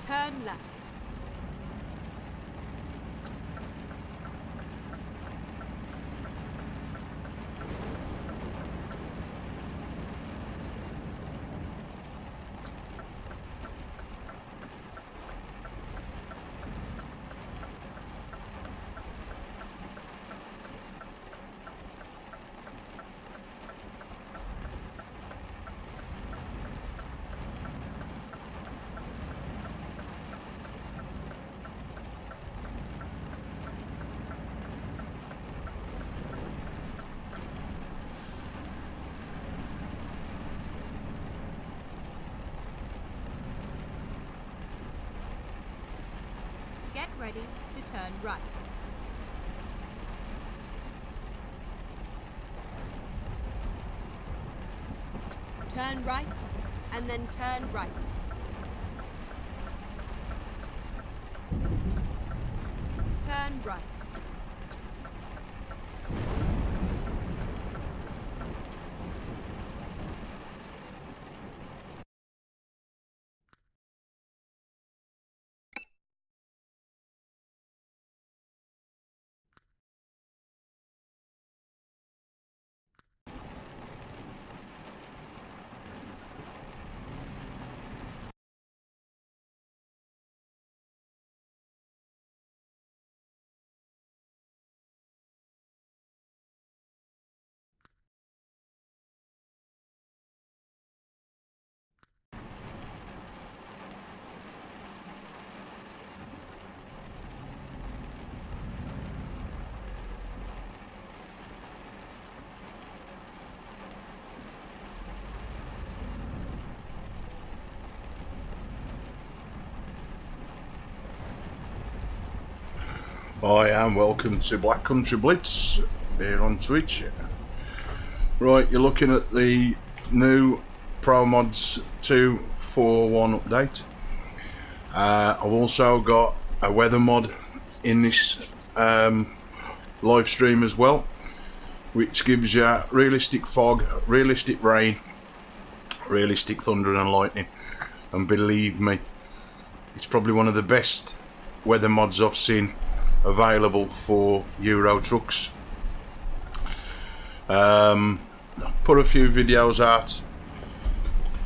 Turn left. Get ready to turn right. Turn right, and then turn right. Turn right. Hi and welcome to Black Country Blitz here on Twitch. Right, you're looking at the new Promods 2.4.1 update. I've also got a weather mod in this live stream as well, which gives you realistic fog, realistic rain, realistic thunder and lightning. And believe me, it's probably one of the best weather mods I've seen available for Euro trucks. I put a few videos out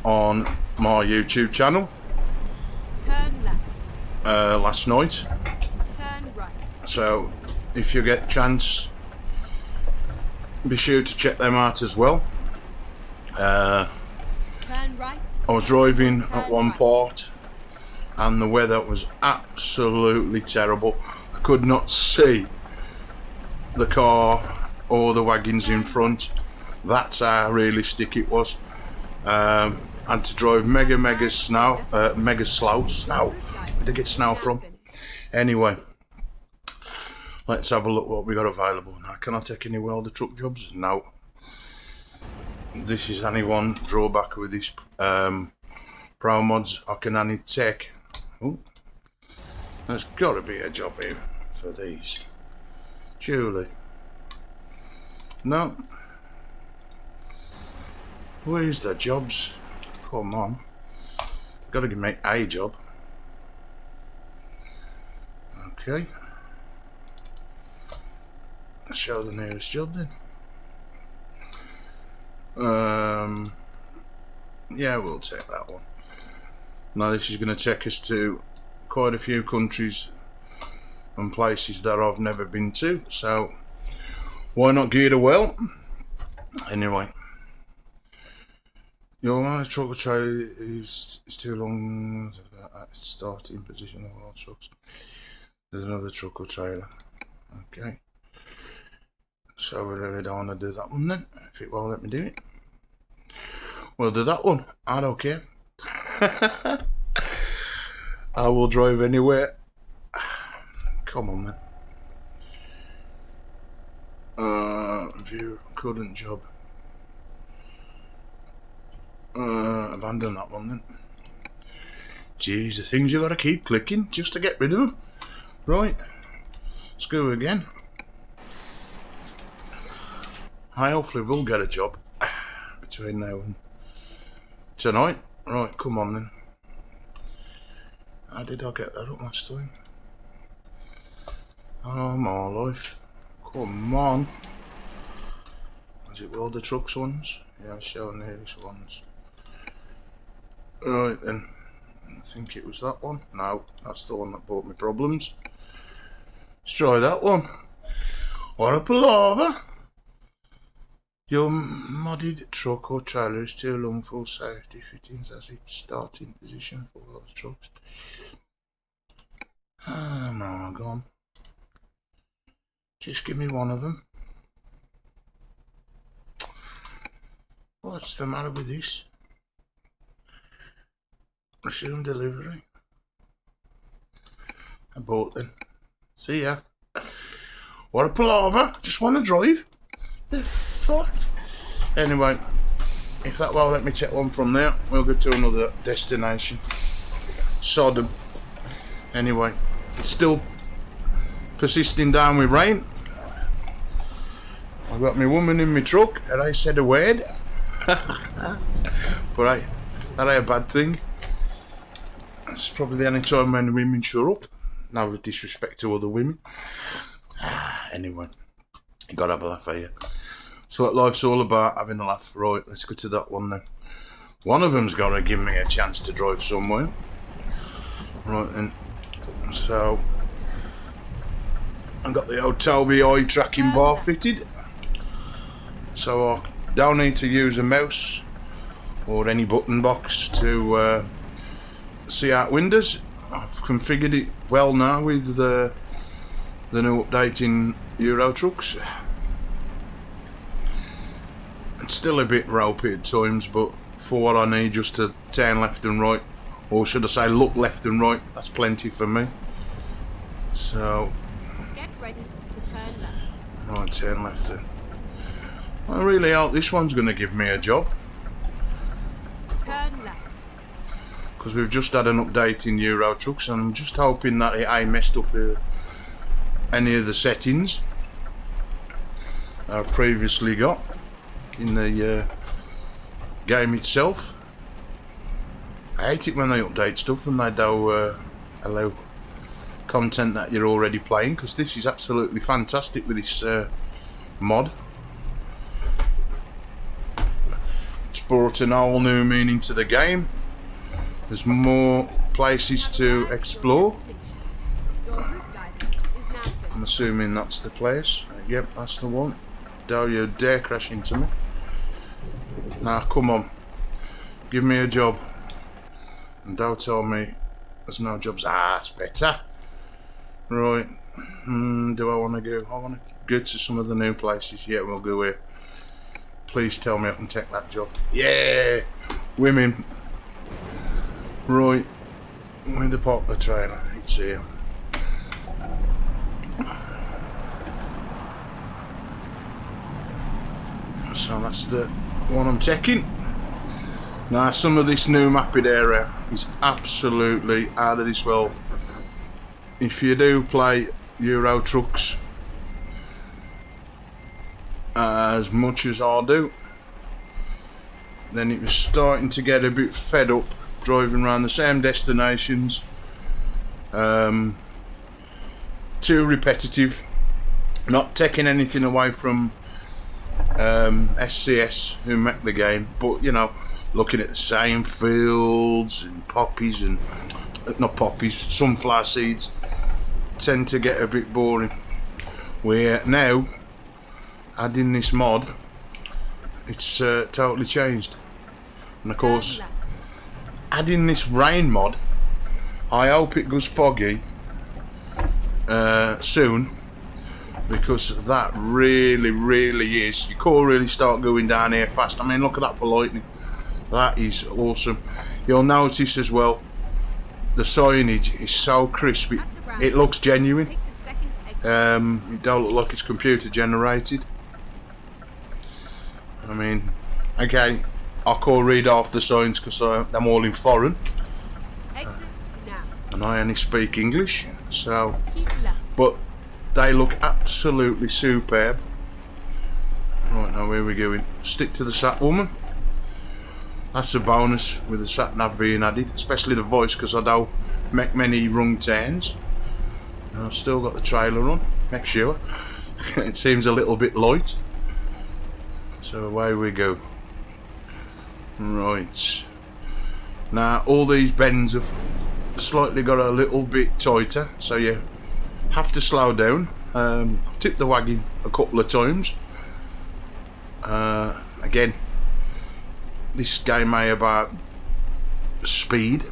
on my YouTube channel Turn left. last night, Turn right. so if you get a chance, be sure to check them out as well. Turn right. I was driving Turn at one right. part and the weather was absolutely terrible. I could not see the car or the wagons in front. That's how realistic it was. Had to drive mega slow. Where did I get snow from? Anyway, let's have a look what we got available now. Can I take any welder truck jobs? No. This is only one drawback with this Promods. I can only take. Oh, there's got to be a job here for these. Surely. No. Where's the jobs? Come on. Got to give me a job. Okay. Let's show the nearest job then. Yeah, we'll take that one. Now this is going to take us to quite a few countries and places that I've never been to, so why not give it a well? Anyway, your truck or trailer is too long at starting position of all trucks. There's another truck or trailer. Okay, so we really don't want to do that one then, if it won't let me do it. We'll do that one. I don't care. I will drive anywhere. Come on then. View current job. Abandon that one then. Jeez, the things you gotta keep clicking just to get rid of them. Right. Let's go again. I hopefully will get a job between now and tonight. Right, come on then. How did I get that up last time? Oh my life. Come on. Is it all the trucks ones? Yeah, it's showing the Harris ones. Right then. I think it was that one. No, that's the one that brought me problems. Let's try that one. What a palaver! Your modded truck or trailer is too long for safety fittings as its starting position for those trucks. Oh my god. Just give me one of them. What's the matter with this? Resume delivery. I bought them. See ya. What a palaver. Just want to drive. The fuck? Anyway, if that won't let me take one from there, we'll go to another destination. Sodom. Anyway, it's still persisting down with rain. I've got my woman in my truck and I said a word. But that ain't a bad thing. It's probably the only time when the women show up. No disrespect to other women. Anyway, you gotta have a laugh here. That's what life's all about, having a laugh. Right, let's go to that one then. One of them's got to give me a chance to drive somewhere. Right then. So, I've got the old Tobii Eye tracking bar fitted. So I don't need to use a mouse or any button box to see out windows. I've configured it well now with the new update in Euro trucks. It's still a bit ropey at times, but for what I need, just to turn left and right, or should I say look left and right, that's plenty for me. So, Get ready to turn left. Right, turn left then. I really hope this one's going to give me a job, Turn left. because we've just had an update in Euro trucks, and I'm just hoping that it ain't messed up any of the settings I've previously got in the game itself. I hate it when they update stuff and they don't allow content that you're already playing, because this is absolutely fantastic with this mod. It's brought an whole new meaning to the game. There's more places to explore. I'm assuming that's the place. Yep, that's the one. Don't you dare crash into me. Now, come on. Give me a job. And don't tell me there's no jobs. Ah, it's better. Right. Do I want to go? I want to go to some of the new places. Yeah, we'll go here. Please tell me I can take that job. Yeah! Women. Right. With the poplar trailer. It's here. So that's the one I'm taking. Now, some of this new mapped area is absolutely out of this world. If you do play Euro trucks as much as I do, then it was starting to get a bit fed up driving around the same destinations. Too repetitive. Not taking anything away from SCS who make the game, but you know, looking at the same fields and poppies and not poppies, sunflower seeds tend to get a bit boring. Where now, adding this mod, it's totally changed. And of course, adding this rain mod, I hope it goes foggy soon, because that really is. You can't really start going down here fast. I mean, look at that for lightning. That is awesome. You'll notice as well, the signage is so crisp. It looks genuine. It don't look like it's computer generated. I mean, okay, I can't read half the signs because I'm all in foreign. And I only speak English, so, but they look absolutely superb. Right, now where are we going? Stick to the sat, woman. that's a bonus with the sat nav being added, especially the voice, because I don't make many wrong turns. And I've still got the trailer on, make sure. It seems a little bit light. So away we go. Right. Now all these bends have slightly got a little bit tighter, so you have to slow down. I've tipped the wagon a couple of times. Again, this game ain't about speed,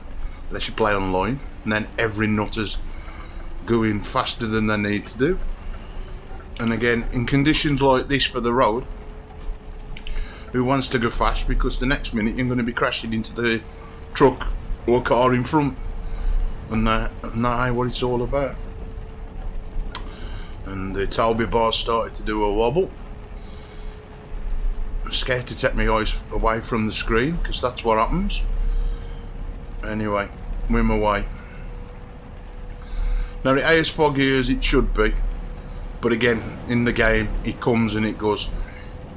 unless you play online, and then every nutter's going faster than they need to do. And again, in conditions like this for the road, who wants to go fast, because the next minute you're going to be crashing into the truck or car in front, and that ain't what it's all about. And the Tobii bar started to do a wobble. I'm scared to take my eyes away from the screen, because that's what happens. Anyway, we're my way. Now it ain't as foggy as it should be, but again, in the game it comes and it goes.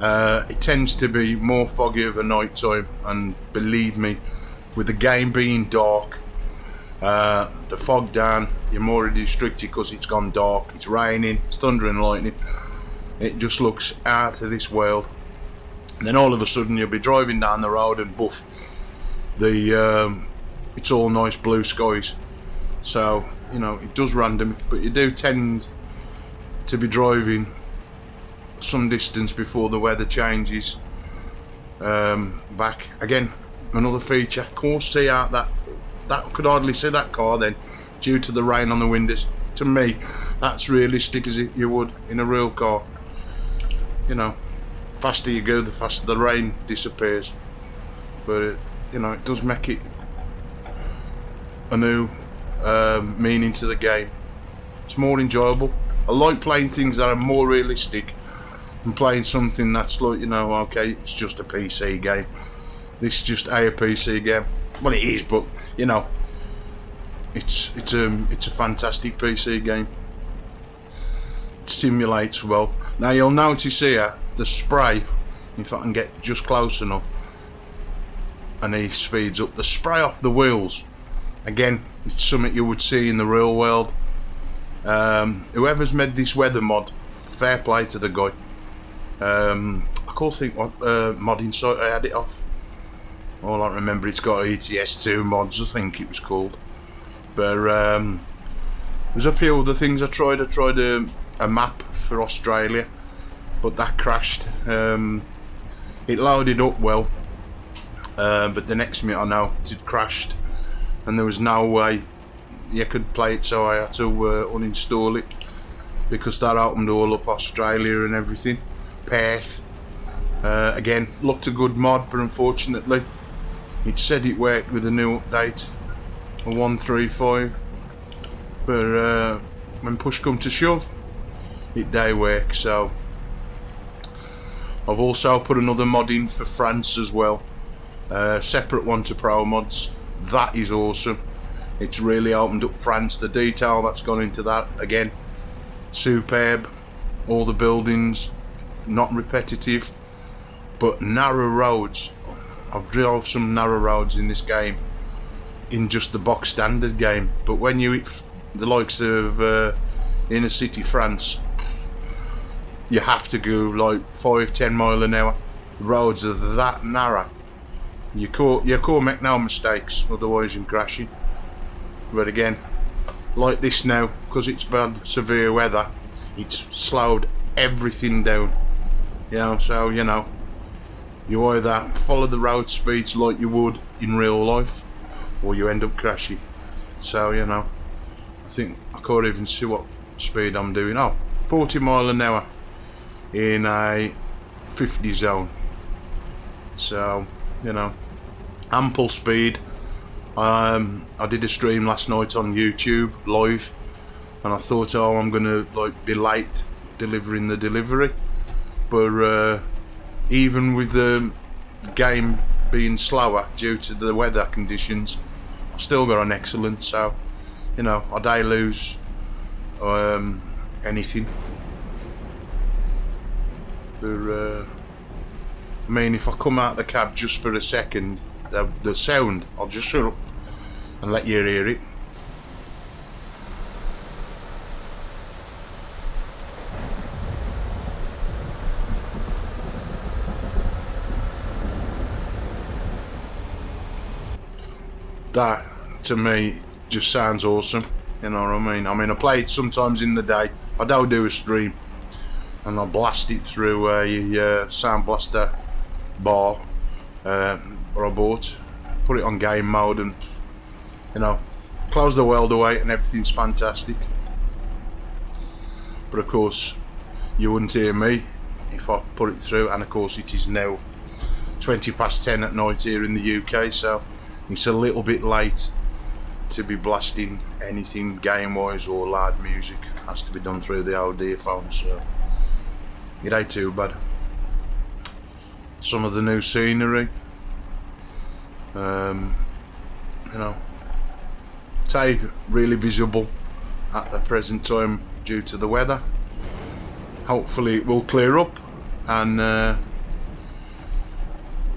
It tends to be more foggy over night time, and believe me, with the game being dark, the fog down, you're more restricted because it's gone dark, it's raining, it's thunder and lightning. It just looks out of this world. And then all of a sudden you'll be driving down the road and buff, it's all nice blue skies. So, you know, it does random, but you do tend to be driving some distance before the weather changes. Back again, another feature. Can't see out that could hardly see that car then, due to the rain on the windows. To me, that's realistic as you would in a real car. You know, faster you go, the faster the rain disappears. But you know, it does make it a new meaning to the game. It's more enjoyable. I like playing things that are more realistic than playing something that's like, you know, okay, it's just a PC game. This is just a PC game. Well, it is, but you know, it's a fantastic PC game. It simulates well. Now you'll notice here the spray. If I can get just close enough, and he speeds up the spray off the wheels. Again, it's something you would see in the real world. Whoever's made this weather mod, fair play to the guy. I can't think what modding site I had it off. All I remember, it's got ETS2 mods, I think it was called. But there's a few other things I tried. I tried a map for Australia, but that crashed. It loaded up well, but the next minute I know it crashed, and there was no way you could play it, so I had to uninstall it, because that opened all up Australia and everything. Perth, again, looked a good mod, but unfortunately it said it worked with a new update, a 1.35, but when push come to shove, it don't work. So I've also put another mod in for France as well, separate one to Promods. That is awesome. It's really opened up France. The detail that's gone into that, again, superb. All the buildings, not repetitive, but narrow roads. I've drove some narrow roads in this game, in just the box standard game, but when you hit the likes of inner city France, you have to go like 5-10 mile an hour. The roads are that narrow. You can't make no mistakes, otherwise you're crashing. But again, like this now, because it's bad severe weather, it's slowed everything down. You know, so you know, you either follow the road speeds like you would in real life, or you end up crashing. So you know, I think I can't even see what speed I'm doing. Oh, 40 mile an hour in a 50 zone. So you know, ample speed. I did a stream last night on YouTube live, and I thought, oh, I'm gonna like be late delivering the delivery, but even with the game being slower due to the weather conditions, I still got an excellent. So you know, I don't lose anything. But I mean, if I come out of the cab just for a second, the sound. I'll just shut up and let you hear it. That to me just sounds awesome, you know what I mean? I play it sometimes in the day. I don't do a stream, and I blast it through a Sound Blaster bar that I bought, put it on game mode, and you know, close the world away, and everything's fantastic. But of course, you wouldn't hear me if I put it through, and of course it is now 20 past 10 at night here in the UK, so it's a little bit late to be blasting anything game-wise or loud music. It has to be done through the old earphone, so it ain't too bad. Some of the new scenery, you know, take really visible at the present time due to the weather. Hopefully it will clear up, and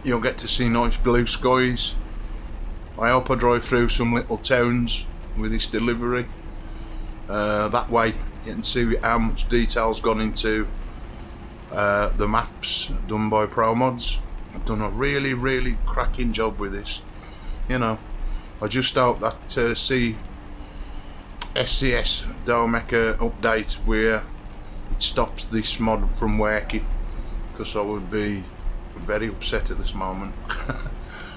you'll get to see nice blue skies. I hope I drive through some little towns with this delivery. That way you can see how much detail's gone into the maps done by Promods. I've done a really cracking job with this. You know, I just hope that SCS don't make an update where it stops this mod from working, because I would be very upset at this moment.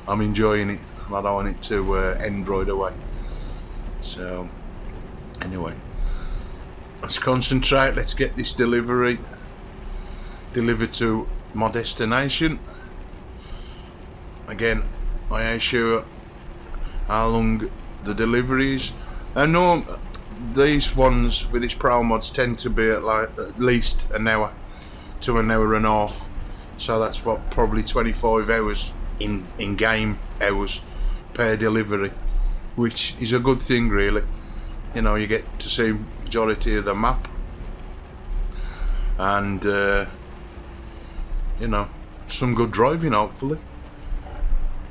I'm enjoying it. I don't want it to end right away. So anyway, let's concentrate. Let's get this delivery delivered to my destination. Again, I ain't sure how long the delivery is. I know these ones with these Promods tend to be at least an hour to an hour and a half. So that's what, probably 25 hours in game hours per delivery, which is a good thing really. You know, you get to see majority of the map, and you know, some good driving hopefully,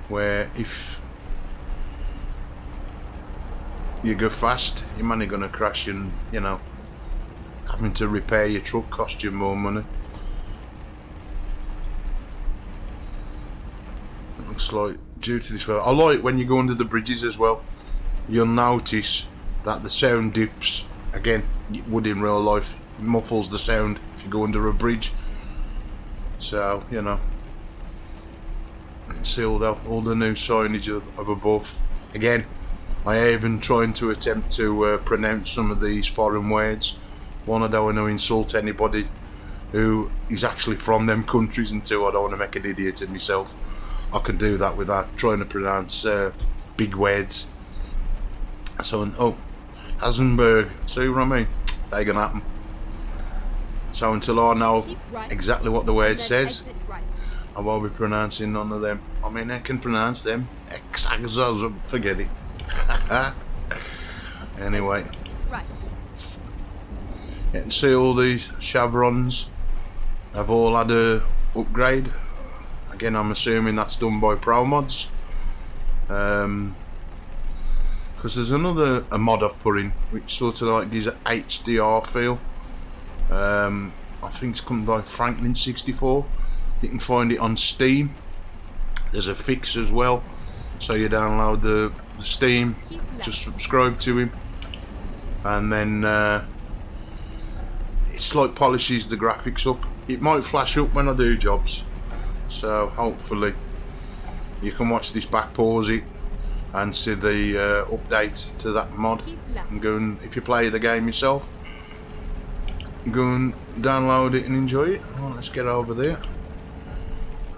where if you go fast you're only going to crash, and you know, having to repair your truck cost you more money. It looks like due to this weather. I like when you go under the bridges as well, you'll notice that the sound dips. Again, it would in real life, it muffles the sound if you go under a bridge. So, you know, you can see all the new signage of above. Again, I even trying to attempt to pronounce some of these foreign words. One, I don't want to insult anybody who is actually from them countries, and two, I don't want to make an idiot of myself. I can do that without trying to pronounce big words. So, oh, Hasenberg, see what I mean? That ain't gonna happen. So until I know exactly what the word says, I won't be pronouncing none of them. I mean, I can pronounce them. Forget it. Anyway, you can see all these chevrons have all had a upgrade. Again, I'm assuming that's done by Promods, because there's a mod I've put in which sort of like gives an HDR feel. I think it's come by Franklin64. You can find it on Steam. There's a fix as well, so you download the Steam, just subscribe to him, and then it's like polishes the graphics up. It might flash up when I do jobs, so hopefully you can watch this back, pause it, and see the update to that mod, and go and, if you play the game yourself, go and download it and enjoy it. Well, let's get over there.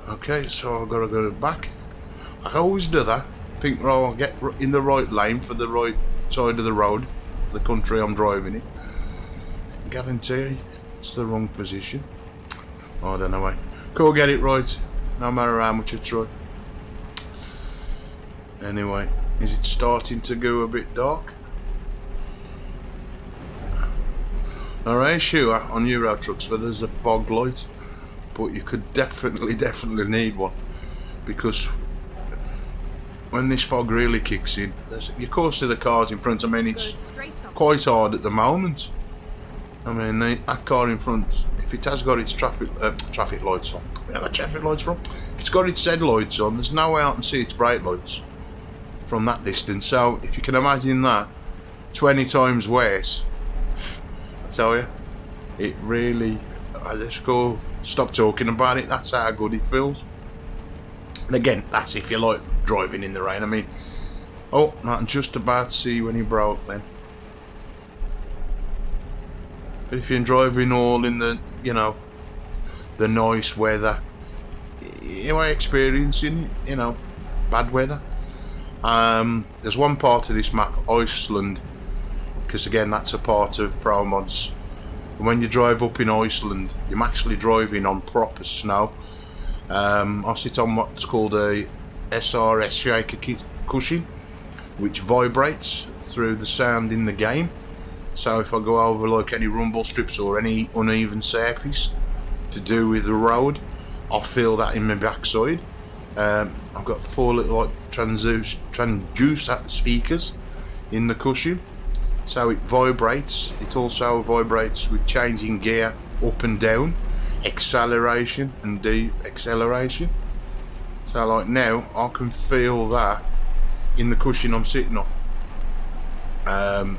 Okay, so I've got to go back. I always do that. Think, well, I'll get in the right lane for the right side of the road, the country I'm driving in. Guarantee it's the wrong position. I don't know. Cool, get it right, no matter how much I try. Anyway, is it starting to go a bit dark? Now, I ain't sure on Euro trucks where there's a fog light, but you could definitely need one, because when this fog really kicks in, of course, the cars in front. I mean, it's Go straight up. quite hard at the moment. I mean, that car in front, if it has got its traffic lights on, where are the traffic lights from? If it's got its headlights on, there's no way I can see its brake lights from that distance. So if you can imagine that 20 times worse, I tell you, it really, I just go stop talking about it. That's how good it feels. And again, that's if you like driving in the rain. I mean, oh, not just about to see when he broke then. But if you're driving all in the, you know, the nice weather, you are experiencing, you know, bad weather. There's one part of this map, Iceland, because again, that's a part of Promods. And when you drive up in Iceland, you're actually driving on proper snow. I sit on what's called a SRS shaker cushion, which vibrates through the sound in the game. So if I go over like any rumble strips or any uneven surface to do with the road, I'll feel that in my backside. I've got 4 little like transducer speakers in the cushion, so it vibrates. It also vibrates with changing gear up and down, acceleration and de-acceleration. So like now I can feel that in the cushion I'm sitting on.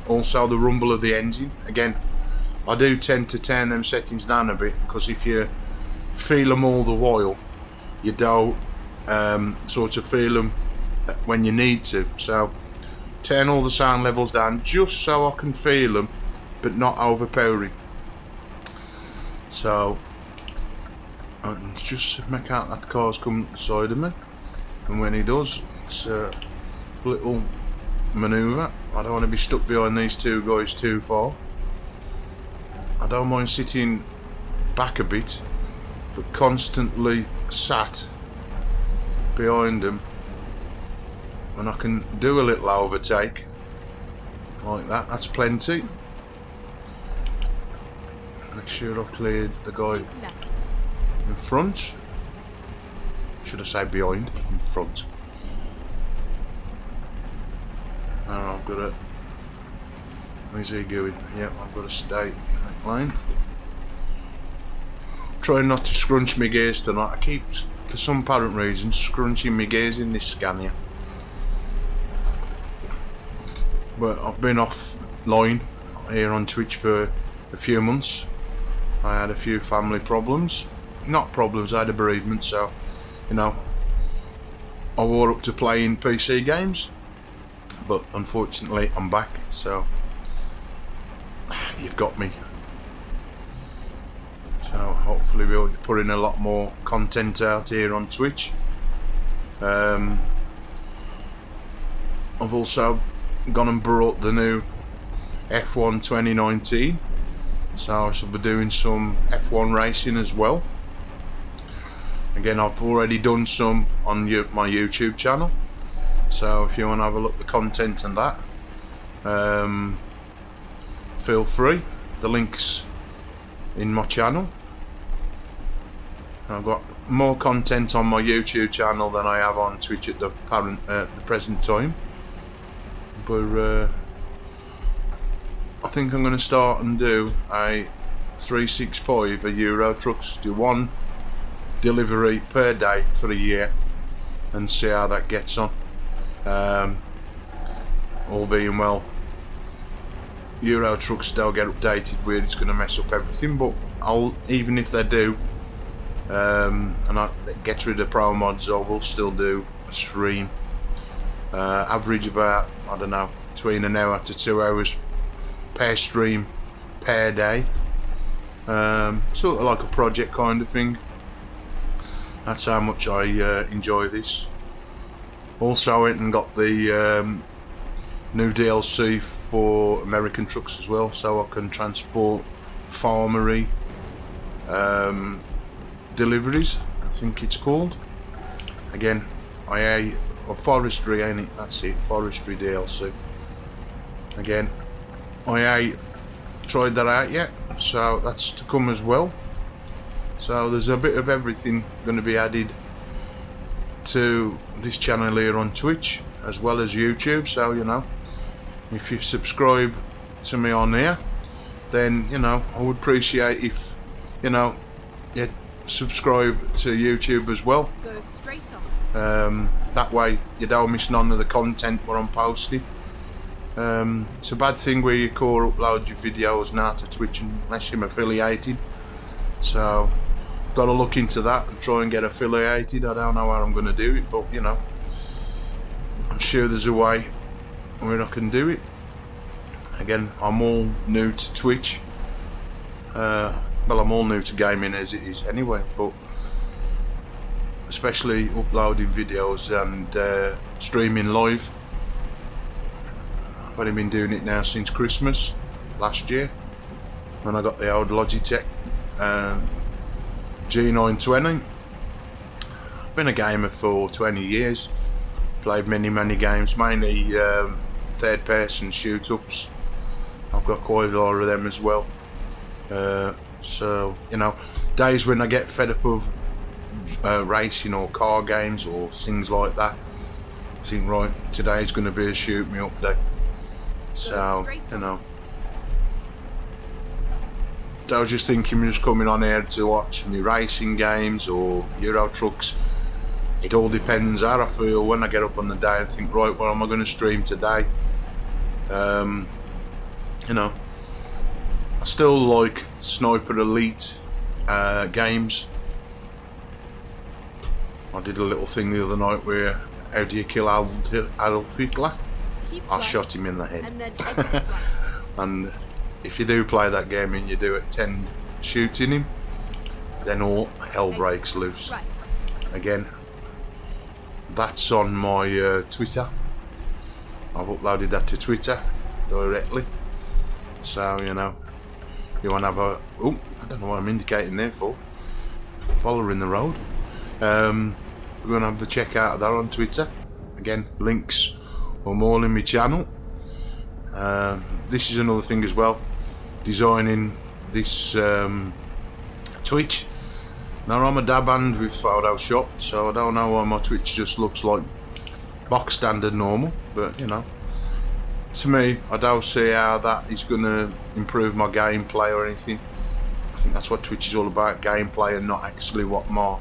Also the rumble of the engine. Again, I do tend to turn them settings down a bit, because if you feel them all the while, you don't sort of feel them when you need to. So turn all the sound levels down just so I can feel them, but not overpowering. So and just make out that car's coming side of me, and when he does, it's a little manoeuvre. I don't want to be stuck behind these two guys too far. I don't mind sitting back a bit, but constantly sat behind them, and I can do a little overtake like that. That's plenty. Make sure I've cleared the guy in front. Should I say behind? In front. Now I've got to. Where's he going? Yep, I've got to stay in that line. Trying not to scrunch my gears tonight. I keep, for some apparent reason, scrunching my gears in this Scania. But I've been offline here on Twitch for a few months. I had a few family problems. Not problems, I had a bereavement, so, you know, I wore up to playing PC games. But unfortunately I'm back, so you've got me. So hopefully we'll be putting a lot more content out here on Twitch. I've also gone and brought the new F1 2019, so I shall be doing some F1 racing as well. Again, I've already done some on my YouTube channel, so if you want to have a look at the content and that, feel free. The link's in my channel. I've got more content on my YouTube channel than I have on Twitch at the present time, but I think I'm going to start and do a 365 of Euro trucks, do one delivery per day for a year and see how that gets on. All being well, Euro trucks don't get updated weird, it's going to mess up everything, but even if they do, and I get rid of Promods, I will still do a stream, average about, I don't know, between an hour to 2 hours per stream per day, sort of like a project kind of thing. That's how much I enjoy this. Also, I went and got the new DLC for American trucks as well, so I can transport farmery deliveries, I think it's called. Again, IA or forestry, ain't it? That's it, forestry DLC. Again, I tried that out yet, so that's to come as well. So there's a bit of everything going to be added to this channel here on Twitch as well as YouTube. So, you know, if you subscribe to me on here, then, you know, I would appreciate if, you know, you subscribe to YouTube as well. Go straight on. That way you don't miss none of the content where I'm posting. It's a bad thing where you can't upload your videos now to Twitch unless you're affiliated. So, got to look into that and try and get affiliated. I don't know how I'm going to do it, but, you know, I'm sure there's a way where I can do it. Again, I'm all new to Twitch. Well, I'm all new to gaming as it is anyway, but especially uploading videos and streaming live. I've only been doing it now since Christmas last year when I got the old Logitech G920. I've been a gamer for 20 years. Played many games, mainly third person shoot ups. I've got quite a lot of them as well. So, you know, days when I get fed up of racing or car games or things like that, I think, right, today's going to be a shoot me up day. So, you know, I was just thinking of just coming on here to watch me racing games or Euro trucks. It all depends how I feel when I get up on the day and think, right, what am I going to stream today? You know, I still like Sniper Elite games. I did a little thing the other night where, how do you kill Adolf Hitler? I shot him in the head. And then exit right. And if you do play that game and you do attend shooting him, then all hell breaks loose. Right. Again, that's on my Twitter. I've uploaded that to Twitter directly. So, you know, you want to have a... Oh, I don't know what I'm indicating there for. Following the road. We're going to have the check out of that on Twitter. Again, links are all in my channel. This is another thing as well. Designing this Twitch. Now, I'm a dab hand with Photoshop, so I don't know why my Twitch just looks like box standard normal, but, you know, to me, I don't see how that is going to improve my gameplay or anything. I think that's what Twitch is all about, gameplay, and not actually what my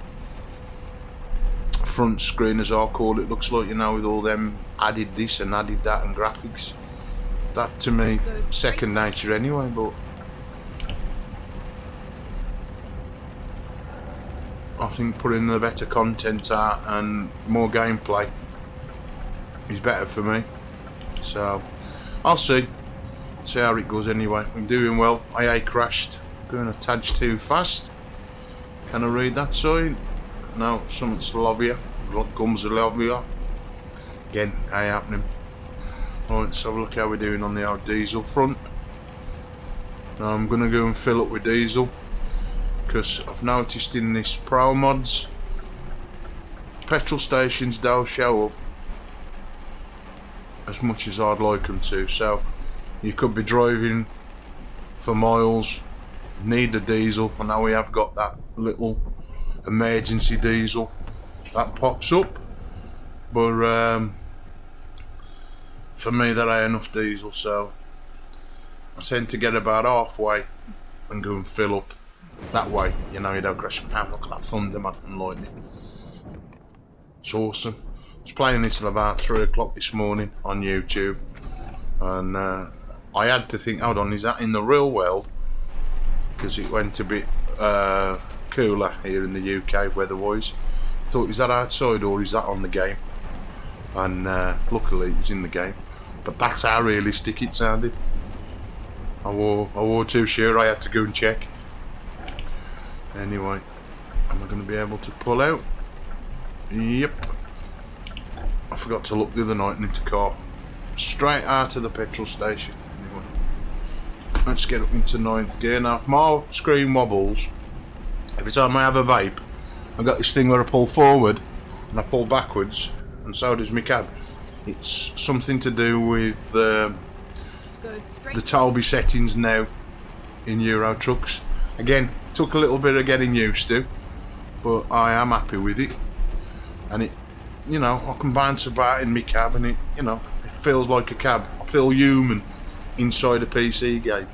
front screen, as I'll call it, looks like, you know, with all them added this and added that and graphics. That to me, second nature anyway, but I think putting the better content out and more gameplay is better for me. So I'll see how it goes anyway. I'm doing well. IA crashed, going a tad too fast. Can I read that sign? No, something's Slovia. Gums Slovia. Again, ain't happening. Right, let's have a look how we're doing on the old diesel front. Now I'm going to go and fill up with diesel, because I've noticed in this Promods, petrol stations don't show up as much as I'd like them to. So you could be driving for miles, need the diesel, and now we have got that little emergency diesel that pops up, but for me that ain't enough diesel, so I tend to get about halfway and go and fill up that way. You know, you don't crash. Man, look at that thunder, man, and lightning. It's awesome. I was playing this till about 3 o'clock this morning on YouTube, and I had to think, hold on, is that in the real world? Because it went a bit cooler here in the UK weather-wise. I thought, is that outside or is that on the game? And luckily it was in the game. But that's how realistic it sounded. I wore too sure, I had to go and check. Anyway, am I going to be able to pull out? Yep. I forgot to look the other night into car. Straight out of the petrol station. Anyway, let's get up into 9th gear. Now, if my screen wobbles, every time I have a vape, I've got this thing where I pull forward and I pull backwards, and so does my cab. It's something to do with the Tobii settings now in Euro trucks. Again, took a little bit of getting used to, but I am happy with it. And you know, I can bounce about in my cab, and it, you know, it feels like a cab. I feel human inside a PC game.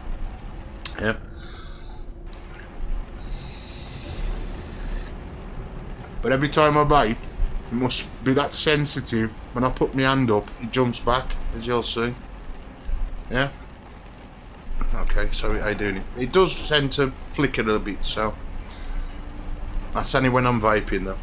Yeah. But every time I vape, it must be that sensitive. When I put my hand up, it jumps back, as you'll see. Yeah. Okay, so how you doing it? It does tend to flicker a little bit, so that's only when I'm vaping though.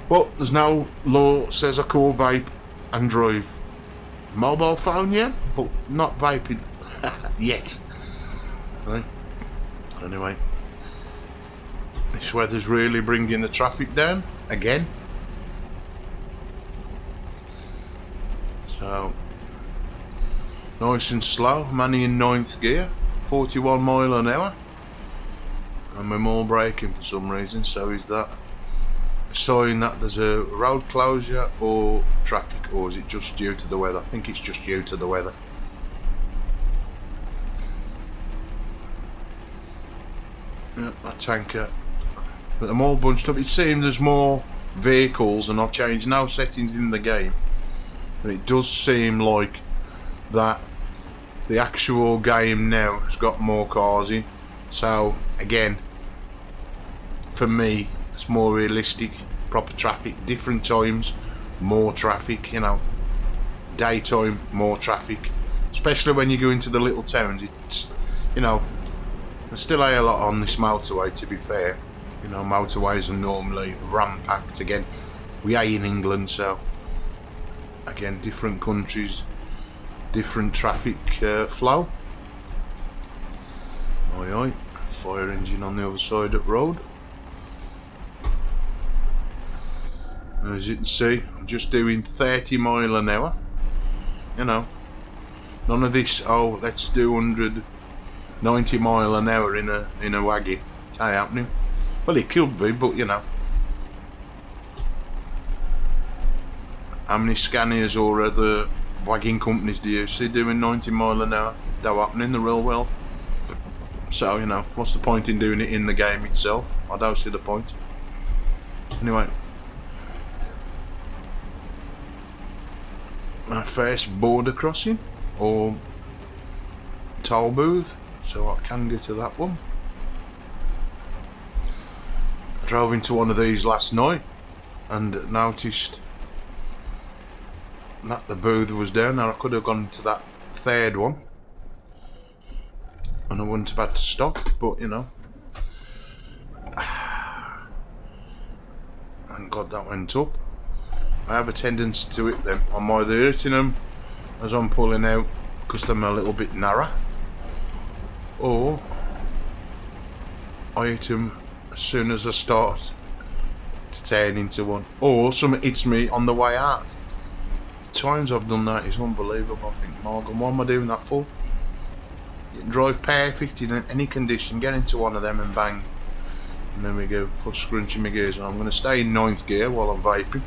But there's no law says I can't vape and drive. Mobile phone, yeah, but not vaping yet. Right. Anyway, this weather's really bringing the traffic down again. So nice and slow. I'm only in 9th gear, 41 mile an hour, and we're more braking for some reason. So is that a sign that there's a road closure or traffic, or is it just due to the weather? I think it's just due to the weather. Yeah, a tanker. But I'm all bunched up. It seems there's more vehicles, and I've changed no settings in the game, but it does seem like that the actual game now has got more cars in. So again, for me, it's more realistic. Proper traffic, different times, more traffic, you know. Daytime, more traffic, especially when you go into the little towns. It's, you know, there's still a lot on this motorway, to be fair. You know, motorways are normally ram-packed. Again, we are in England, so again, different countries, different traffic flow. Aye aye, fire engine on the other side of the road. And as you can see, I'm just doing 30 mile an hour. You know, none of this, oh, let's do 190 mile an hour in a wagon. It ain't happening. Well, it could be, but you know, how many Scanias or other wagon companies do you see doing 90 mile an hour? It don't happen in the real world. So, you know, what's the point in doing it in the game itself? I don't see the point. Anyway, my first border crossing or toll booth, so I can get to that one. I drove into one of these last night and noticed that the booth was down. Now I could have gone to that third one and I wouldn't have had to stop, but you know, thank God that went up. I have a tendency to hit them. I'm either hitting them as I'm pulling out because they're a little bit narrow, or I hit them as soon as I start to turn into one, or something hits me on the way out. The times I've done that is unbelievable. I think, Morgan, what am I doing that for? You can drive perfect in any condition, get into one of them and bang. And there we go, for scrunching my gears. And I'm going to stay in 9th gear while I'm vaping,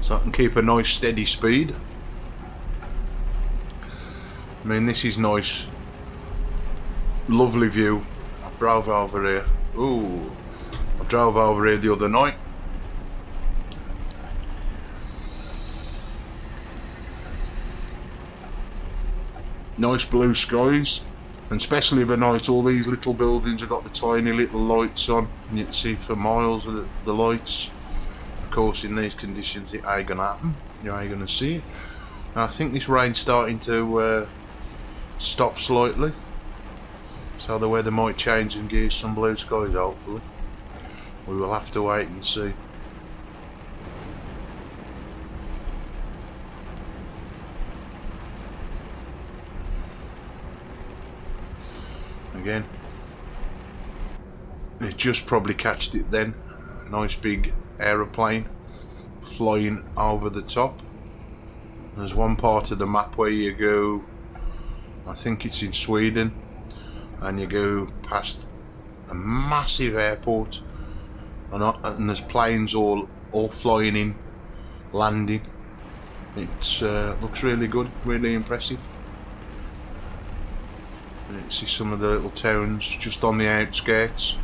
so I can keep a nice steady speed. I mean, this is nice, lovely view. I drove over here. Ooh, I drove over here the other night. Nice blue skies, and especially the night, all these little buildings have got the tiny little lights on, and you can see for miles with the lights. Of course, in these conditions, it ain't gonna happen. You ain't gonna see it. And I think this rain's starting to stop slightly, so the weather might change and give some blue skies. Hopefully, we will have to wait and see. Again, it just probably catched it then. Nice big aeroplane flying over the top. There's one part of the map where you go, I think it's in Sweden, and you go past a massive airport, and there's planes all flying in, landing. It looks really good, really impressive. You see some of the little towns just on the outskirts.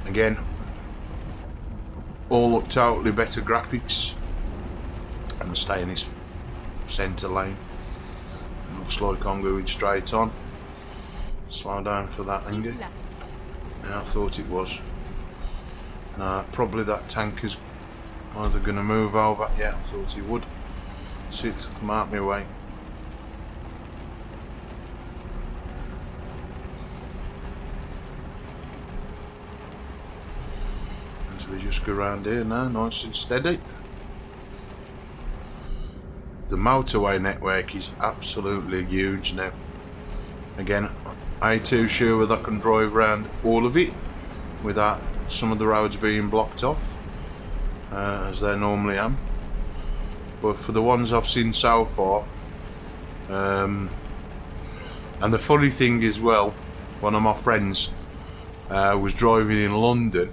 Again, all up totally better graphics. I'm going to stay in this centre lane. It looks like I'm going straight on. Slow down for that, Ingy. Yeah, I thought it was. Nah, probably that tanker's either going to move over. Yeah, I thought he would. Sit, mark me way. As we just go around here now, nice and steady. The motorway network is absolutely huge now. Again, I ain't too sure whether I can drive around all of it without some of the roads being blocked off, as they normally am. But for the ones I've seen so far, and the funny thing as well, one of my friends was driving in London,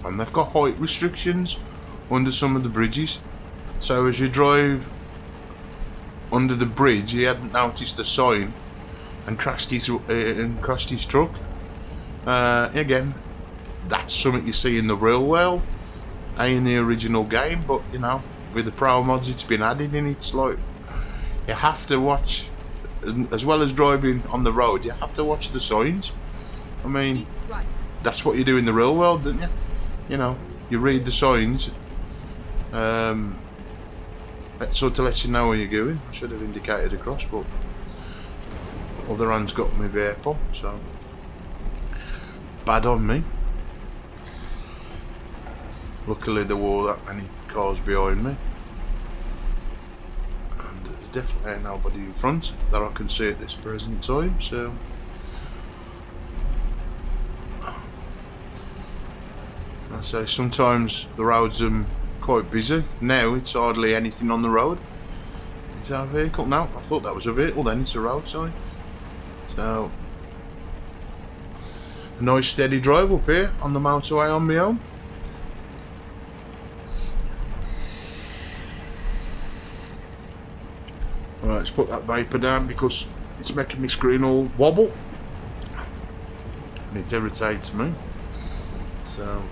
and they've got height restrictions under some of the bridges. So as you drive under the bridge, he hadn't noticed the sign and crashed his truck. Again, that's something you see in the real world, in the original game. But you know, with the Pro Mods, it's been added in. It's like you have to watch, as well as driving on the road, you have to watch the signs. I mean, that's what you do in the real world, don't you? You know, you read the signs. Sort of lets you know where you're going. I should have indicated across, but other hand's got my vehicle, so bad on me. Luckily there were that many cars behind me, and there's definitely nobody in front that I can see at this present time, so I say sometimes the roads are quite busy. Now it's hardly anything on the road. Is that a vehicle? No, I thought that was a vehicle then. It's a road sign. So a nice steady drive up here on the motorway on my own. Right, let's put that vapour down because it's making my screen all wobble and it irritates me. So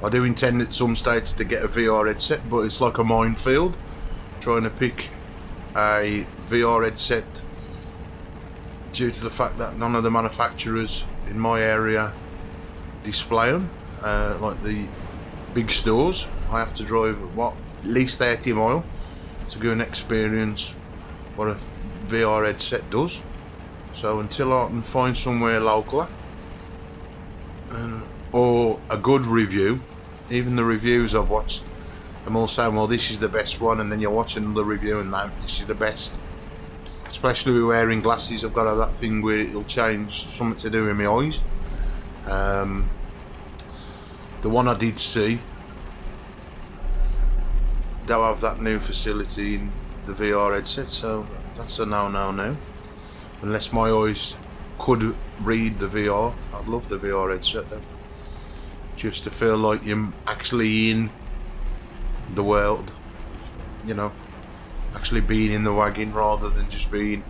I do intend at some stage to get a VR headset, but it's like a minefield trying to pick a VR headset due to the fact that none of the manufacturers in my area display them, like the big stores. I have to drive at least 30 miles to go and experience what a VR headset does. So until I can find somewhere local or a good review, even the reviews I've watched, I'm all saying, well, this is the best one, and then you're watching the review and that this is the best. Especially with wearing glasses, I've got that thing where it'll change something to do with my eyes. The one I did see, they'll have that new facility in the VR headset, so that's a no-no now. Unless my eyes could read the VR, I'd love the VR headset though. Just to feel like you're actually in the world, you know, actually being in the wagon rather than just being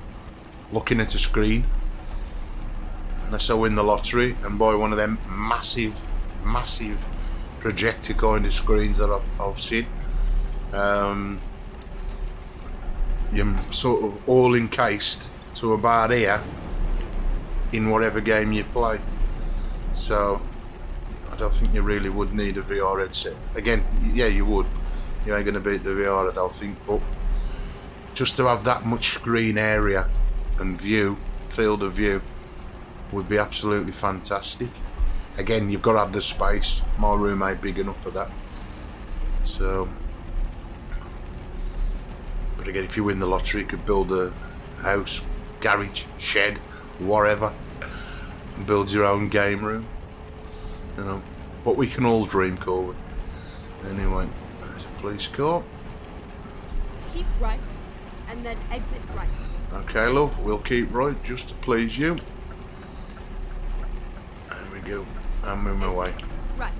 looking at a screen. Unless I win the lottery and buy one of them massive projector kind of screens that I've seen. You're sort of all encased to about here in whatever game you play. So I don't think you really would need a VR headset. Again, yeah, you would. You ain't going to beat the VR, I don't think, but just to have that much screen area and view, field of view, would be absolutely fantastic. Again, you've got to have the space. My room ain't big enough for that. So, but again, if you win the lottery, you could build a house, garage, shed, whatever, and build your own game room. You know, but we can all dream, Corwin. Anyway, there's a police car. Keep right, and then exit right. Okay, love, we'll keep right just to please you. There we go. I'm moving my way. Right.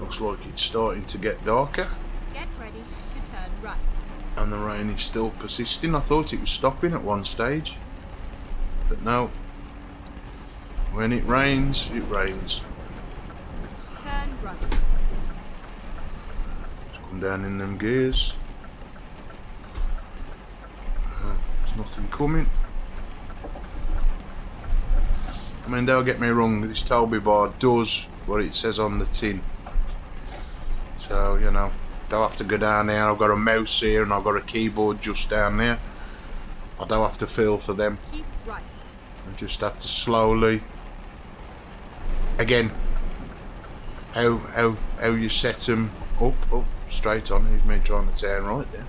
Looks like it's starting to get darker. Get ready to turn right. And the rain is still persisting. I thought it was stopping at one stage, but no. When it rains, it rains. Turn right. Just come down in them gears. There's nothing coming. I mean, don't get me wrong, this Tobii bar does what it says on the tin. So, you know, don't have to go down there. I've got a mouse here and I've got a keyboard just down there. I don't have to feel for them. Keep right. I just have to slowly. Again, how you set them up, straight on. Here's me trying to turn right there.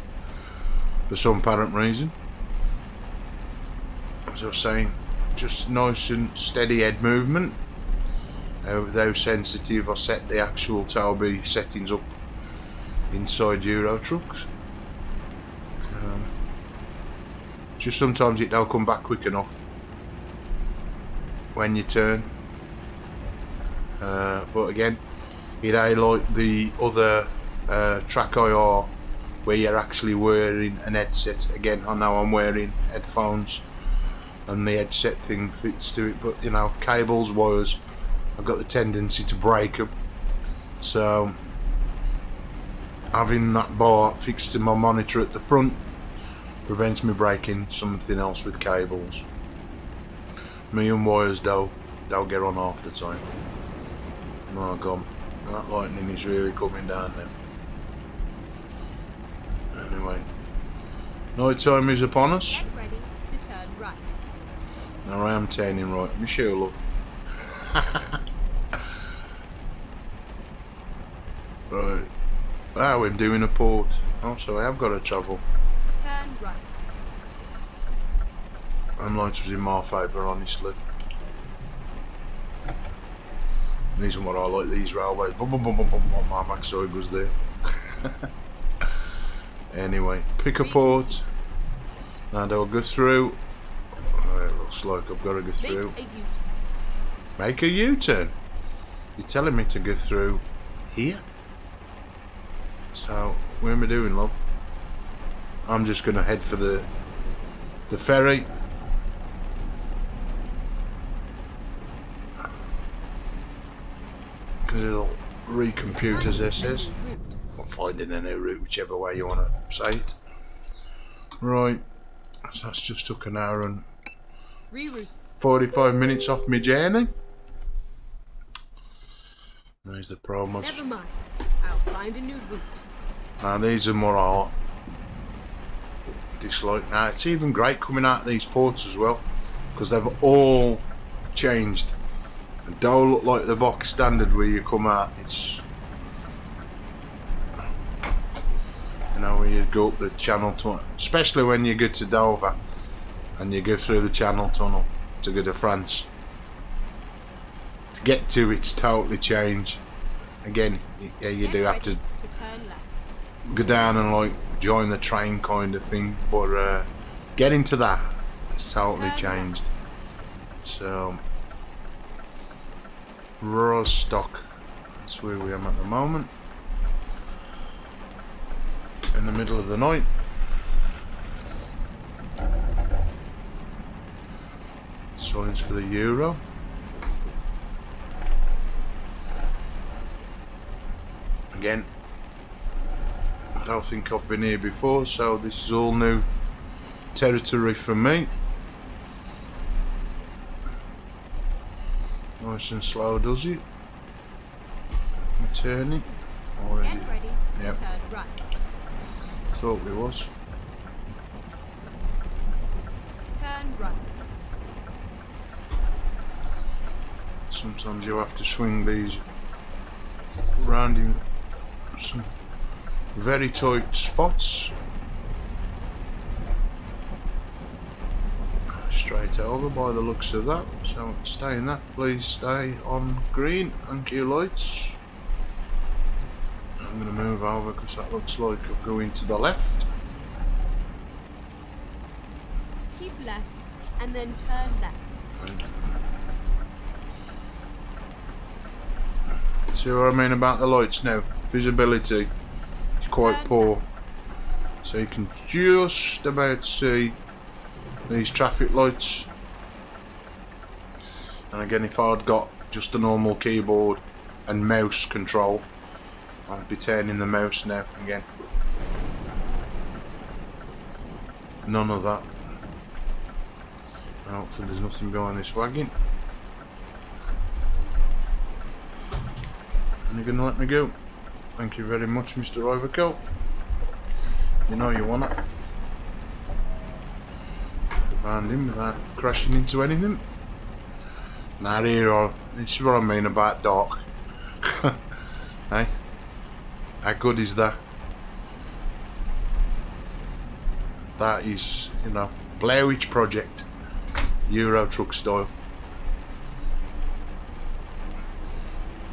For some apparent reason. As I was saying, just nice and steady head movement. How sensitive I set the actual Tobii settings up inside Euro trucks. Just sometimes it don't come back quick enough when you turn. But again, it ain't like the other Track IR where you're actually wearing an headset. Again, I know I'm wearing headphones and the headset thing fits to it, but you know, cables, wires, I've got the tendency to break them. So having that bar fixed to my monitor at the front prevents me breaking something else with cables. Me and wires though, they'll get on half the time. Oh god, that lightning is really coming down now. Anyway, night time is upon us. Get ready to turn right. Now I am turning right. I'm sure, love. Right. Wow, we're doing a port. Oh, so I have got to travel. Turn right. I'm lights was in my favour, honestly. These are what I like, these railways. Boom, boom, boom, boom, boom, boom. My backside goes there. Anyway, pick a port. Now do I go through? Oh, it looks like I've got to go through. Make a U-turn. You're telling me to go through here? So, what am I doing, love? I'm just going to head for the ferry. Because it'll recompute, as it says. Or finding a new route, whichever way you want to say it. Right. So that's just took an hour and 45 minutes off my journey. There's the Promods. Never mind. I'll find a new route. Now these are more art. Dislike. Now it's even great coming out of these ports as well, because they've all changed. And don't look like the box standard where you come out. It's, you know, where you go up the channel tunnel, especially when you go to Dover and you go through the channel tunnel to go to France. To get to it's totally changed. Again, yeah, you do have to go down and like join the train kind of thing, but getting to that, it's totally changed. So Rostock, that's where we am at the moment, in the middle of the night. Signs for the Euro. Again, I don't think I've been here before, so this is all new territory for me. Nice and slow, does it? We're turning, or is it? Yep. Turn right. Thought we was. Turn right. Sometimes you have to swing these round in some very tight spots. Straight over by the looks of that, so stay in that. Please stay on green. Thank you, lights. I'm going to move over because that looks like I'm going to the left. Keep left and then turn left. See what I mean about the lights now? Visibility is quite poor. So you can just about see these traffic lights. And again, if I'd got just a normal keyboard and mouse control, I'd be turning the mouse now again. None of that. Hopefully there's nothing behind this wagon. And you're going to let me go. Thank you very much, Mr. Overcoat. You know you want it. Around him without crashing into anything. Now here, this is what I mean about dark. Hey? How good is that? That is, you know, Blair Witch Project. Euro truck style.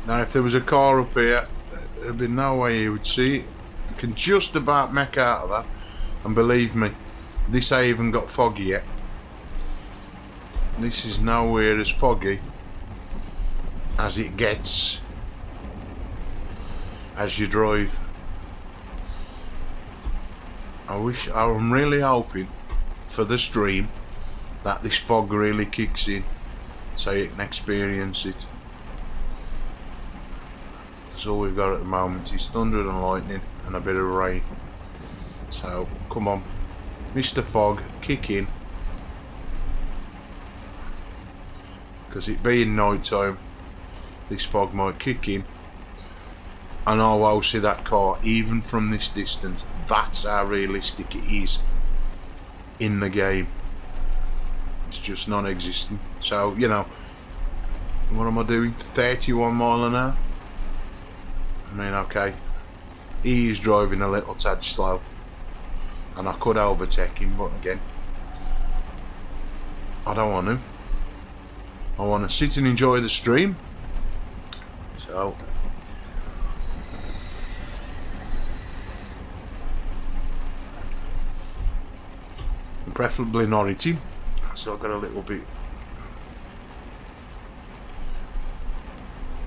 Now if there was a car up here, there'd be no way you would see it. You can just about make out of that. And believe me, this ain't even got foggy yet. This is nowhere as foggy as it gets as you drive. I'm really hoping for the stream that this fog really kicks in so you can experience it. That's all we've got at the moment is thunder and lightning and a bit of rain. So come on, Mr. Fog, kick in. Because it being night time, this fog might kick in and I will see that car even from this distance. That's how realistic it is in the game. It's just non-existent. So, you know, what am I doing? 31 mile an hour? I mean, okay, he is driving a little tad slow and I could overtake him, but again, I don't want to. I want to sit and enjoy the stream. So preferably not hit him. So I got a little bit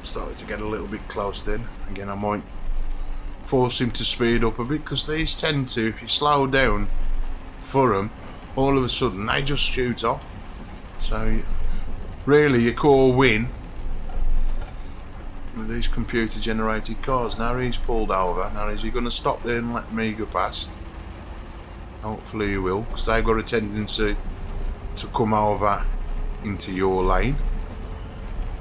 started to get a little bit close then. Again, I might force him to speed up a bit because these tend to, if you slow down for them, all of a sudden they just shoot off. So really your core win with these computer generated cars. Now he's pulled over. Now is he going to stop there and let me go past? Hopefully he will, because they've got a tendency to come over into your lane.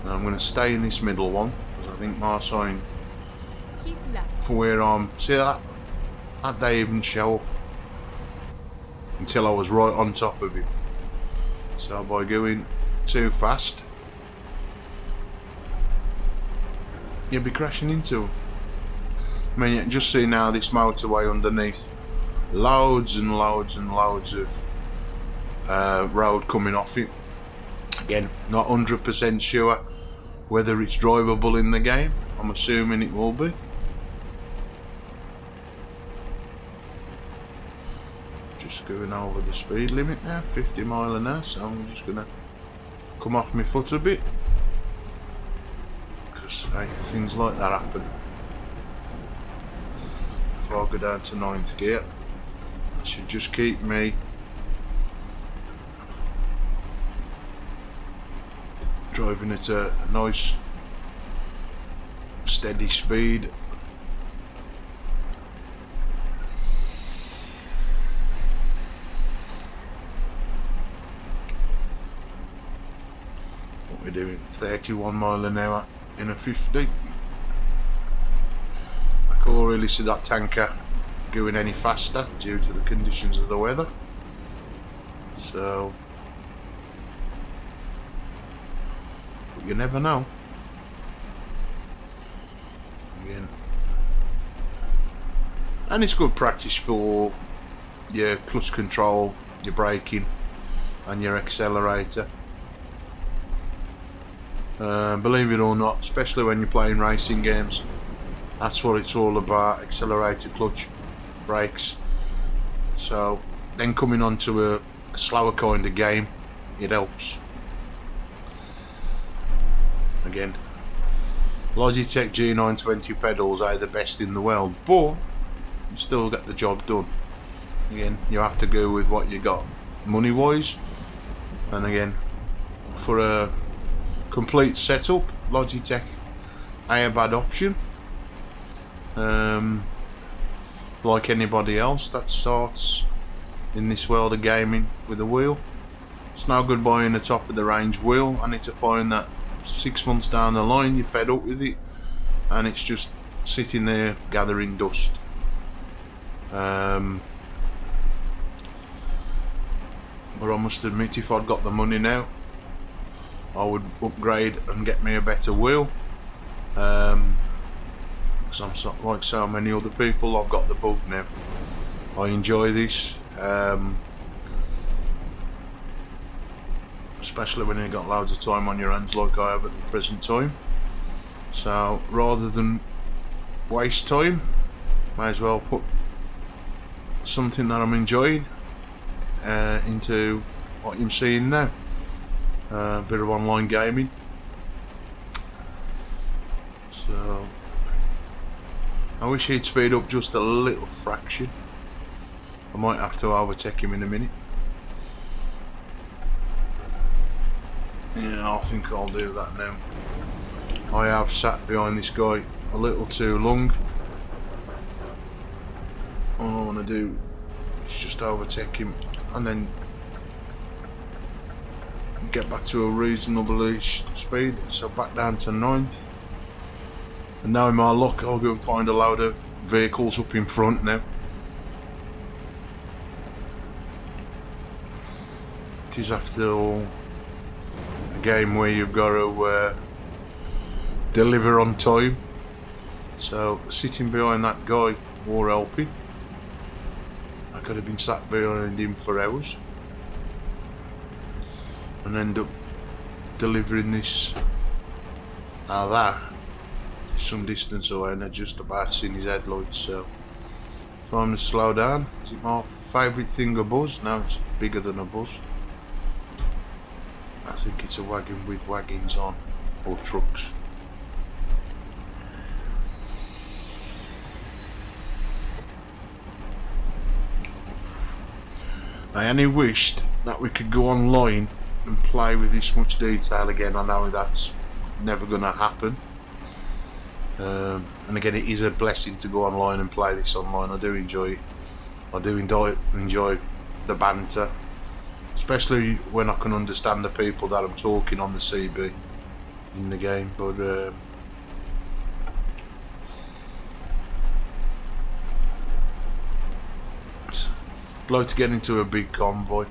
And I'm going to stay in this middle one because I think my sign for where I'm, see that they even show up until I was right on top of him. So by going too fast you'll be crashing into him. I mean, you can just see now this motorway underneath, loads and loads and loads of road coming off it. Again, not 100% sure whether it's drivable in the game. I'm assuming it will be. Just going over the speed limit now, 50 mile an hour, so I'm just going to come off my foot a bit. Because hey, things like that happen. If I go down to 9th gear, that should just keep me driving at a nice steady speed. What we're doing, 31 mile an hour in a 50. I can't really see that tanker going any faster due to the conditions of the weather. So you never know. Again. And it's good practice for your clutch control, your braking and your accelerator. Believe it or not, especially when you're playing racing games, that's what it's all about, accelerator, clutch, brakes. So then coming on to a slower kind of game, it helps. Again, Logitech G920 pedals are the best in the world, but you still get the job done. Again, you have to go with what you got money wise, and again, for a complete setup, Logitech ain't a bad option. Like anybody else that starts in this world of gaming with a wheel, it's no good buying a top of the range wheel. I need to find that 6 months down the line you're fed up with it and it's just sitting there gathering dust. But I must admit, if I'd got the money now, I would upgrade and get me a better wheel. Because I'm so, like so many other people, I've got the bug now. I enjoy this, especially when you've got loads of time on your hands like I have at the present time. So rather than waste time, may as well put something that I'm enjoying into what I'm seeing now. A bit of online gaming. So I wish he'd speed up just a little fraction. I might have to overtake him in a minute. Yeah, I think I'll do that now. I have sat behind this guy a little too long. All I want to do is just overtake him and then get back to a reasonable speed. So back down to 9th. And now in my luck, I'll go and find a load of vehicles up in front now. It is, after all, a game where you've got to deliver on time. So sitting behind that guy were helping. I could have been sat behind him for hours and end up delivering this. Now that is some distance away and I just about seen his headlights, so time to slow down. Is it my favourite thing, a bus? No, it's bigger than a bus. I think it's a wagon with wagons on, or trucks. I only wished that we could go online and play with this much detail again. I know that's never going to happen. And again, it is a blessing to go online and play this online. I do enjoy it. I do enjoy the banter, especially when I can understand the people that I'm talking on the CB in the game. But I'd like to get into a big convoy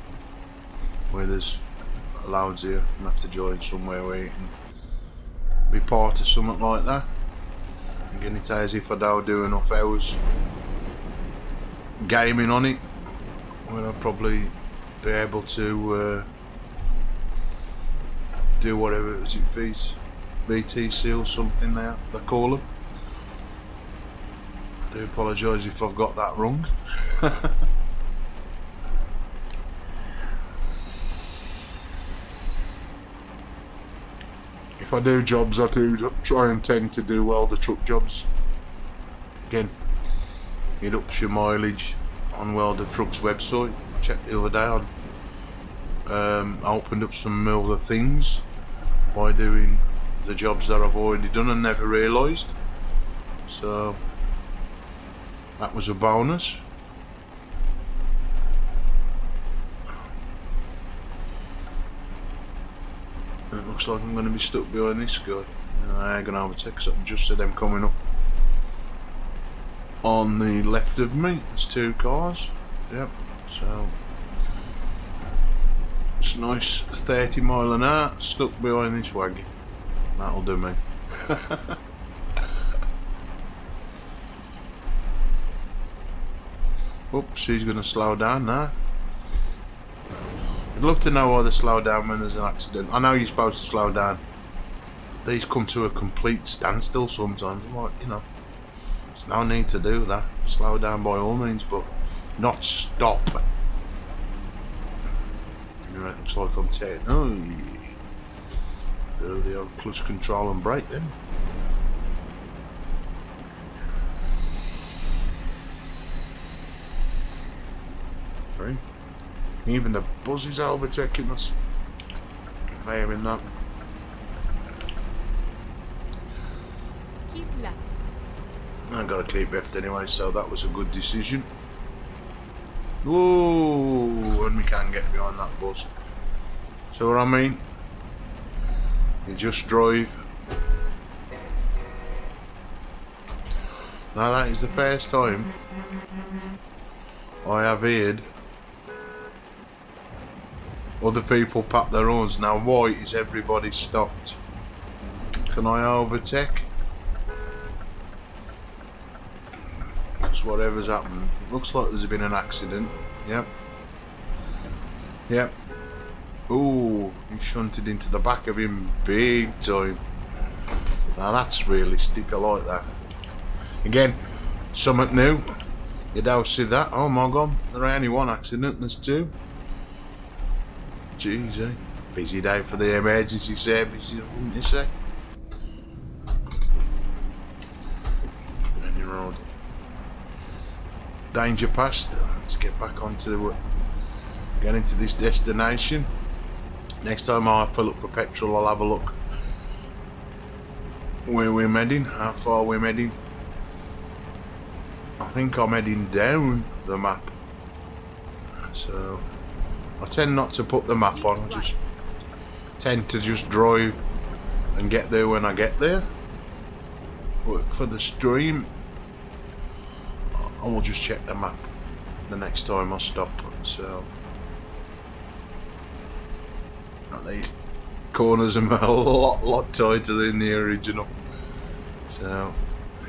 where there's loads here and have to join somewhere where you can be part of something like that. Again, it's as if I don't do enough hours gaming on it, when I'll probably be able to do whatever it is, VTC or something they call them. I do apologise if I've got that wrong. If I do jobs, I do try and tend to do well the truck jobs. Again, it ups your mileage on World of Trucks website. I checked the other day, I opened up some other things by doing the jobs that I've already done and never realised. So that was a bonus. It looks like I'm going to be stuck behind this guy. I ain't going to overtake, so I can just see them coming up on the left of me. There's two cars. Yep. So it's nice 30 mile an hour stuck behind this wagon. That'll do me. Oops, he's going to slow down now. I'd love to know why they slow down when there's an accident. I know you're supposed to slow down. These come to a complete standstill sometimes. I'm like, there's no need to do that. Slow down by all means, but not stop. It looks like I'm taking. Oh, bit of the old clutch control and brake then. Even the buzz is overtaking us. Hearing that. Keep left. I got to keep left anyway, so that was a good decision. Whoa! And we can't get behind that bus. So what I mean? You just drive. Now that is the first time I have heard other people pop their horns. Now why is everybody stopped? Can I overtake? Because whatever's happened, it looks like there's been an accident. Yep. Yep. Ooh, he shunted into the back of him big time. Now that's realistic, I like that. Again, something new. You don't see that. Oh my god, there ain't only one accident, there's two. Jeez, eh? Busy day for the emergency services, wouldn't you say? Any road. Danger past. Let's get back onto get into this destination. Next time I fill up for petrol, I'll have a look where we're heading, how far we're heading. I think I'm heading down the map, so I tend not to put the map on. I just tend to just drive and get there when I get there. But for the stream, I will just check the map the next time I stop. So these corners are a lot tighter than the original. So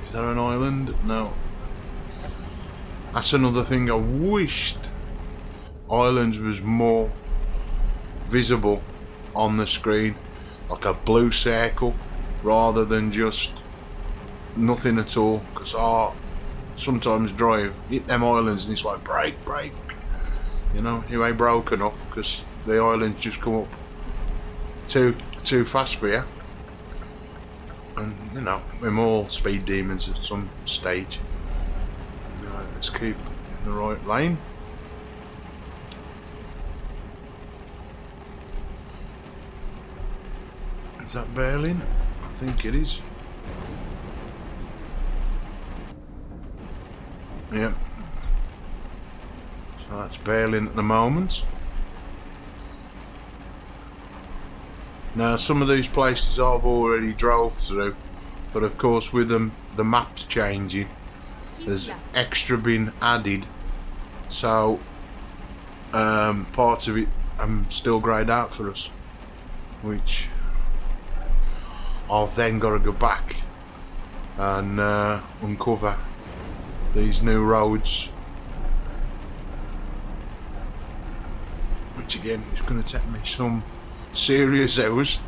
is there an island? No. That's another thing. I wished islands was more visible on the screen, like a blue circle rather than just nothing at all, because I sometimes drive, hit them islands and it's like brake, you know, you ain't broke enough because the islands just come up too fast for you. And you know, we're all speed demons at some stage. Anyway, let's keep in the right lane. Is that Berlin? I think it is. Yep. So that's Berlin at the moment. Now some of these places I've already drove through, but of course with them the map's changing, there's extra been added, so parts of it still greyed out for us, which I've then got to go back and uncover these new roads, which again is going to take me some serious hours,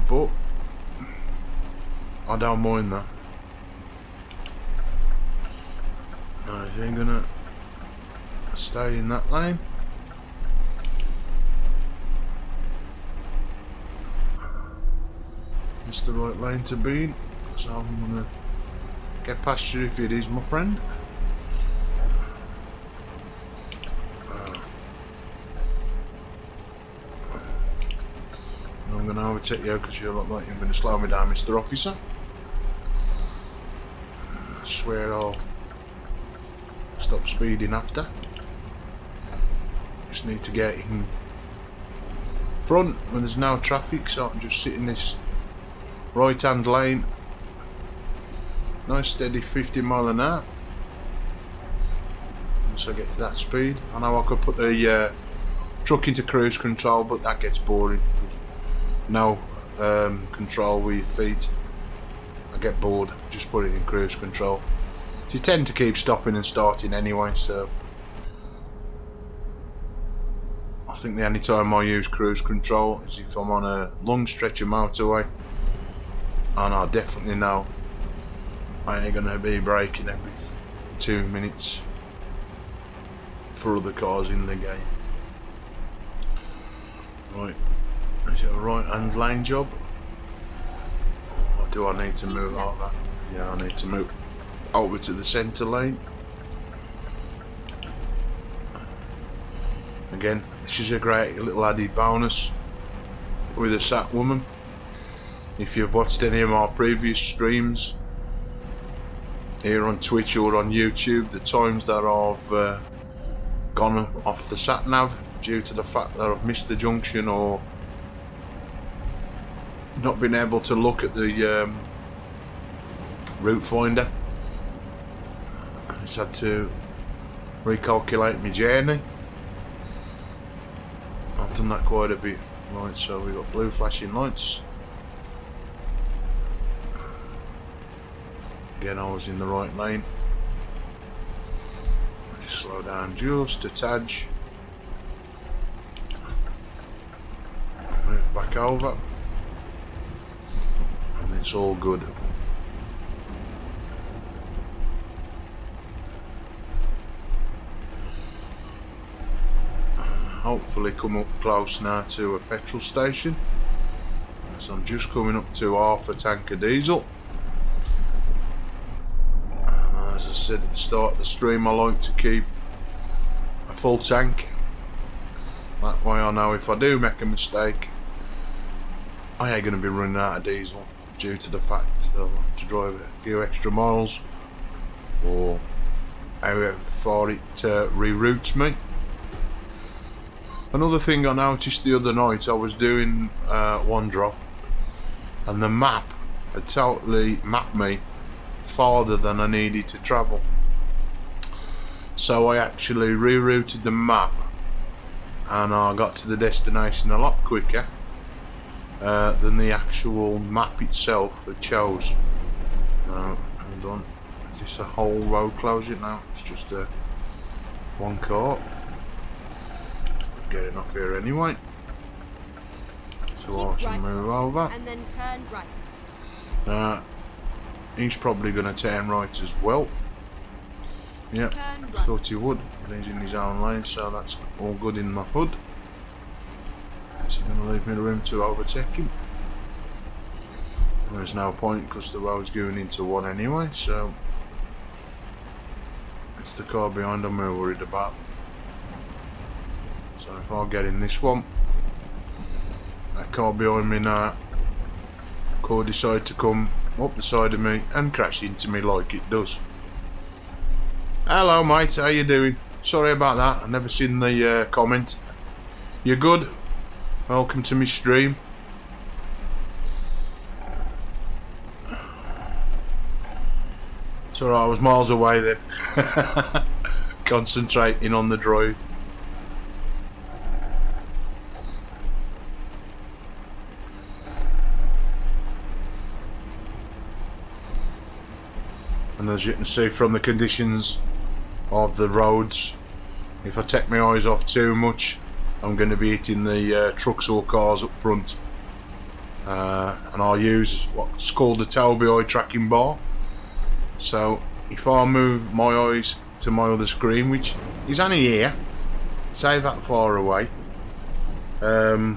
but I don't mind that. No, he ain't gonna stay in that lane. It's the right lane to be in, so I'm gonna get past you if it is, my friend. I'm going to overtake you because you look like you're going to slow me down, Mr. Officer. I swear I'll stop speeding after. Just need to get in front when there's no traffic, so I can just sit in this right hand lane. Nice steady 50 mile an hour. Once I get to that speed, I know I could put the truck into cruise control, but that gets boring. No control with your feet, I get bored. Just put it in cruise control. You tend to keep stopping and starting anyway, so I think the only time I use cruise control is if I'm on a long stretch of motorway and I definitely know I ain't gonna be braking every 2 minutes for other cars in the game. Right. Is it a right hand lane job? Or do I need to move over? Yeah, I need to move over to the centre lane. Again, this is a great little added bonus with a sat woman. If you've watched any of our previous streams here on Twitch or on YouTube, the times that I've gone off the sat nav due to the fact that I've missed the junction or not been able to look at the route finder, and it's had to recalculate my journey. I've done that quite a bit. Right, so we've got blue flashing lights. Again, I was in the right lane. Just slow down just a touch. Move back over. And it's all good. Hopefully come up close now to a petrol station, as I'm just coming up to half a tank of diesel. And as I said at the start of the stream, I like to keep a full tank. That way I know if I do make a mistake, I ain't going to be running out of diesel due to the fact that I want to drive a few extra miles or how far it reroutes me. Another thing I noticed the other night, I was doing one drop and the map had totally mapped me farther than I needed to travel. So I actually rerouted the map and I got to the destination a lot quicker than the actual map itself had chose. Now, hold on, is this a whole road closing now? It's just one car. Getting off here anyway, so I should move over and then turn right. He's probably going to turn right as well. Yep, right. Thought he would, but he's in his own lane, so that's all good in my hood. Is he going to leave me the room to overtake him? There's no point because the road's going into one anyway, so it's the car behind I'm more worried about. So if I get in this one, that car behind me now could decide to come up the side of me and crash into me like it does. Hello mate, how you doing? Sorry about that, I never seen the comment. You good? Welcome to my stream. It's alright, I was miles away then. Concentrating on the drive. And as you can see from the conditions of the roads, if I take my eyes off too much, I'm going to be hitting the trucks or cars up front. And I'll use what's called the Tobii Eye tracking bar. So if I move my eyes to my other screen, which is only here, say that far away, my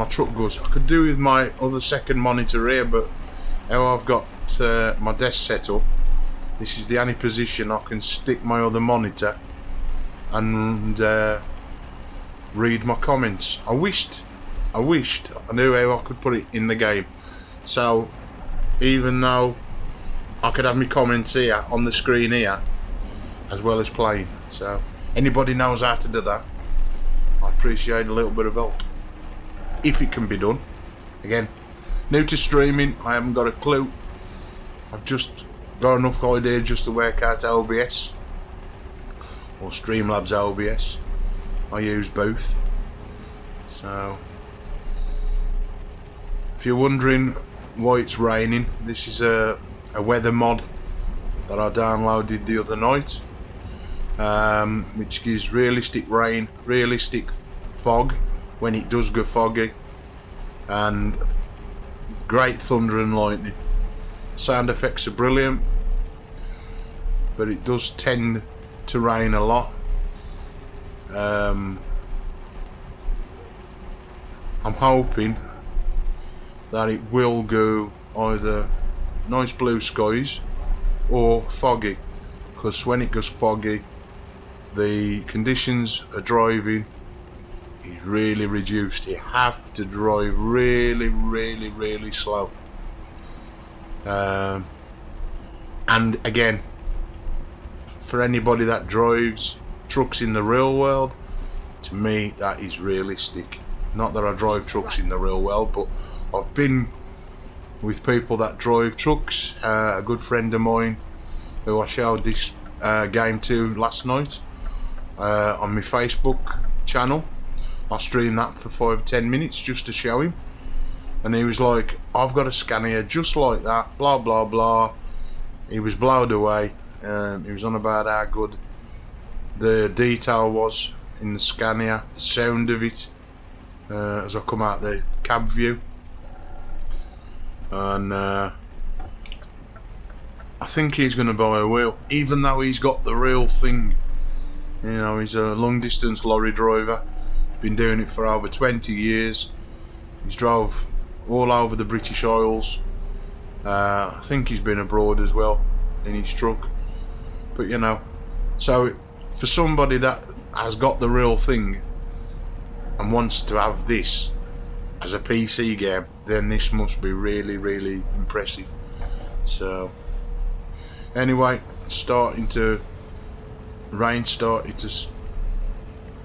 truck goes. I could do with my other second monitor here, but how I've got my desk set up, this is the only position I can stick my other monitor and read my comments. I wished I knew how I could put it in the game, so even though I could have my comments here on the screen here as well as playing. So anybody knows how to do that, I appreciate a little bit of help if it can be done. Again, new to streaming, I haven't got a clue. I've just got enough idea just to work out OBS or Streamlabs OBS. I use both. So if you're wondering why it's raining, this is a weather mod that I downloaded the other night, which gives realistic rain, realistic fog when it does go foggy, and great thunder and lightning. Sound effects are brilliant, but it does tend to rain a lot. I'm hoping that it will go either nice blue skies or foggy, because when it goes foggy the conditions of driving is really reduced. You have to drive really, really, really slow. And again, for anybody that drives trucks in the real world, to me that is realistic. Not that I drive trucks in the real world, but I've been with people that drive trucks. A good friend of mine who I showed this game to last night on my Facebook channel. I streamed that for 5-10 minutes just to show him, and he was like, I've got a Scania just like that, blah blah blah. He was blown away. He was on about how good the detail was in the Scania, the sound of it as I come out the cab view. And I think he's going to buy a wheel, even though he's got the real thing. You know, he's a long distance lorry driver, been doing it for over 20 years. He's drove all over the British Isles. I think he's been abroad as well in his truck. But you know, so for somebody that has got the real thing and wants to have this as a PC game, then this must be really, really impressive. So anyway, rain started to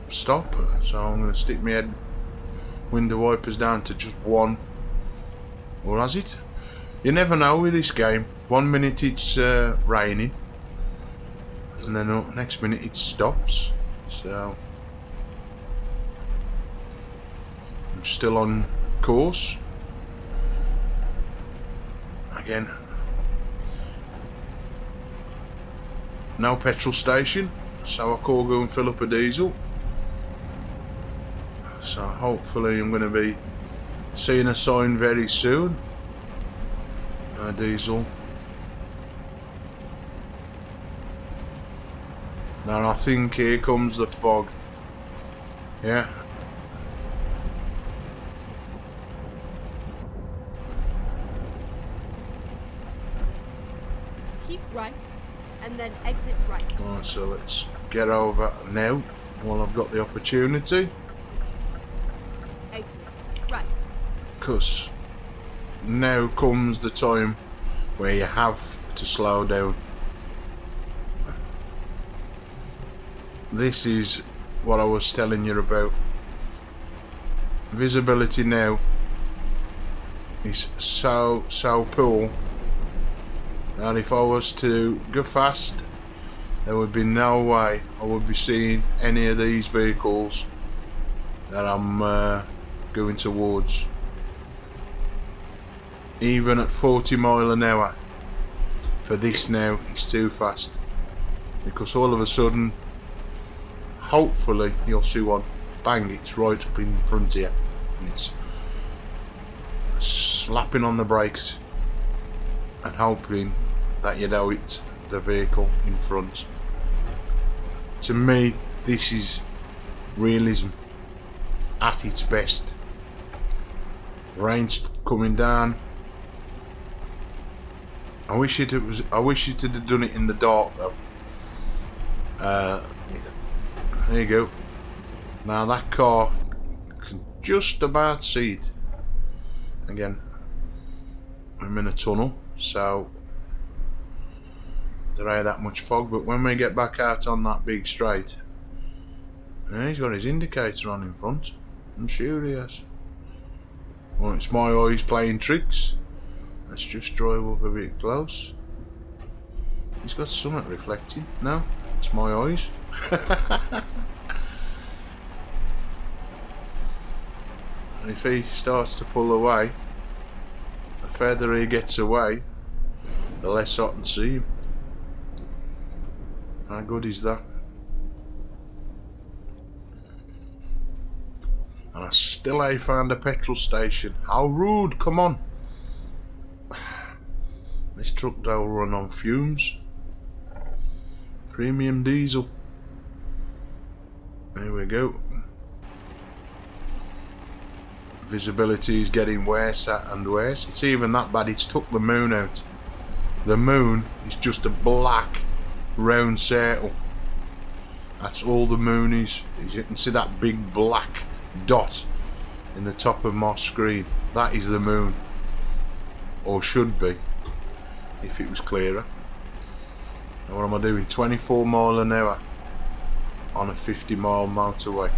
stop, so I'm going to stick my window wipers down to just 1, or has it? You never know with this game. 1 minute it's raining, and then next minute it stops. So I'm still on course. Again, no petrol station, so I call go and fill up a diesel. So hopefully I'm going to be seeing a sign very soon. A diesel. Now I think here comes the fog. Yeah. Keep right and then exit right. Right, so let's get over now while I've got the opportunity. Exit right. Because now comes the time where you have to slow down. This is what I was telling you about. Visibility now is so poor that if I was to go fast, there would be no way I would be seeing any of these vehicles that I'm going towards. Even at 40 miles an hour, for this now, it's too fast. Because all of a sudden, hopefully, you'll see one, bang, it's right up in front of you. And it's slapping on the brakes and hoping that you know it's the vehicle in front. To me, this is realism at its best. Rain's coming down. I wish it had done it in the dark though. There you go. Now that car can just about see it. Again, I'm in a tunnel, so there ain't that much fog, but when we get back out on that big straight, he's got his indicator on in front. I'm sure he has. Well, it's my eyes playing tricks. Let's just drive up a bit close. He's got something reflecting. No, it's my eyes. And if he starts to pull away, the further he gets away, the less I can see him. How good is that? And I still ain't found a petrol station. How rude, come on. This truck don't run on fumes. Premium diesel. There we go. Visibility is getting worse and worse. It's even that bad, it's took the moon out. The moon is just a black round circle. That's all the moon is. You can see that big black dot in the top of my screen. That is the moon, or should be, if it was clearer. And what am I doing? 24 mile an hour on a 50-mile motorway.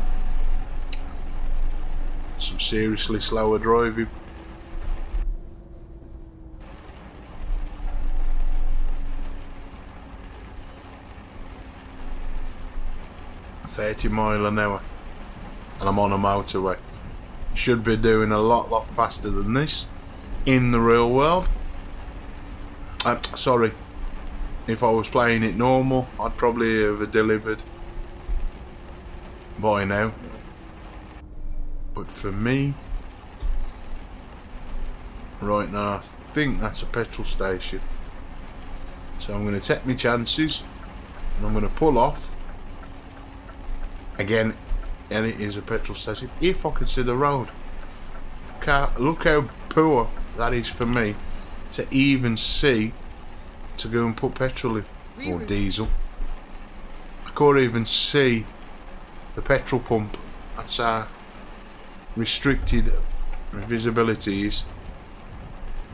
Some seriously slower driving. £30 an hour, and I'm on a motorway. Should be doing a lot faster than this in the real world. Sorry, if I was playing it normal, I'd probably have delivered by now. But for me, right now, I think that's a petrol station. So I'm going to take my chances, and I'm going to pull off. Again, and it is a petrol station. If I can see the road. Look how poor that is for me to even see to go and put petrol in, or diesel. I can't even see the petrol pump. That's how restricted visibility is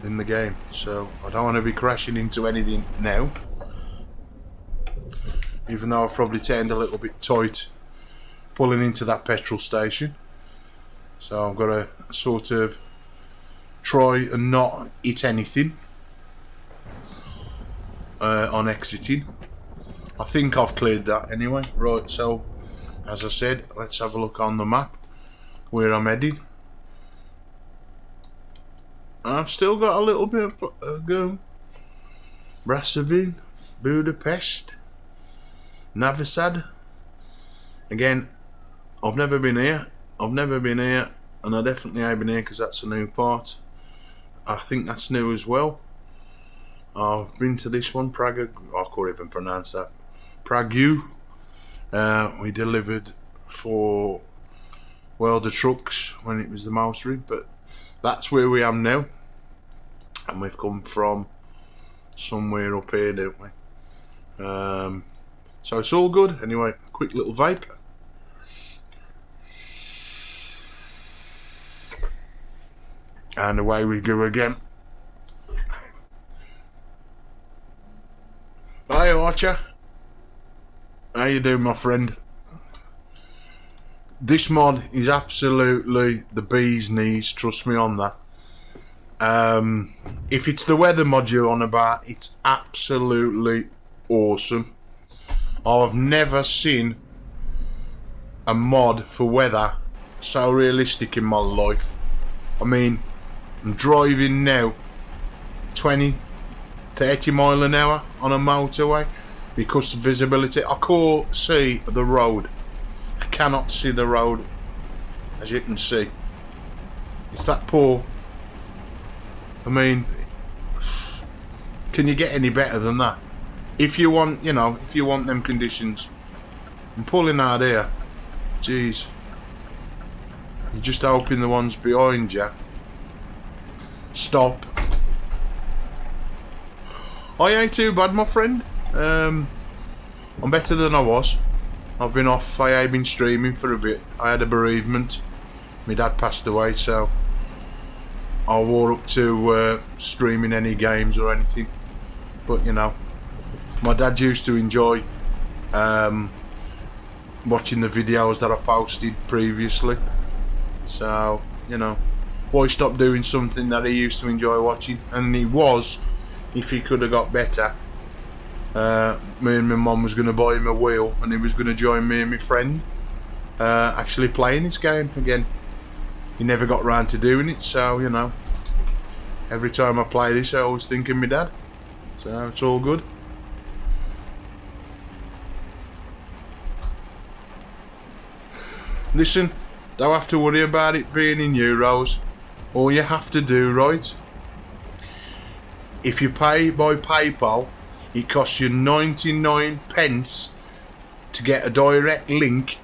in the game. So I don't want to be crashing into anything now, even though I've probably turned a little bit tight pulling into that petrol station. So I've got to sort of try and not hit anything on exiting. I think I've cleared that anyway. Right, so as I said, let's have a look on the map where I'm heading. I've still got a little bit of go. Brazzaville, Budapest, Novi Sad. Again, I've never been here. And I definitely ain't been here because that's a new part. I think that's new as well. I've been to this one, Prague. I can't even pronounce that. Prague. We delivered for World of Trucks when it was the mouse room, but that's where we are now. And we've come from somewhere up here, don't we? So it's all good. Anyway, a quick little vape. And away we go again. Hi Archer. How you doing, my friend? This mod is absolutely the bee's knees, trust me on that. If it's the weather mod you're on about, it's absolutely awesome. I've never seen a mod for weather so realistic in my life. I mean, I'm driving now 20, 30 mile an hour on a motorway because of visibility. I can't see the road. I cannot see the road, as you can see. It's that poor. I mean, can you get any better than that? If you want, you know, if you want them conditions. I'm pulling out here. Jeez. You're just hoping the ones behind you stop. I ain't too bad, my friend. I'm better than I was. I've been off. I have been streaming for a bit. I had a bereavement. My dad passed away, so I wore up to streaming any games or anything. But you know, my dad used to enjoy watching the videos that I posted previously. So you know, why stop doing something that he used to enjoy watching? And he was, if he could have got better. Me and my mum was going to buy him a wheel, and he was going to join me and my friend actually playing this game again. He never got round to doing it, so you know, every time I play this I always think of my dad. So it's all good. Listen, don't have to worry about it being in euros. All you have to do, right, if you pay by PayPal, it costs you 99 pence to get a direct link,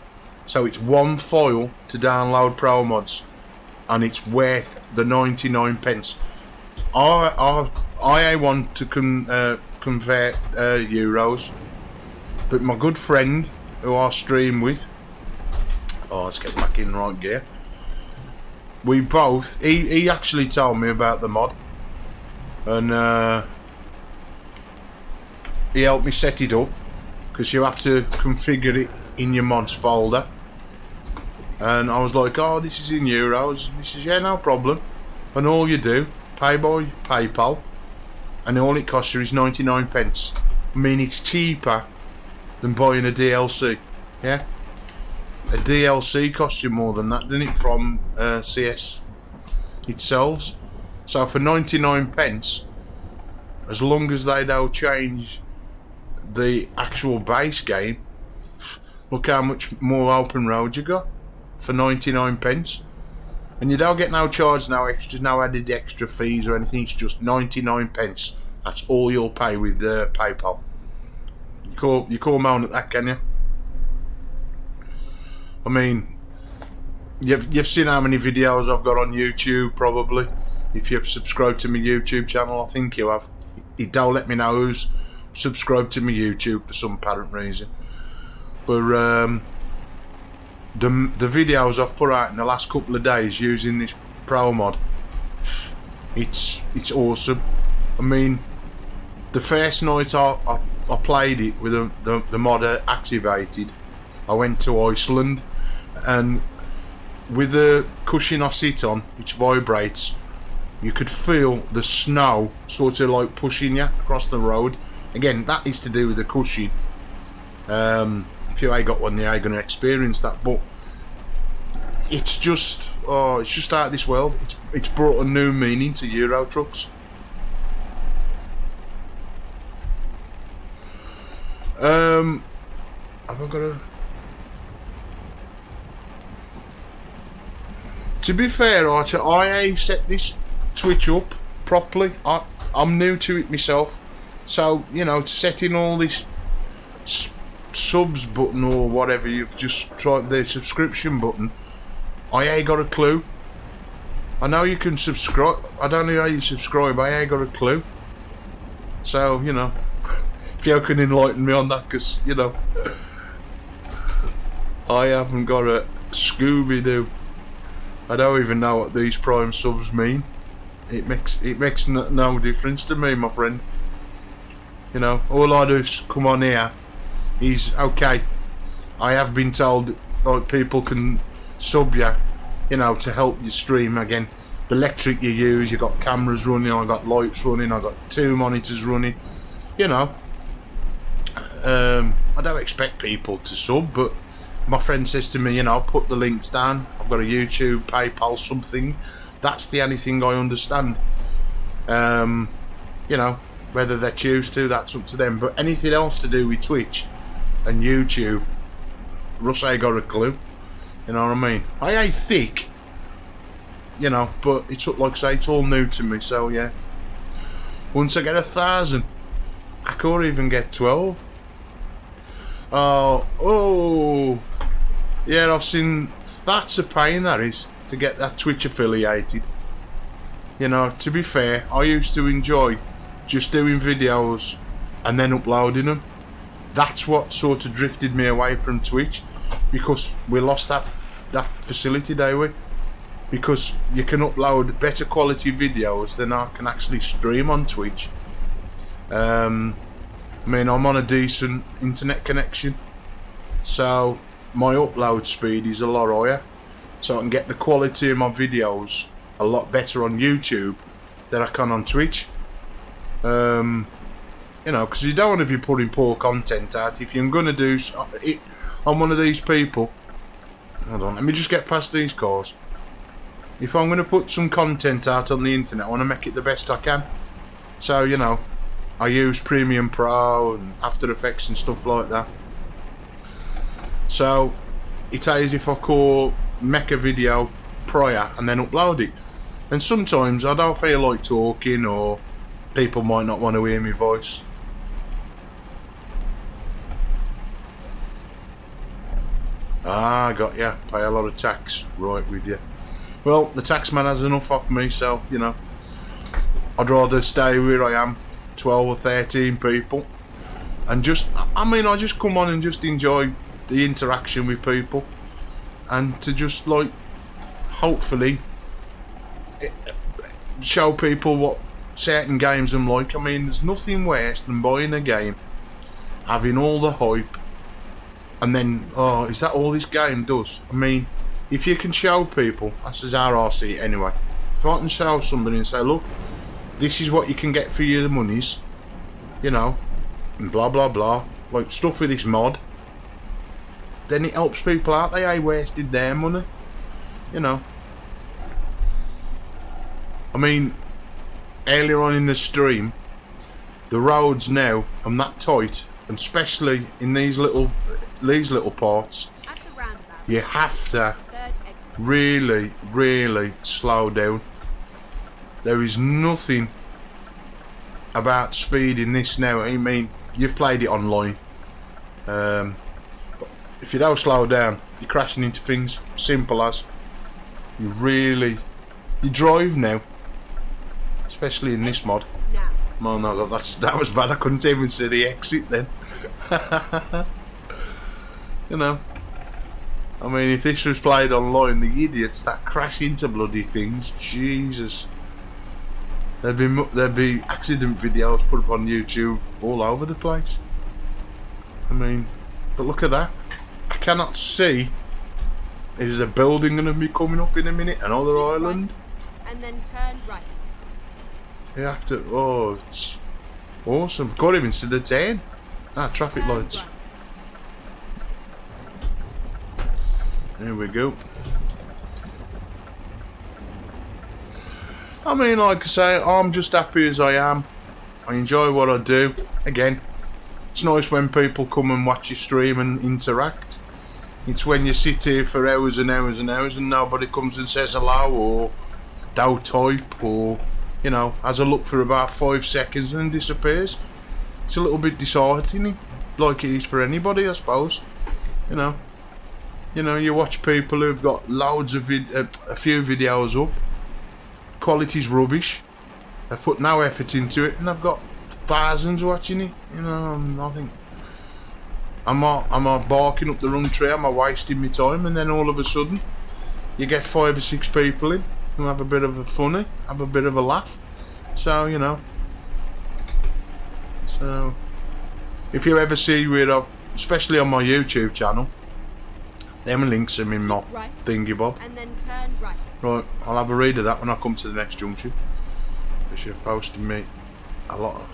so it's one file to download Promods, and it's worth the 99 pence. I want to convert euros, but my good friend who I stream with. Oh, let's get back in right gear. We both, he actually told me about the mod, and he helped me set it up, because you have to configure it in your mods folder. And I was like, oh, this is in euros. And he says, yeah, no problem. And all you do, pay by PayPal, and all it costs you is 99 pence. I mean, it's cheaper than buying a DLC. Yeah? A DLC costs you more than that, doesn't it, from CS itself? So for 99 pence, as long as they don't change the actual base game, look how much more open road you got for 99 pence. And you don't get no charge, no extras, no added extra fees or anything. It's just 99 pence. That's all you'll pay with PayPal. You call moan at that, can you? I mean, you've seen how many videos I've got on YouTube, probably. If you've subscribed to my YouTube channel, I think you have. It don't let me know who's subscribed to my YouTube for some apparent reason. But the videos I've put out in the last couple of days using this Pro mod, it's awesome. I mean, the first night I played it with the mod activated, I went to Iceland, and with the cushion I sit on, which vibrates, you could feel the snow sort of like pushing you across the road. Again, that is to do with the cushion. If you ain't got one, you ain't going to experience that. But it's just out of this world. It's brought a new meaning to Euro trucks. Have I got a... To be fair, Archer, I set this Twitch up properly. I'm new to it myself, so you know, setting all this subs button or whatever you've just tried, the subscription button, I ain't got a clue. I know you can subscribe. I don't know how you subscribe. I ain't got a clue. So you know, if you can enlighten me on that, because you know, I haven't got a Scooby-Doo. I don't even know what these Prime subs mean. It makes no difference to me, my friend. You know, all I do is come on here. Is okay. I have been told like people can sub you know, to help you stream. Again, the electric you use, you got cameras running, I got lights running, I got 2 monitors running. You know, I don't expect people to sub, but my friend says to me, you know, put the links down. I've got a YouTube, PayPal, something. That's the only thing I understand. You know, whether they choose to, that's up to them. But anything else to do with Twitch and YouTube, Russ ain't got a clue. You know what I mean? I ain't thick, you know, but it's like I say, it's all new to me. So yeah, once I get 1,000, I could even get 12. Oh, yeah, I've seen. That's a pain, that is, to get that Twitch affiliated. You know, to be fair, I used to enjoy just doing videos and then uploading them. That's what sort of drifted me away from Twitch, because we lost that facility, don't we? Because you can upload better quality videos than I can actually stream on Twitch. I mean, I'm on a decent internet connection, so my upload speed is a lot higher, so I can get the quality of my videos a lot better on YouTube than I can on Twitch. You know, because you don't want to be putting poor content out. If you're going to do it, I'm one of these people. Hold on, let me just get past these cars. If I'm going to put some content out on the internet, I want to make it the best I can. So, you know, I use Premiere Pro and After Effects and stuff like that. So it's as if I could make a video prior and then upload it. And sometimes I don't feel like talking, or people might not want to hear my voice. Ah, got ya. Pay a lot of tax. Right with you. Well, the tax man has enough off me, so, you know, I'd rather stay where I am, 12 or 13 people, and just, I mean, I just come on and just enjoy the interaction with people, and to just like hopefully show people what certain games I'm like. I mean, there's nothing worse than buying a game, having all the hype, and then, oh, is that all this game does? I mean, if you can show people, that's as RRC anyway, if I can show somebody and say, look, this is what you can get for your monies, you know, and blah blah blah, like stuff with this mod, then it helps people out. They ain't wasted their money, you know. I mean, earlier on in the stream, the roads now are that tight, and especially in these little parts, you have to really slow down. There is nothing about speed in this now. I mean, you've played it online, but if you don't slow down, you're crashing into things. Simple as. You drive now, especially in this mod. Oh no, God, that was bad. I couldn't even see the exit then. You know, I mean, if this was played online, the idiots that crash into bloody things, Jesus, there'd be accident videos put up on YouTube all over the place. I mean, but look at that. I cannot see. Is a building going to be coming up in a minute? Another island? And then turn right. You have to. Oh, it's awesome. Got him instead of 10. Traffic lights. Right. There we go. I mean, like I say, I'm just happy as I am. I enjoy what I do. Again, it's nice when people come and watch your stream and interact. It's when you sit here for hours and hours and hours and nobody comes and says hello or don't type or, you know, has a look for about 5 seconds and then disappears. It's a little bit disheartening, like it is for anybody, I suppose. You know, you watch people who've got loads of a few videos up. Quality's rubbish. They've put no effort into it, and they've got thousands watching it. You know, I think, am I barking up the wrong tree? Am I wasting my time? And then all of a sudden, you get 5 or 6 people in who have a bit of a funny, have a bit of a laugh. So, you know. So, if you ever see where especially on my YouTube channel, them links are in my thingy bob. And then turn right. Right, I'll have a read of that when I come to the next junction. Because you've posted me a lot of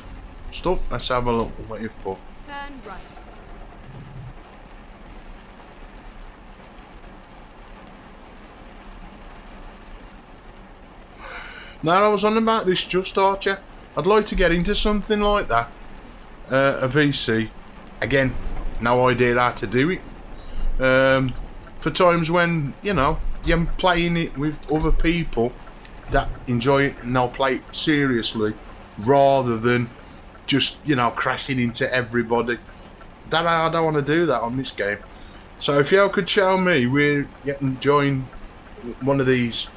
stuff. Let's have a look at what you've put. Turn right. Now, I was on about this just, Archer. I'd like to get into something like that. A VC. Again, no idea how to do it. For times when, you know, you're playing it with other people that enjoy it and they'll play it seriously rather than just, you know, crashing into everybody. I don't want to do that on this game. So if you could show me where you can join one of these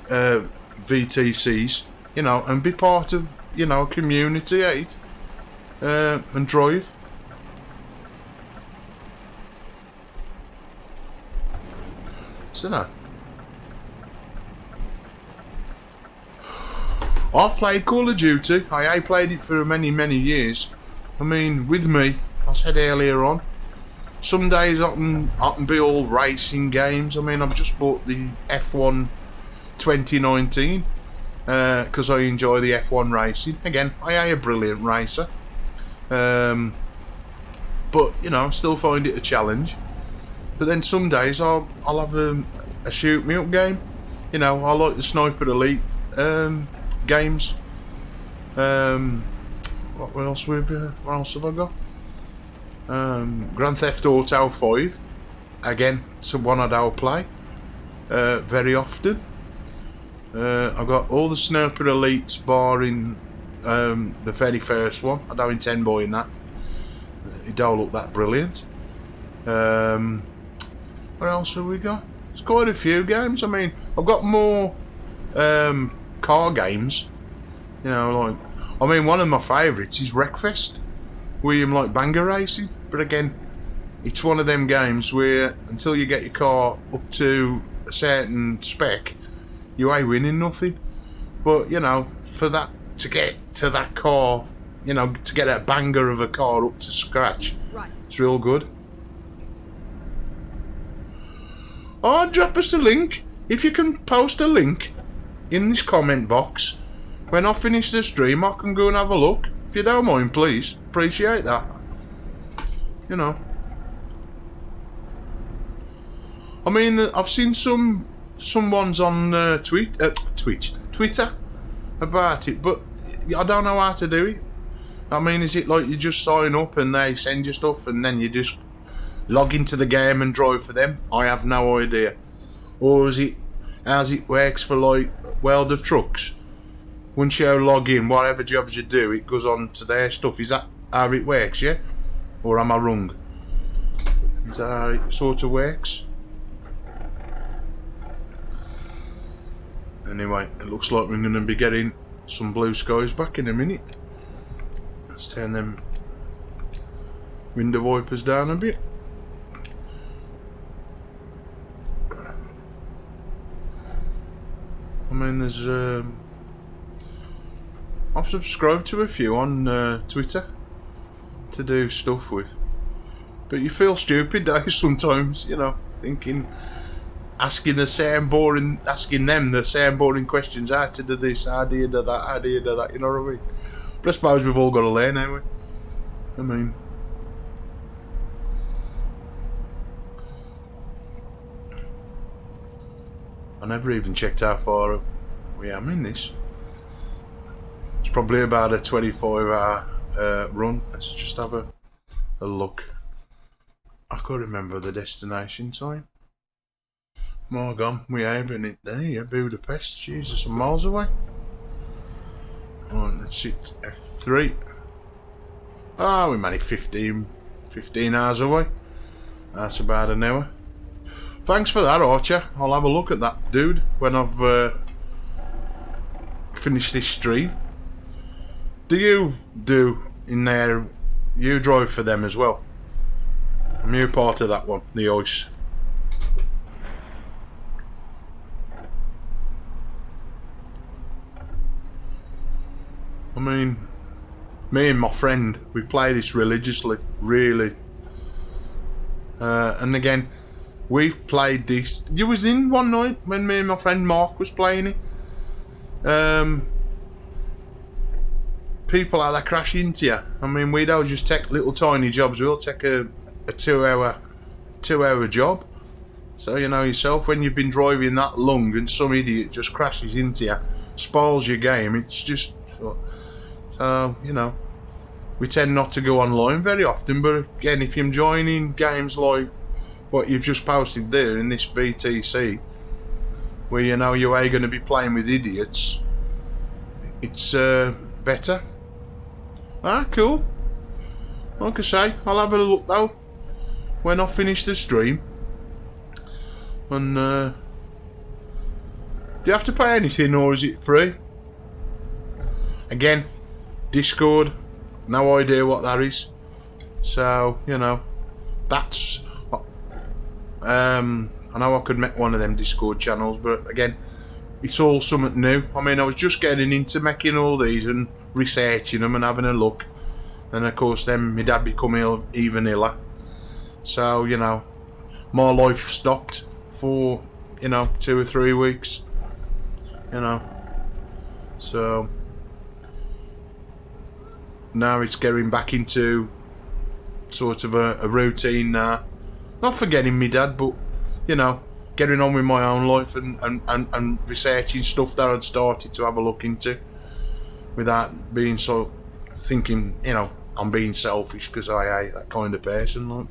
VTCs, you know, and be part of, you know, a community, and drive. So that I've played Call of Duty. I played it for many years. I mean, with me, I said earlier on, some days I can be all racing games. I mean, I've just bought the F1 2019 because I enjoy the F1 racing. Again, I am a brilliant racer, but you know, I still find it a challenge. But then some days I'll have a shoot me up game. You know, I like the Sniper Elite games. What else have I got? Grand Theft Auto 5. Again, it's one I don't play very often. I've got all the Sniper Elites barring the very first one. I don't intend buying that. It don't look that brilliant. What else have we got? It's quite a few games. I mean, I've got more car games. You know, like, I mean, one of my favourites is Wreckfest, where you like banger racing. But again, it's one of them games where until you get your car up to a certain spec, you ain't winning nothing. But, you know, for that, to get to that car, you know, to get a banger of a car up to scratch, it's real good. Oh, drop us a link. If you can post a link in this comment box, when I finish the stream, I can go and have a look. If you don't mind, please. Appreciate that. You know. I mean, I've seen some ones on Twitter about it, but I don't know how to do it. I mean, is it like you just sign up and they send you stuff and then you just log into the game and drive for them? I have no idea. Or is it as it works for like World of Trucks? Once you log in, whatever jobs you do, it goes on to their stuff. Is that how it works, yeah? Or am I wrong? Is that how it sort of works? Anyway, it looks like we're going to be getting some blue skies back in a minute. Let's turn them window wipers down a bit. I mean, there's I've subscribed to a few on Twitter to do stuff with, but you feel stupid, don't you, sometimes, you know, thinking, asking them the same boring questions. How to do this, how do you do that, how do you do that, you know what I mean? But I suppose we've all got to learn, haven't we? I mean, I never even checked how far we am in this. It's probably about a 24-hour run. Let's just have a look. I can't remember the destination time. My God, we are in it there, yeah, Budapest. Jesus, I'm miles away. Alright, let's hit F3. Oh, we're only 15 hours away. That's about an hour. Thanks for that, Archer. I'll have a look at that, dude, when I've finished this stream. Do you do in there? You drive for them as well? Am you part of that one, the ice? I mean, me and my friend, we play this religiously, really. And again, we've played this. You was in one night when me and my friend Mark was playing it. People like that crash into you. I mean, we don't just take little tiny jobs. We'll take a 2 hour job. So you know yourself, when you've been driving that long and some idiot just crashes into you, spoils your game. It's just so you know, we tend not to go online very often. But again, if you're joining games like what you've just posted there in this BTC, where you know you are going to be playing with idiots, it's better. Ah, cool. Like I say, I'll have a look though when I finish the stream. And do you have to pay anything or is it free? Again, Discord, no idea what that is. So, you know, that's I know I could make one of them Discord channels, but again, it's all something new. I mean, I was just getting into making all these and researching them and having a look. And of course then my dad become even iller. So, you know, my life stopped for, you know, 2 or 3 weeks. You know. So now it's getting back into sort of a routine now. Not forgetting me dad, but, you know, getting on with my own life and researching stuff that I'd started to have a look into without being so thinking, you know, I'm being selfish because I hate that kind of person. Like,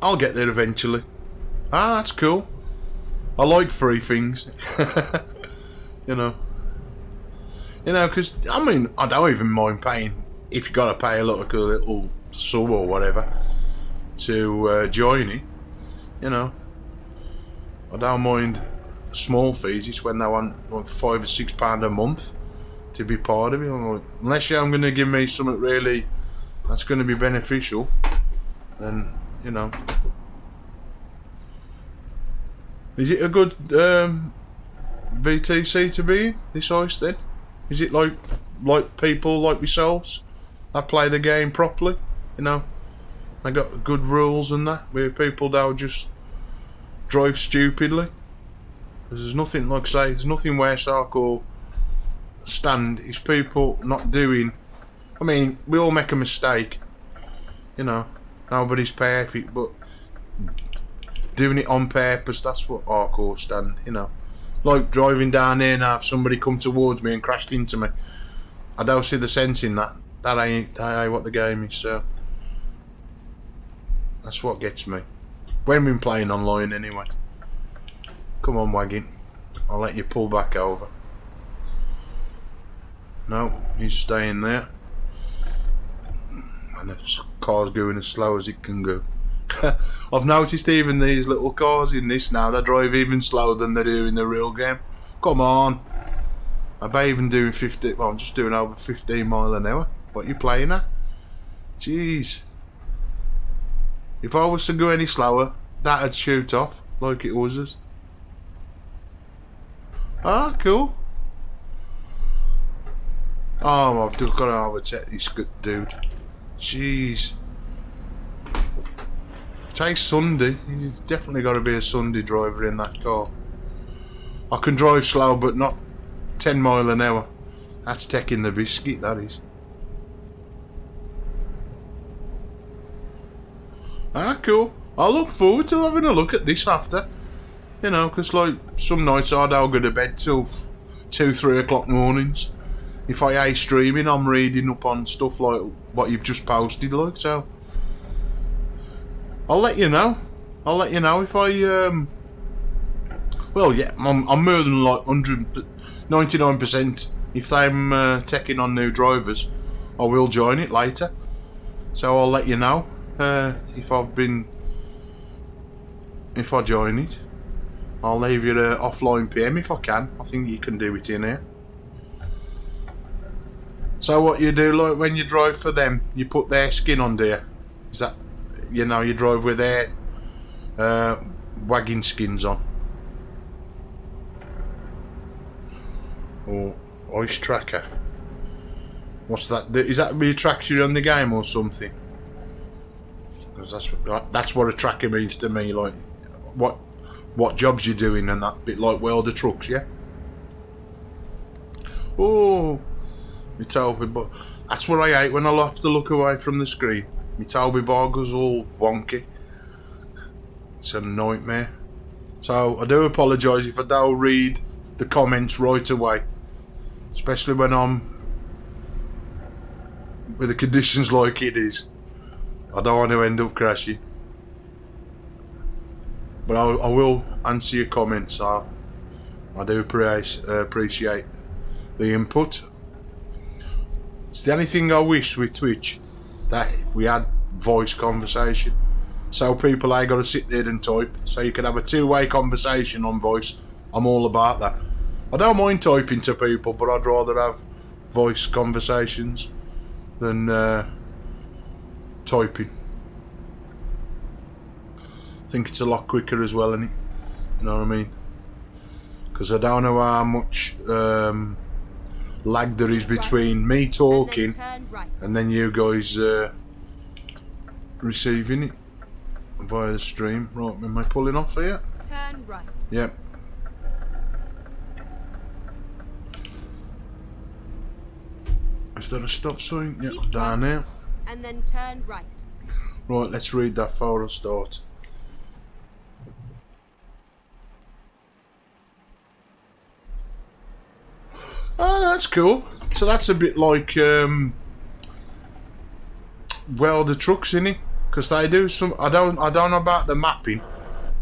I'll get there eventually. Ah, that's cool. I like free things. You know, because I mean, I don't even mind paying if you got to pay a little sub or whatever to join it. You know, I don't mind small fees. It's when they want like £5 or £6 a month to be part of it. Unless you're going to give me something really that's going to be beneficial, then, you know. Is it a good VTC to be in, this ice then? Is it like people like yourselves that play the game properly, you know? They got good rules and that, where people don't just drive stupidly? Because there's nothing, like I say, there's nothing worse hardcore stand is people not doing. I mean, we all make a mistake, you know, nobody's perfect, but doing it on purpose, that's what hardcore stand, you know. Like driving down here now, if somebody come towards me and crashed into me, I don't see the sense in that. That ain't what the game is, so that's what gets me. When we're playing online anyway. Come on, wagon. I'll let you pull back over. No, he's staying there. And the car's going as slow as it can go. I've noticed even these little cars in this now, they drive even slower than they do in the real game. Come on. I bet even doing 50, well, I'm just doing over 15 mile an hour. What are you playing at? Jeez. If I was to go any slower, that'd shoot off like it was. Ah, cool. Oh, I've just got to overtake this good dude. Jeez. Today's Sunday. He's definitely got to be a Sunday driver in that car. I can drive slow, but not 10 mile an hour. That's taking the biscuit, that is. Ah, cool. I look forward to having a look at this after. You know, because like some nights I don't go to bed till 2-3 o'clock mornings. If I ain't streaming, I'm reading up on stuff like what you've just posted, like, so I'll let you know. I'll let you know if I well, yeah, I'm more than like 99%. If I'm taking on new drivers, I will join it later. So I'll let you know if I join it. I'll leave you an offline PM if I can. I think you can do it in here. So what you do, like when you drive for them, you put their skin on there. Is that, you know, you drive with their wagon skins on. Or ice tracker. What's that? Is that what attracts you on the game or something? Because that's what a tracker means to me. Like what jobs you're doing and that bit, like welder trucks, yeah. Oh. My Tobii, but that's what I hate when I have to look away from the screen. My Tobii bar goes all wonky. It's a nightmare. So I do apologise if I don't read the comments right away, especially when I'm with the conditions like it is. I don't want to end up crashing, but I will answer your comments. I do appreciate the input. It's the only thing I wish with Twitch, that we had voice conversation, so people ain't got to sit there and type, so you can have a two-way conversation on voice. I'm all about that. I don't mind typing to people, but I'd rather have voice conversations than typing. I think it's a lot quicker as well, innit? You know what I mean? Because I don't know how much lag there is between me talking and then you guys receiving it via the stream. Right, am I pulling off here? Turn right. Yep. Is there a stop sign? Yeah, I'm down there. And then turn right. Right, let's read that before I start. Oh, that's cool. So that's a bit like welder trucks, innit? Because they do some. I don't know about the mapping,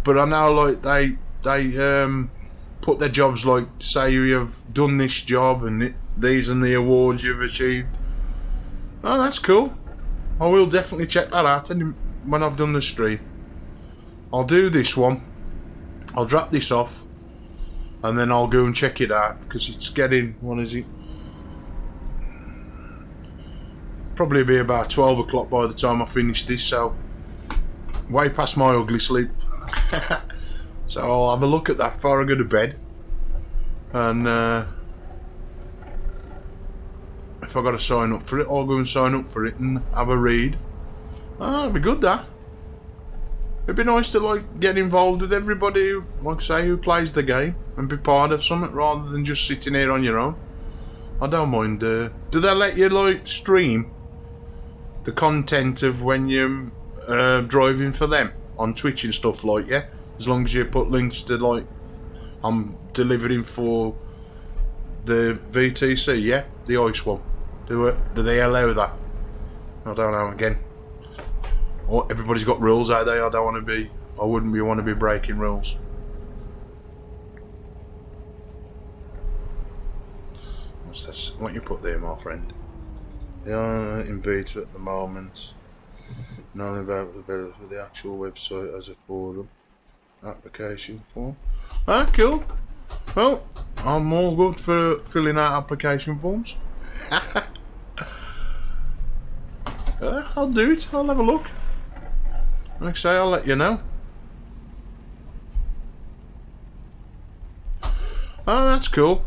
but I know like they put their jobs, like say you have done this job and these are the awards you've achieved. Oh, that's cool. I will definitely check that out when I've done the stream. I'll do this one. I'll drop this off. And then I'll go and check it out, because it's getting, what is it? probably be about 12 o'clock by the time I finish this, so way past my ugly sleep. So I'll have a look at that before I go to bed, and if I got to sign up for it, I'll go and sign up for it and have a read. It'd be good, that. It'd be nice to like get involved with everybody who, like I say, who plays the game and be part of something rather than just sitting here on your own. I don't mind. Do they let you like stream the content of when you're driving for them on Twitch and stuff like, yeah? As long as you put links to like I'm delivering for the VTC, yeah, the ice one. Do they allow that? I don't know. Again, everybody's got rules out there. I wouldn't want to be breaking rules. What's this? What you put there, my friend? Yeah, in beta at the moment. Knowing about the actual website as a forum. Application form. Cool. Well, I'm all good for filling out application forms. I'll do it. I'll have a look. Like I say, I'll let you know. Oh, that's cool.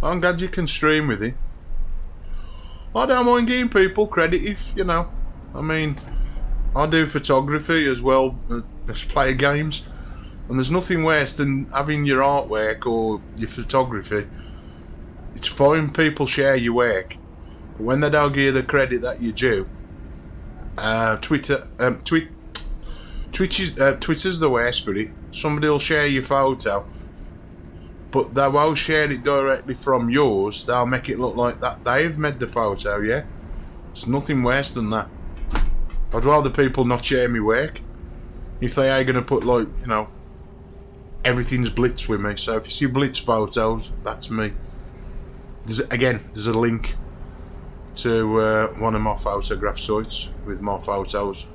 I'm glad you can stream with it. I don't mind giving people credit if, you know, I mean, I do photography as well as play games, and there's nothing worse than having your artwork or your photography. It's fine people share your work, but when they don't give you the credit that you do, Twitter's the worst for it. Somebody will share your photo, but they won't share it directly from yours. They'll make it look like that they've made the photo, yeah? There's nothing worse than that. I'd rather people not share my work. If they are going to put, like, you know, everything's Blitz with me. So if you see Blitz photos, that's me. There's a link to one of my photograph sites with my photos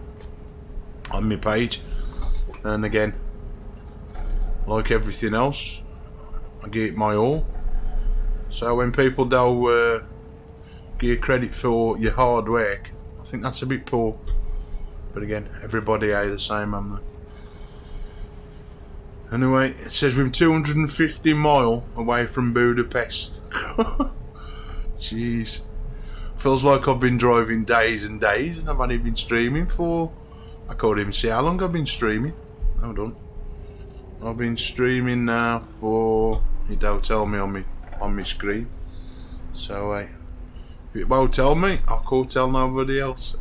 on my page. And again, like everything else, I give it my all. So when people don't give you credit for your hard work, I think that's a bit poor. But again, everybody ain't the same, am they? Anyway, it says we're 250 miles away from Budapest. Jeez. Feels like I've been driving days and days and I've only been streaming for... I can't even see how long I've been streaming. Hold on. I've been streaming now for... It don't tell me on my screen. So, if it won't tell me, I can't tell nobody else.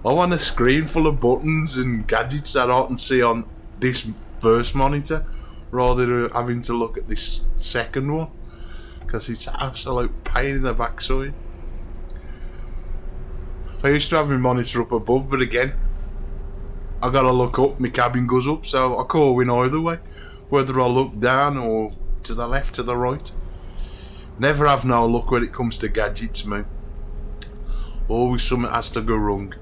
I want a screen full of buttons and gadgets that I can see on this first monitor rather than having to look at this second one, because it's an absolute pain in the backside. I used to have my monitor up above, but again, I gotta look up, my cabin goes up, so I can't win either way, whether I look down or to the left, to the right. Never have no luck when it comes to gadgets, mate. Always something has to go wrong.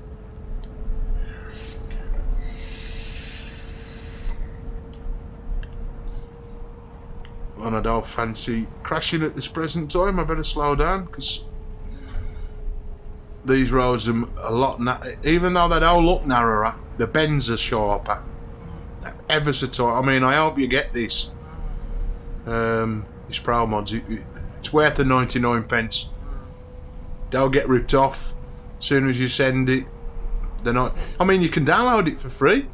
And I don't fancy crashing at this present time. I better slow down, because these roads are a lot even though they don't look narrower, the bends are sharper. Ever so tight. I mean, I hope you get this. This Promods, it's worth the 99 pence. Don't get ripped off as soon as you send it. I mean, you can download it for free.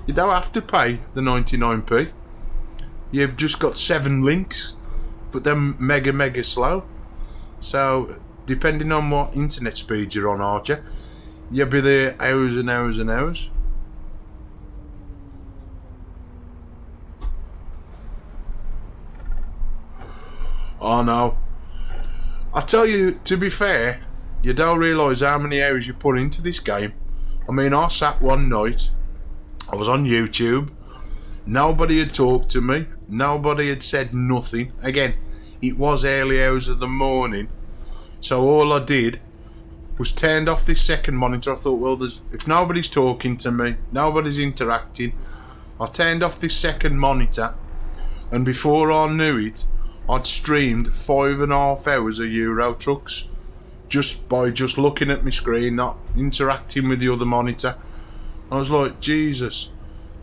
You don't have to pay the 99p. You've just got 7 links, but they're mega slow. So, depending on what internet speed you're on, aren't you? You'll be there hours and hours and hours. Oh no. I tell you, to be fair, you don't realise how many hours you put into this game. I mean, I sat one night, I was on YouTube, nobody had talked to me, nobody had said nothing. Again, it was early hours of the morning, so all I did was turned off this second monitor. I thought, well, if nobody's talking to me, nobody's interacting, I turned off this second monitor, and before I knew it, I'd streamed 5.5 hours of Euro Trucks just by looking at my screen, not interacting with the other monitor. I was like, Jesus,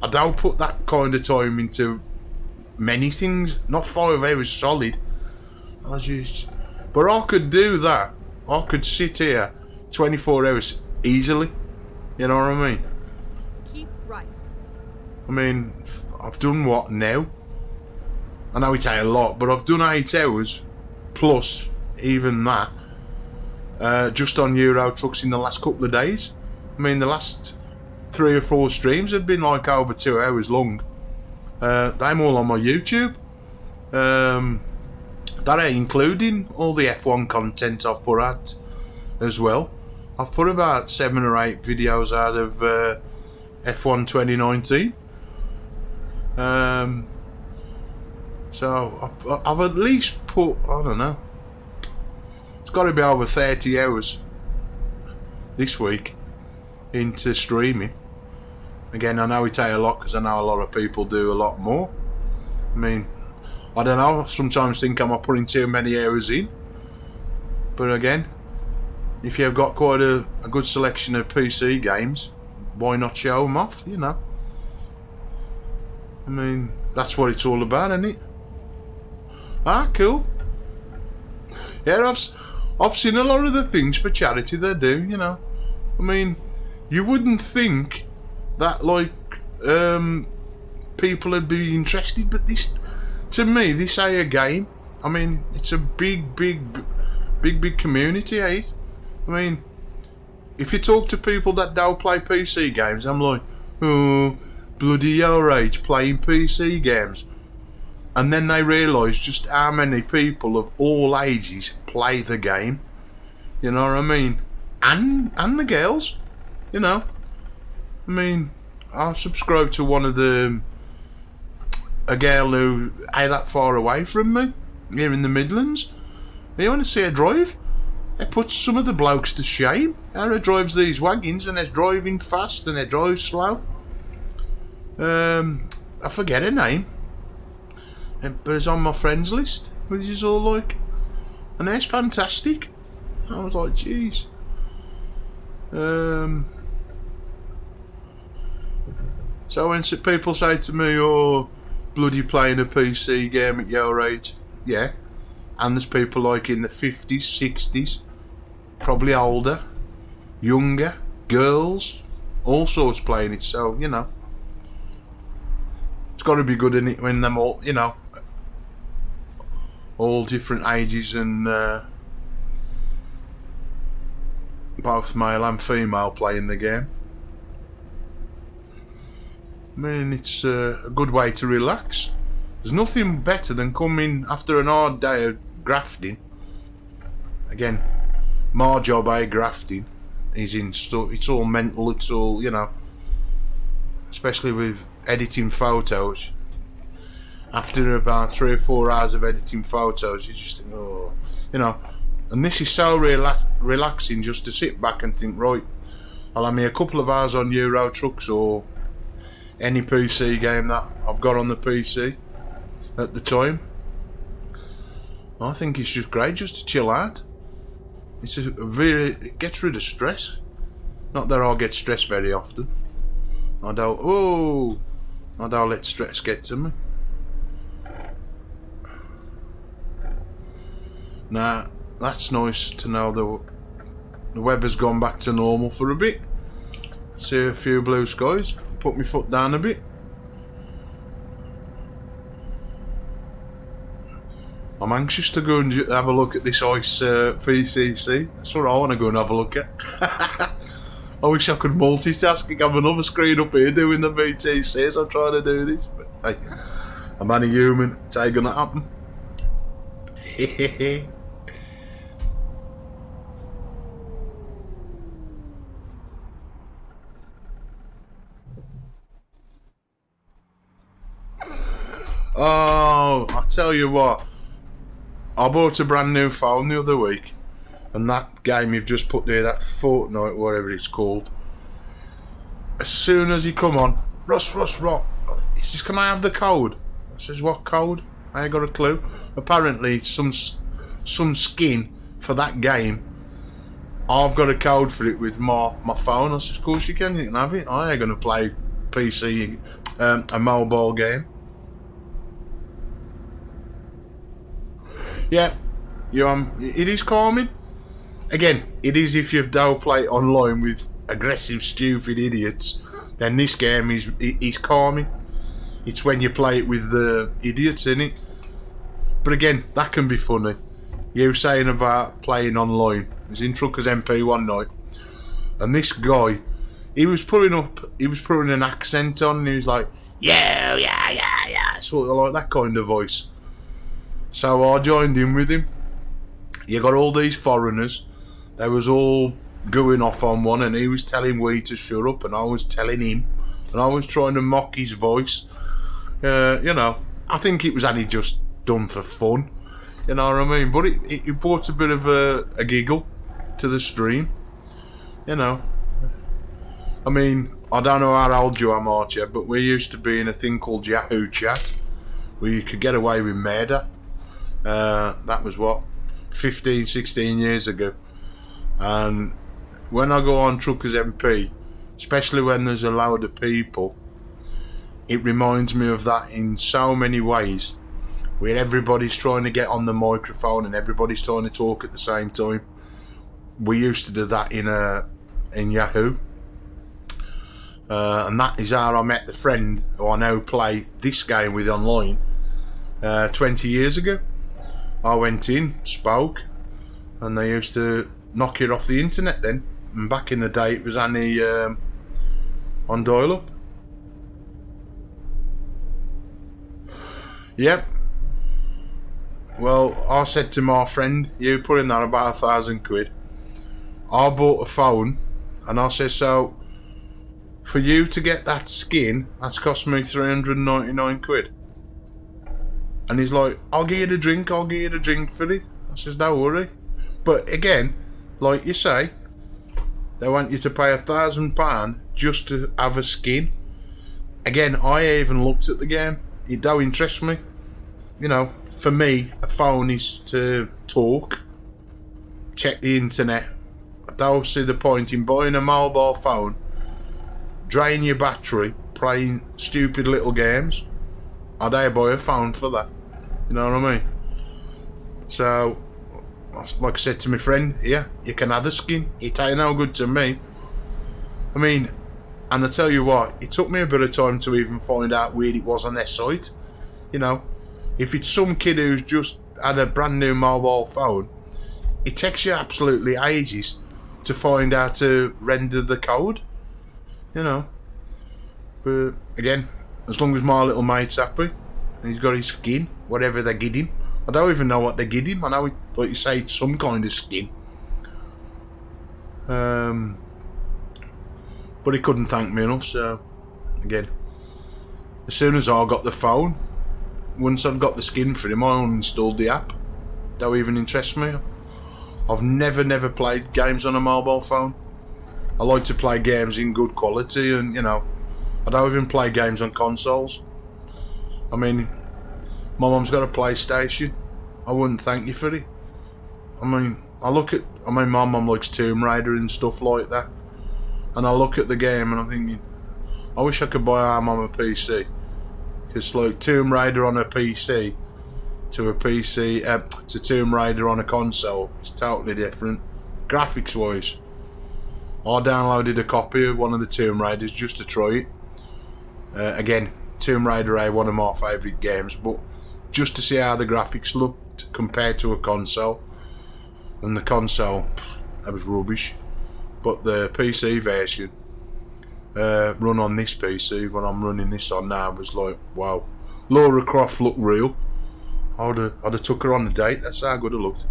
I don't put that kind of time into many things, not 5 hours solid. But I could do that. I could sit here 24 hours easily. You know what I mean? Keep right. I mean, I've done what now? I know it ain't a lot, but I've done 8 hours plus even that just on Euro Trucks in the last couple of days. I mean, the last 3 or 4 streams have been like over 2 hours long. They're all on my YouTube. That ain't including all the F1 content I've put out as well. I've put about 7 or 8 videos out of F1 2019. So I've at least put, I don't know, it's got to be over 30 hours this week into streaming. Again, I know it ain't a lot because I know a lot of people do a lot more. I mean, I don't know, I sometimes think I'm putting too many hours in. But again, if you've got quite a good selection of PC games, why not show them off, you know? I mean, that's what it's all about, isn't it? Ah, cool. Yeah, I've seen a lot of the things for charity they do, you know. I mean, you wouldn't think that, like, people would be interested, but this, to me, this ain't a game. I mean, it's a big community, ain't it? I mean, if you talk to people that don't play PC games, I'm like, oh, bloody your age playing PC games. And then they realise just how many people of all ages play the game. You know what I mean? And the girls, you know. I mean, I subscribe to one of a girl who ain't that far away from me, here in the Midlands. You want to see her drive? It puts some of the blokes to shame. How her drives these wagons, and they're driving fast and they drive slow. I forget her name, but it's on my friends list, which is all like, and it's fantastic. I was like, jeez. So when people say to me, "Oh, bloody playing a PC game at your age," yeah, and there's people like in the 50s, 60s, probably older, younger, girls, all sorts playing it. So you know, it's got to be good in it when them all, you know, all different ages and both male and female playing the game. I mean, it's a good way to relax. There's nothing better than coming after an hard day of grafting. Again, my job, grafting, is in stuff. It's all mental. It's all, you know, especially with editing photos. After about 3 or 4 hours of editing photos, you just think, oh, you know. And this is so relaxing just to sit back and think, right, I'll have me a couple of hours on Euro Trucks or any PC game that I've got on the PC at the time. I think it's just great just to chill out. It gets rid of stress. Not that I get stressed very often. I don't let stress get to me. Nah, that's nice to know the weather's gone back to normal for a bit. See a few blue skies. Put my foot down a bit. I'm anxious to go and have a look at this ice VCC. That's what I want to go and have a look at. I wish I could multitask and have another screen up here doing the VTC as I'm trying to do this. But hey, I'm only human. It ain't gonna happen. Oh, I tell you what, I bought a brand new phone the other week, and that game you've just put there, that Fortnite, whatever it's called, as soon as he come on, Russ, he says, can I have the code? I says, what code? I ain't got a clue. Apparently, some skin for that game. I've got a code for it with my phone. I said, of course you can have it. I ain't gonna play PC, a mobile game. Yeah, it is calming. Again, it is if you don't play online with aggressive, stupid idiots. Then this game is calming. It's when you play it with the idiots in it. But again, that can be funny. You saying about playing online. I was in Truckers MP one night, and this guy, he was putting an accent on, and he was like, yeah, sort of like that kind of voice. So I joined in with him. You got all these foreigners. They was all going off on one, and he was telling we to shut up, and I was telling him, and I was trying to mock his voice. I think it was only just done for fun. You know what I mean? But it brought a bit of a giggle to the stream. You know. I mean, I don't know how old you are, Archie, but we used to be in a thing called Yahoo Chat, where you could get away with murder. That was what, 15, 16 years ago. And when I go on Truckers MP, especially when there's a load of people, it reminds me of that in so many ways, where everybody's trying to get on the microphone and everybody's trying to talk at the same time. We used to do that in Yahoo. And that is how I met the friend who I now play this game with online 20 years ago. I went in, spoke, and they used to knock it off the internet then. And back in the day it was only on dial-up. Yep. Well, I said to my friend, you put in that about £1,000. I bought a phone, and I said, so for you to get that skin, that's cost me £399. And he's like, I'll give you the drink for it. I says, don't worry. But again, like you say, they want you to pay £1,000 just to have a skin. Again, I even looked at the game. It don't interest me. You know, for me, a phone is to talk, check the internet. I don't see the point in buying a mobile phone, drain your battery, playing stupid little games. I dare buy a phone for that. You know what I mean? So, like I said to my friend, yeah, you can have the skin. It ain't no good to me. I mean, and I tell you what, it took me a bit of time to even find out where it was on their site. You know, if it's some kid who's just had a brand new mobile phone, it takes you absolutely ages to find out to render the code. You know. But again, as long as my little mate's happy, and he's got his skin, whatever they give him. I don't even know what they give him. I know, like you say, it's some kind of skin. But he couldn't thank me enough, so again, as soon as I got the phone, once I'd got the skin for him, I uninstalled the app. Don't even interest me. I've never played games on a mobile phone. I like to play games in good quality, and you know, I don't even play games on consoles. I mean, my mum's got a PlayStation. I wouldn't thank you for it. I mean, my mum likes Tomb Raider and stuff like that. And I look at the game and I'm thinking, I wish I could buy our mum a PC. Because like Tomb Raider on a PC to Tomb Raider on a console is totally different. Graphics wise. I downloaded a copy of one of the Tomb Raiders just to try it. Again, Tomb Raider A, one of my favourite games, but just to see how the graphics looked compared to a console. And the console, that was rubbish. But the PC version, run on this PC, when I'm running this on now, was like, wow. Lara Croft looked real. I'd have took her on a date, that's how good it looked.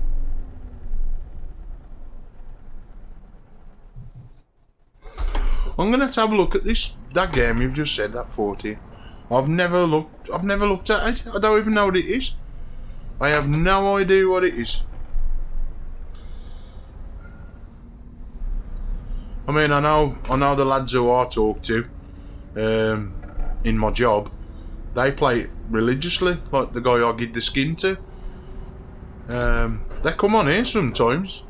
I'm gonna have to have a look at that game you've just said, that 40. I've never looked at it. I don't even know what it is. I have no idea what it is. I mean, I know the lads who I talk to in my job. they play it religiously, like the guy I give the skin to. They come on here sometimes.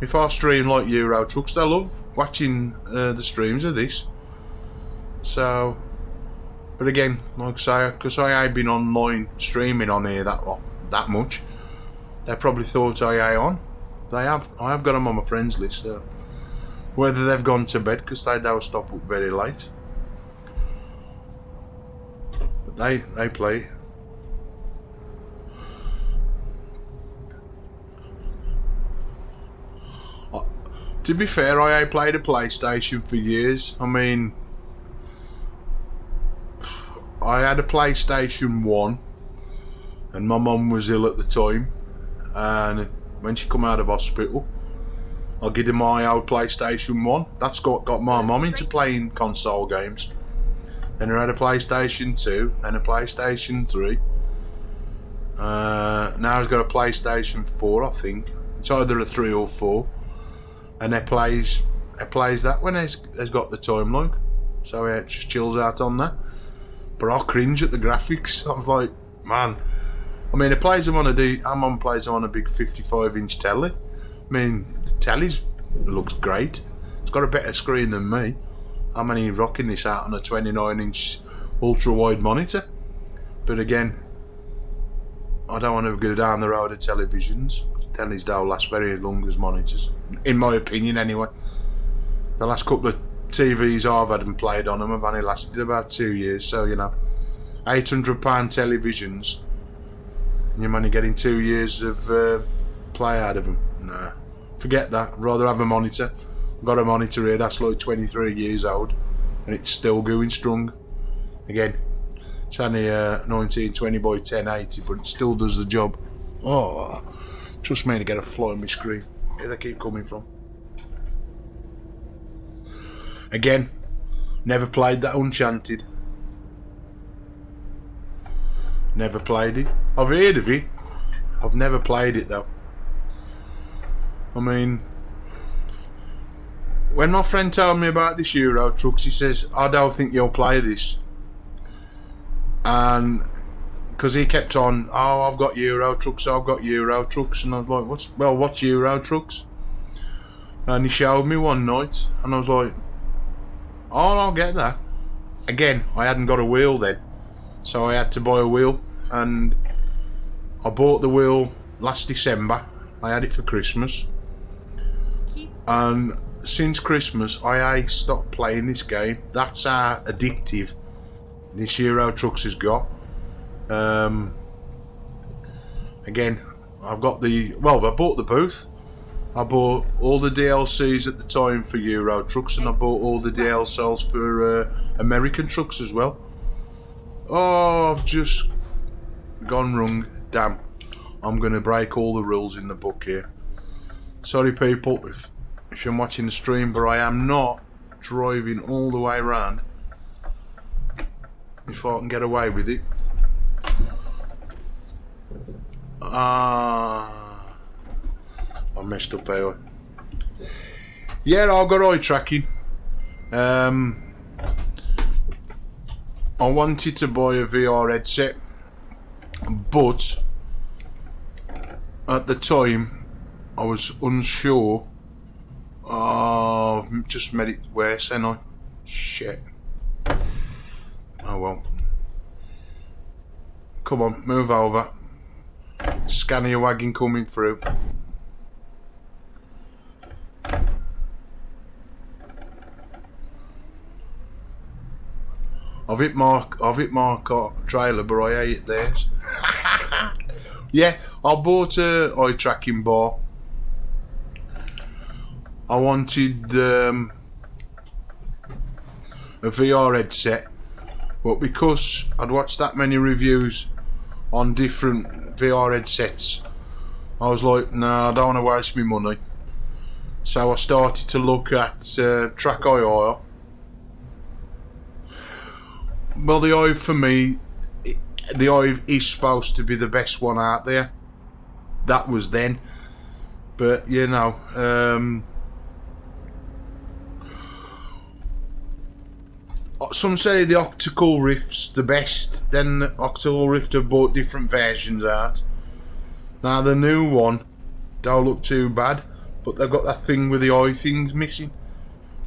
If I stream like Euro Trucks, they love watching the streams of this. So, but again, like I say, because I ain't been online streaming on here that much, they probably thought I ain't on. I have got them on my friends list. So whether they've gone to bed because they don't stop up very late, but they play. To be fair, I played a PlayStation for years. I mean, I had a PlayStation 1 and my mum was ill at the time, and when she come out of hospital, I give her my old PlayStation 1. That's got my mum into playing console games. Then I had a PlayStation 2 and a PlayStation 3. Now he's got a PlayStation 4, I think. It's either a 3 or 4. And he plays that when he's got the time, like. So he just chills out on that. But I cringe at the graphics. I was like, man. I mean, he plays them on our mum plays them on a big 55-inch telly. I mean, the telly's looks great. It's got a better screen than me. I'm only rocking this out on a 29-inch ultra-wide monitor. But again, I don't want to go down the road of televisions. Tellies don't last very long as monitors, in my opinion anyway. The last couple of TVs I've had and played on them have only lasted about 2 years, so you know, £800 televisions, and you're only getting 2 years of play out of them. Nah, forget that. I'd rather have a monitor. I've got a monitor here that's like 23 years old and it's still going strong. Again, it's only 1920 by 1080, but it still does the job. Oh, trust me to get a fly on my screen. Where they keep coming from. Again, never played that Uncharted. Never played it. I've heard of it. I've never played it though. I mean, when my friend told me about this Euro Trucks, he says, I don't think you'll play this. And because he kept on, oh, I've got Euro Trucks, and I was like, what's Euro Trucks? And he showed me one night, and I was like, oh, I'll get that. Again, I hadn't got a wheel then, so I had to buy a wheel, and I bought the wheel last December. I had it for Christmas, and since Christmas I stopped playing this game. That's how addictive this Euro Trucks has got. Again, I bought the booth. I bought all the DLCs at the time for Euro Trucks, and I bought all the DLCs for American Trucks as well. Oh, I've just gone wrong. Damn, I'm going to break all the rules in the book here. Sorry people, if you're watching the stream, but I am not driving all the way around if I can get away with it. I messed up here. Yeah, I've got eye tracking. I wanted to buy a VR headset, but at the time I was unsure. I've just made it worse, ain't I? Shit. Oh well. Come on, move over. Scanner your wagon coming through. I've hit my trailer, but I ate theirs. Yeah, I bought a eye tracking bar. I wanted a VR headset, but because I'd watched that many reviews on different VR headsets, I was like, nah, I don't want to waste my money. So I started to look at Track Eye. Well, the Eye for me, the Eye is supposed to be the best one out there. That was then, but you know, some say the optical rift's the best. Then the optical rift have brought different versions out. Now the new one don't look too bad, but they've got that thing with the eye things missing.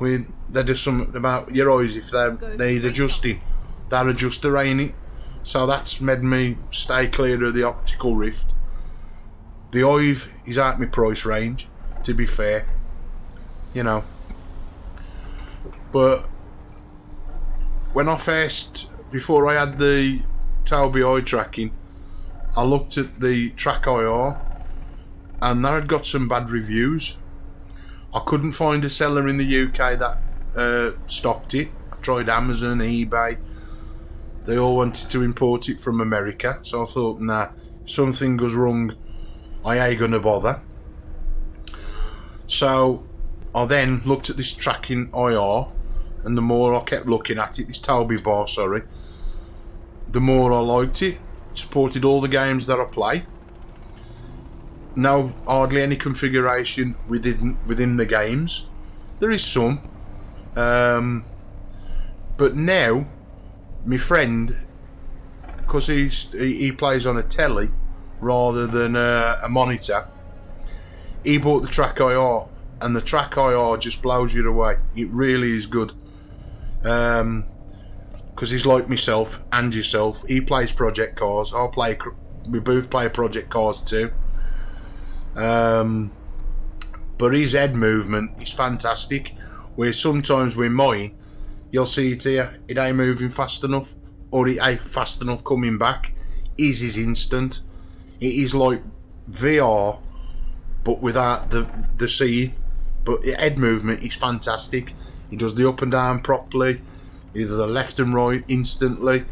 They do something about your eyes if they need adjusting. That adjuster ain't it. So that's made me stay clear of the optical rift. The Hive is out my price range, to be fair, you know. But when I first, before I had the Tobii Eye tracking, I looked at the Track IR, and that had got some bad reviews. I couldn't find a seller in the UK that stocked it. I tried Amazon, eBay. They all wanted to import it from America, so I thought, nah, if something goes wrong, I ain't gonna bother. So I then looked at this tracking IR, and the more I kept looking at it, this Tobii bar, sorry, the more I liked it. It supported all the games that I play. No, hardly any configuration within the games. There is some, but now my friend, because he plays on a telly rather than a monitor, he bought the Track IR, and the Track IR just blows you away. It really is good. Because he's like myself and yourself. He plays Project Cars. We both play Project Cars too. But his head movement is fantastic. Where sometimes with mine, you'll see it here, it ain't moving fast enough, or it ain't fast enough coming back. His is instant. It is like VR, but without the seeing. But head movement is fantastic. He does the up and down properly, either the left and right instantly.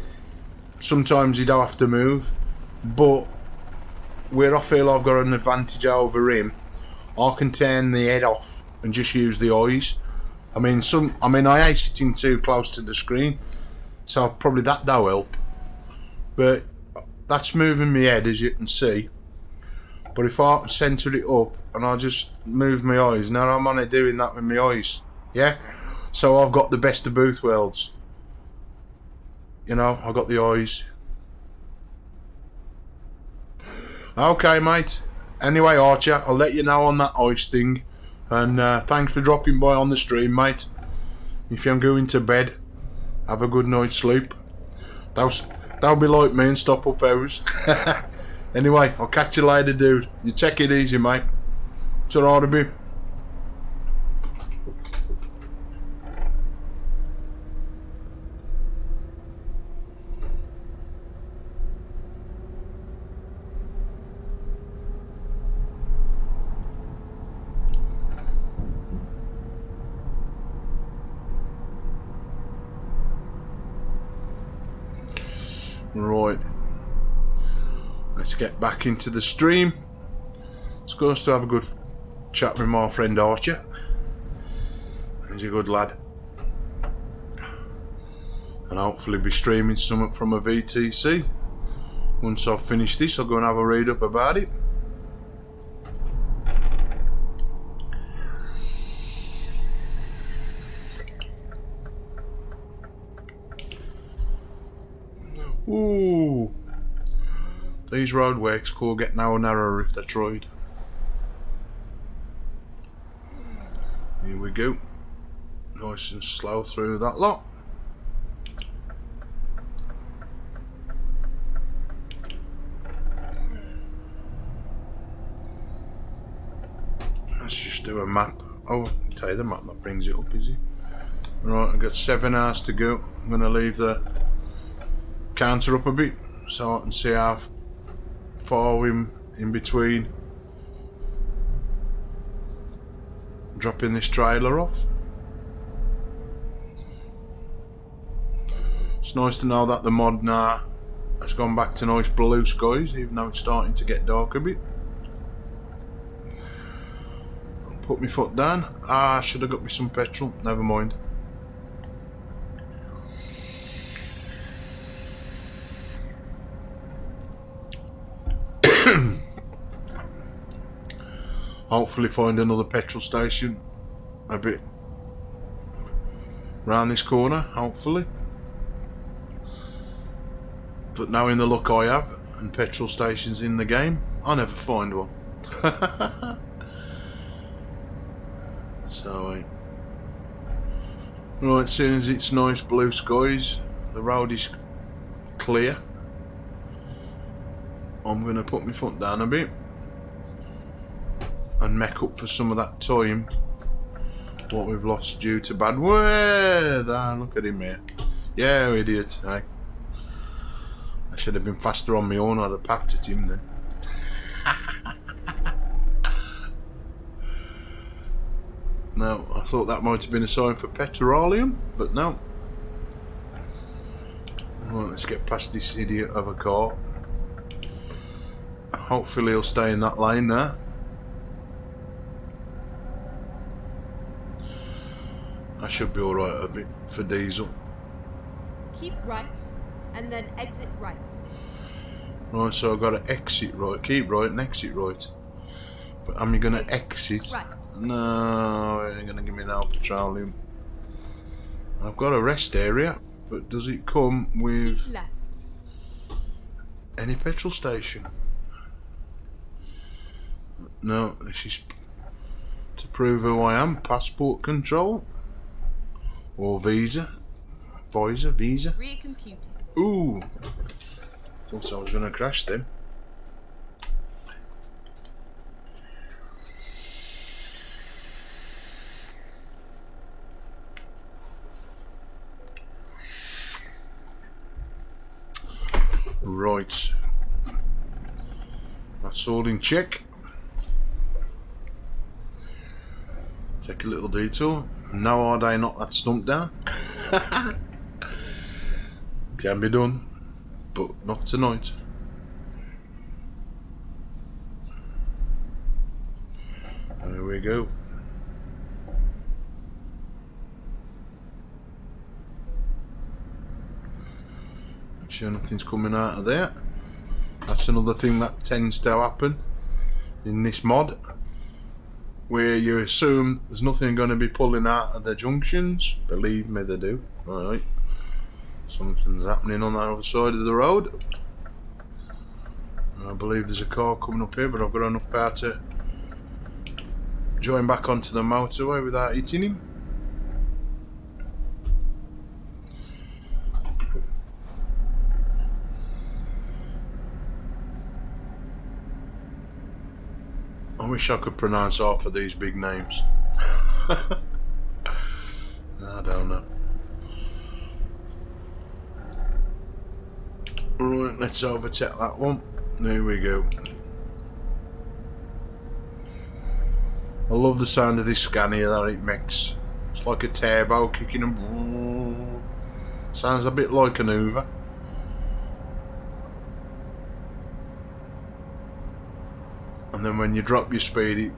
Sometimes you don't have to move, but where I feel I've got an advantage over him, I can turn the head off and just use the eyes. I mean, I ain't sitting too close to the screen, so probably that don't help. But that's moving my head, as you can see. But if I centre it up and I just move my eyes, now I'm only doing that with my eyes, yeah? So I've got the best of both worlds. You know, I've got the eyes. Okay, mate. Anyway, Archer, I'll let you know on that ice thing. And thanks for dropping by on the stream, mate. If you're going to bed, have a good night's sleep. Don't be like me and stop up hours. Anyway, I'll catch you later, dude. You take it easy, mate. It's alright to be. Right, let's get back into the stream. It's going to have a good chat with my friend Archer. He's a good lad, and hopefully be streaming something from a VTC. Once I've finished this, I'll go and have a read up about it. Ooh, these roadworks could get now narrower if they're tried. Here we go. Nice and slow through that lot. Let's just do a map. Oh, I'll tell you the map that brings it up, is it? Right, I've got 7 hours to go. I'm going to leave the counter up a bit so I can see how far we're in between dropping this trailer off. It's nice to know that the mod now has gone back to nice blue skies, even though it's starting to get dark a bit. Put my foot down. I should have got me some petrol, never mind. Hopefully find another petrol station a bit round this corner, hopefully. But knowing the luck I have and petrol stations in the game, I never find one. So, right, as soon as it's nice blue skies, the road is clear, I'm going to put my foot down a bit and make up for some of that time what we've lost due to bad weather. Look at him here. Yeah, idiot. I should have been faster on my own. I'd have packed at him then. No, I thought that might have been a sign for petroleum, but no. Right, let's get past this idiot of a car. Hopefully he'll stay in that lane there. I should be alright a bit for diesel. Keep right, and then exit right. Right, so I've got to exit right, keep right and exit right. But am I going to exit? Right. No, it ain't going to give me no petroleum. I've got a rest area, but does it come with Keep left. any petrol station? No, this is to prove who I am. Passport control. Or visa. Visa. Rear computing. Ooh. Thought I was going to crash them. Right. That's all in check. Take a little detour. No, are they not that stumped down? Can be done, but not tonight. There we go. Make sure nothing's coming out of there. That's another thing that tends to happen in this mod, where you assume there's nothing going to be pulling out of the junctions. Believe me, they do. Alright. Something's happening on that other side of the road. I believe there's a car coming up here, but I've got enough power to join back onto the motorway without hitting him. I wish I could pronounce half of these big names. I don't know. Right, let's overtake that one. There we go. I love the sound of this scanner that it makes. It's like a turbo kicking them. Sounds a bit like an Hoover. And then when you drop your speed, it...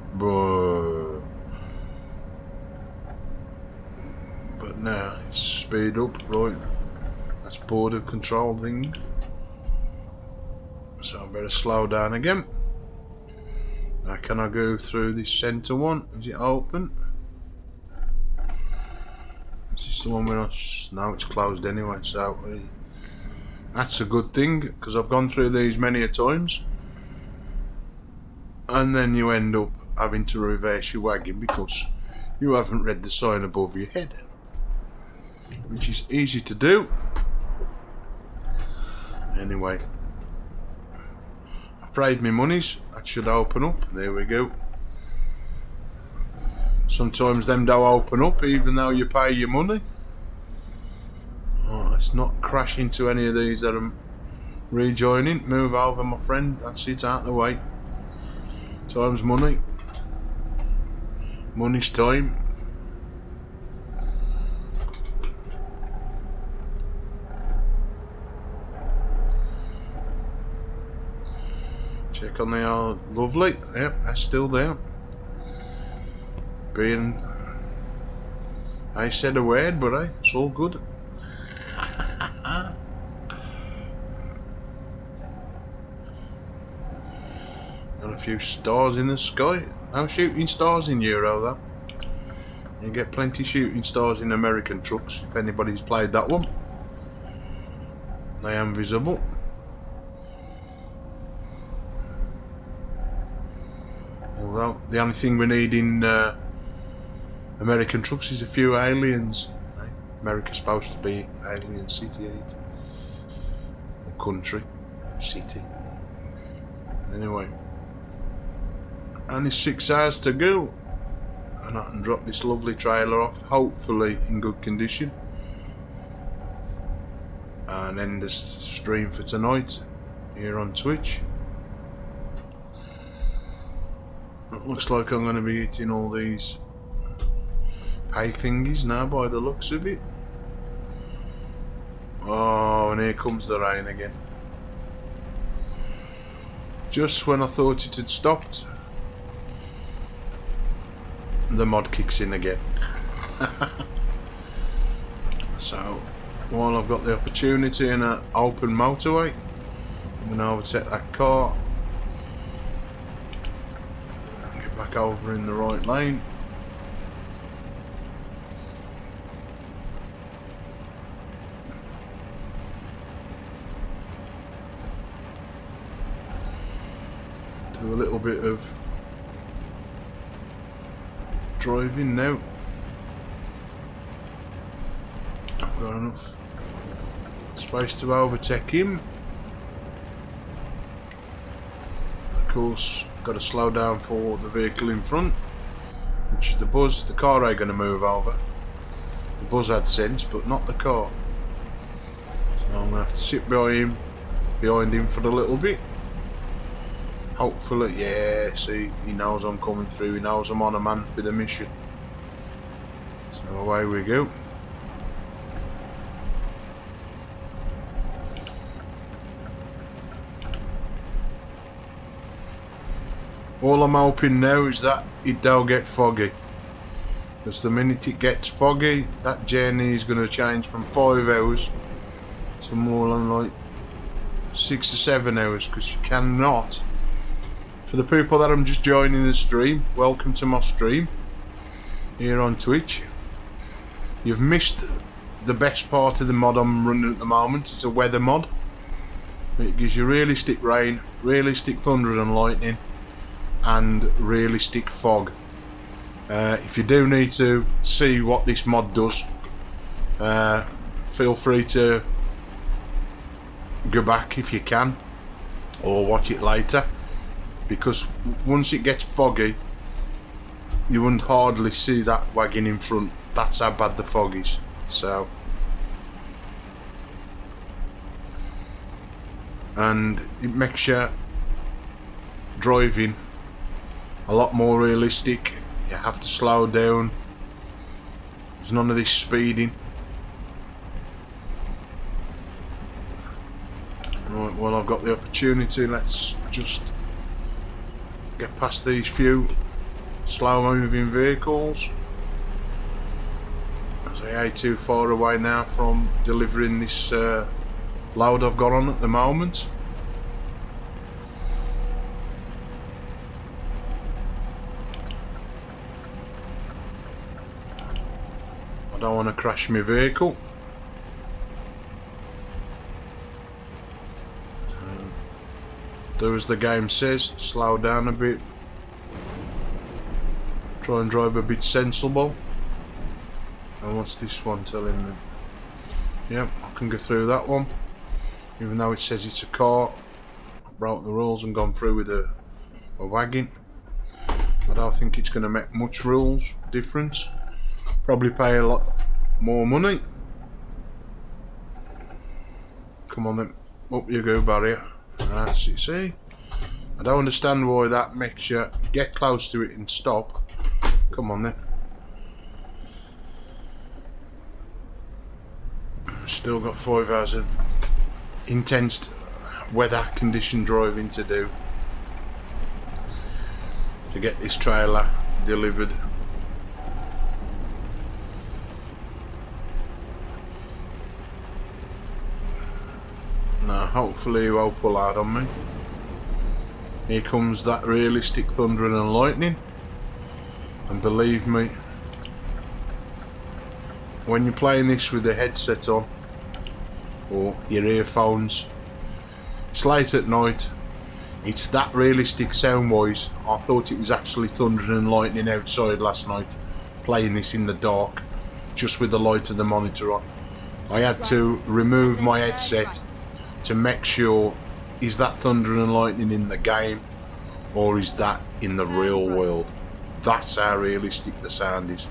But now it's speed up, right? That's border control thing. So I better slow down again. Now can I go through this centre one? Is it open? Is this the one where I... No, it's closed anyway, so... That's a good thing, because I've gone through these many a times. And then you end up having to reverse your wagon because you haven't read the sign above your head. Which is easy to do. Anyway. I've paid my monies. That should open up. There we go. Sometimes them don't open up even though you pay your money. Oh, let's not crash into any of these that I'm rejoining. Move over, my friend. That's it, out the way. Time's money. Money's time. Check on the old lovely. Yep, that's still there. Being... I said a word, but it's all good. And a few stars in the sky. No shooting stars in Euro though. You get plenty shooting stars in American trucks, if anybody's played that one. They are invisible. Although, the only thing we need in American trucks is a few aliens. America's supposed to be alien city, ain't it? Or country. City. Anyway. Only 6 hours to go. And I can drop this lovely trailer off, hopefully in good condition. And end the stream for tonight here on Twitch. It looks like I'm going to be hitting all these pay thingies now by the looks of it. Oh, and here comes the rain again. Just when I thought it had stopped, the mod kicks in again. So, while I've got the opportunity in an open motorway, I'm going to overtake that car and get back over in the right lane. Do a little bit of driving now. I've got enough space to overtake him. Of course, I've got to slow down for the vehicle in front, which is the bus. The car ain't going to move over. The bus had sense, but not the car. So I'm going to have to sit behind him for a little bit. Hopefully, yeah, see, he knows I'm coming through, he knows I'm on a man with a mission. So away we go. All I'm hoping now is that it don't get foggy. Because the minute it gets foggy, that journey is going to change from 5 hours to more than like 6 to 7 hours, because you cannot. For the people that I'm just joining the stream, welcome to my stream here on Twitch. You've missed the best part of the mod I'm running at the moment. It's a weather mod. It gives you realistic rain, realistic thunder and lightning, and realistic fog. If you do need to see what this mod does, feel free to go back if you can, or watch it later. Because once it gets foggy, you wouldn't hardly see that wagon in front. That's how bad the fog is. So, and it makes your driving a lot more realistic. You have to slow down. There's none of this speeding. Right, well, I've got the opportunity. Let's just get past these few slow moving vehicles. As I ain't too far away now from delivering this load I've got on at the moment. I don't want to crash my vehicle. Do as the game says, slow down a bit, try and drive a bit sensible. And what's this one telling me? Yep, I can go through that one, even though it says it's a car. I broke the rules and gone through with a wagon. I don't think it's going to make much rules difference. Probably pay a lot more money. Come on then, up you go, barrier. That's it, see? I don't understand why that makes you get close to it and stop. Come on then. Still got 5 hours of intense weather condition driving to do to get this trailer delivered. Now hopefully he won't pull out on me. Here comes that realistic thundering and lightning, and believe me, when you're playing this with the headset on or your earphones, it's late at night, it's that realistic sound wise. I thought it was actually thundering and lightning outside last night, playing this in the dark just with the light of the monitor on. I had to remove my headset to make sure, is that thunder and lightning in the game or is that in the real world? That's how realistic the sound is.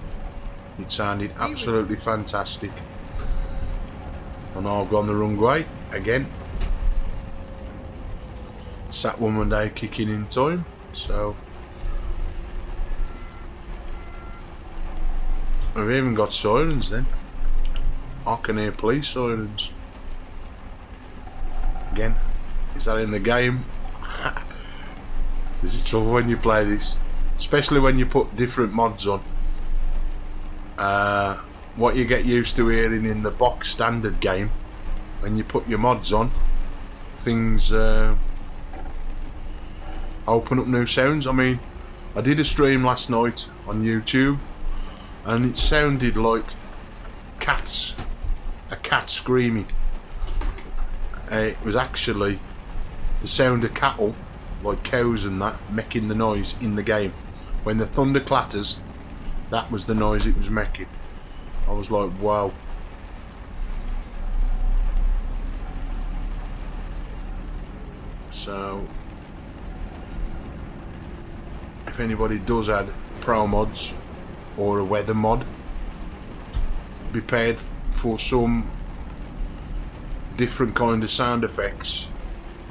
It sounded absolutely fantastic. And I've gone the wrong way again. Sat woman day kicking in time, so I've even got sirens then. I can hear police sirens. Again, is that in the game? This is trouble when you play this, especially when you put different mods on. What you get used to hearing in the box standard game, when you put your mods on, things open up new sounds. I mean, I did a stream last night on YouTube and it sounded like cats, a cat screaming. It was actually the sound of cattle, like cows and that, making the noise in the game. When the thunder clatters, that was the noise it was making. I was like, wow. So if anybody does add Promods or a weather mod, be prepared for some different kind of sound effects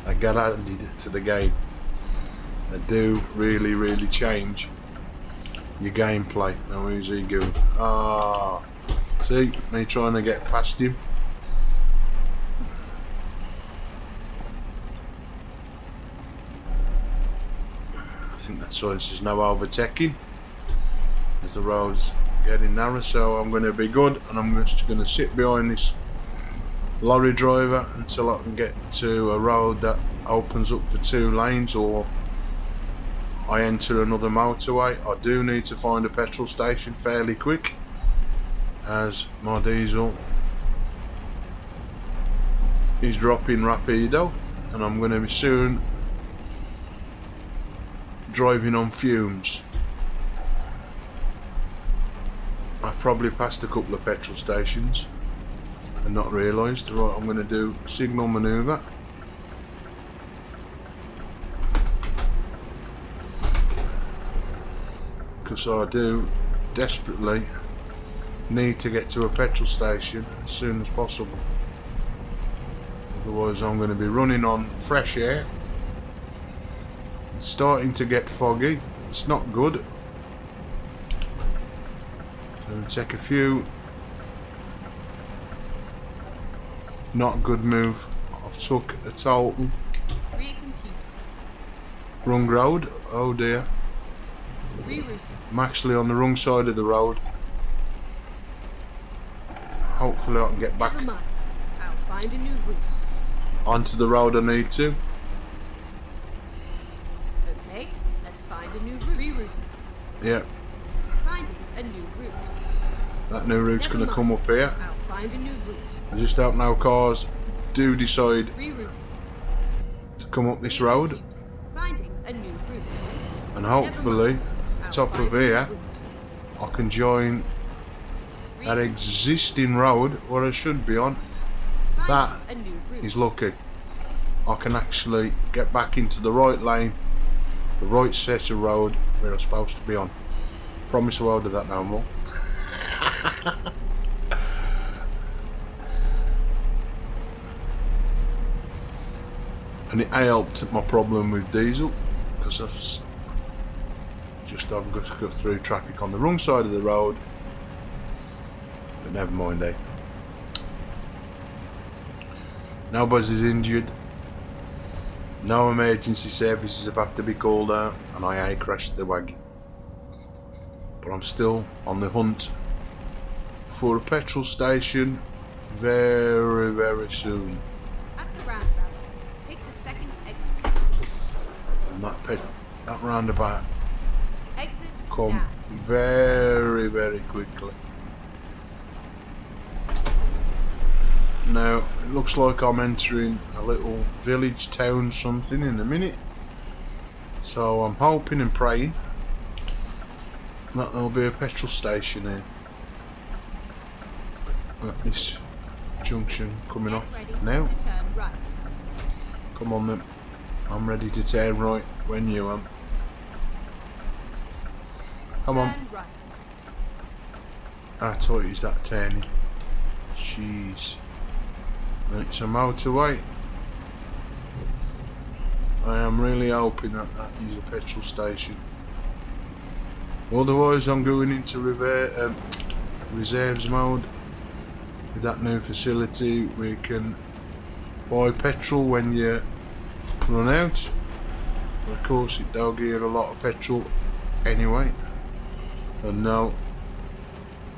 that get added to the game that do really change your gameplay. Now where's he going? Ah, see me trying to get past him. I think that science is now overtaking as the road's getting narrow, so I'm going to be good and I'm just going to sit behind this lorry driver until I can get to a road that opens up for 2 lanes or I enter another motorway. I do need to find a petrol station fairly quick as my diesel is dropping rapido and I'm going to be soon driving on fumes. I've probably passed a couple of petrol stations and not realised. Right, I'm going to do a signal manoeuvre. Because I do desperately need to get to a petrol station as soon as possible. Otherwise I'm going to be running on fresh air. It's starting to get foggy. It's not good. So I'm going to take a few. Not good move. I've took a total wrong road. Oh dear. I'm actually on the wrong side of the road. Hopefully I can get back I'll find a new route. onto the road I need to. Okay, let's find a new route. Rerouting. Yeah, Finding a new route. that new route's going to come up here. I'll find a new route. I just hope no cars do decide Rerouting. to come up this road. Finding a new route. And hopefully at the top of here I can join that existing road where I should be on. That is lucky. I can actually get back into the right lane, the right set of road where I'm supposed to be on. Promise I won't do that no more. And it helped my problem with diesel because I've got to go through traffic on the wrong side of the road. But never mind, eh? Nobody's injured. No emergency services have had to be called out, and I crashed the wagon. But I'm still on the hunt for a petrol station very soon. At the roundabout, take the second exit. And that roundabout Exit come now. very quickly. Now, it looks like I'm entering a little village, town, something in a minute. So I'm hoping and praying that there'll be a petrol station here. At this junction coming off now. Right. Come on then. I'm ready to turn right when you am. Come on. Turn right. I thought it was that turning. Jeez. It's a motorway. I am really hoping that that is a petrol station. Otherwise I'm going into reserves mode. With that new facility we can buy petrol when you run out. But of course it does give a lot of petrol anyway. And no,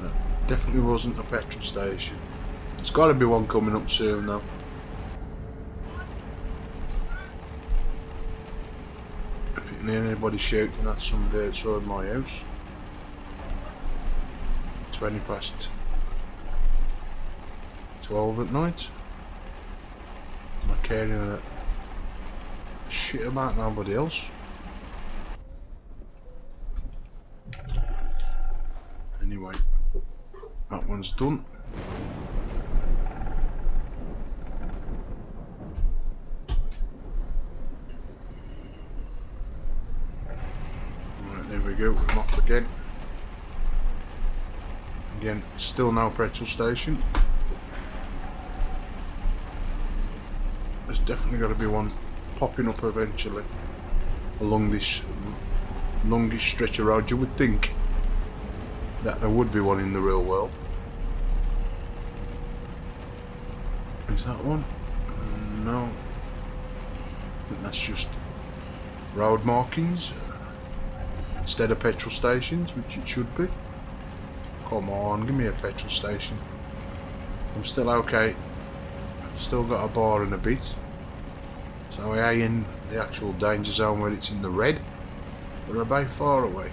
that definitely wasn't a petrol station. There's got to be one coming up soon though. If you can hear anybody shouting, that's somebody outside my house. 20 past 12 at night. I'm not caring a shit about nobody else. Anyway, that one's done. Right, there we go, I'm off again. Again, still no petrol station. There's definitely got to be one popping up eventually along this longish stretch of road. You would think that there would be one in the real world. Is that one? No. I think that's just road markings instead of petrol stations, which it should be. Come on, give me a petrol station. I'm still okay. I've still got a bar and a bit. So I ain't in the actual danger zone where it's in the red. But I'm about far away.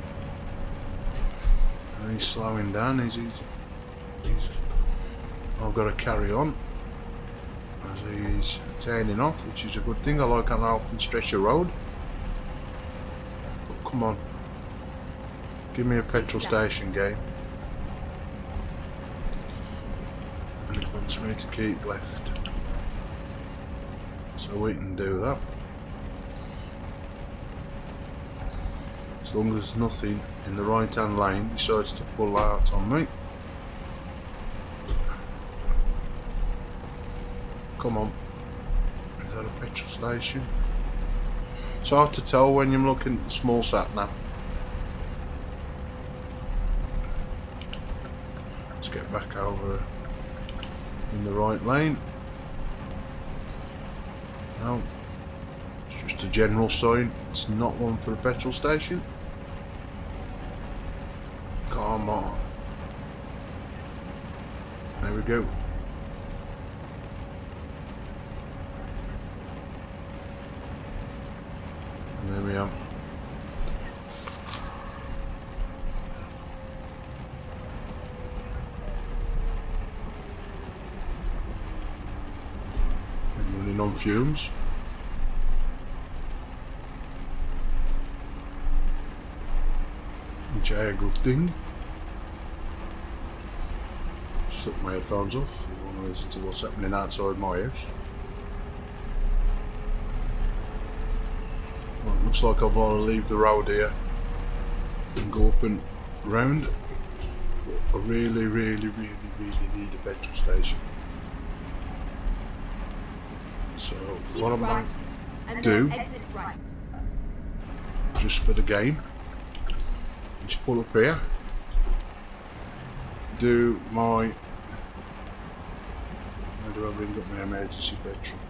And he's slowing down. I've got to carry on as he's turning off, which is a good thing. I like an open stretch of road. But come on. Give me a petrol station, game. And it wants me to keep left. So we can do that. As long as nothing in the right hand lane decides to pull out on me. Come on. Is that a petrol station? It's hard to tell when you're looking at the small sat nav. Let's get back over in the right lane. No, it's just a general sign. It's not one for a petrol station. Come on. There we go. And there we are. Running on fumes. Which are a good thing. Just took my headphones off. I don't want to listen to what's happening outside my house. Well, it looks like I've got to leave the road here and go up and round. But I really need a petrol station. So what I'm going to do, just for the game, just pull up here, do my, how do I bring up my emergency petrol?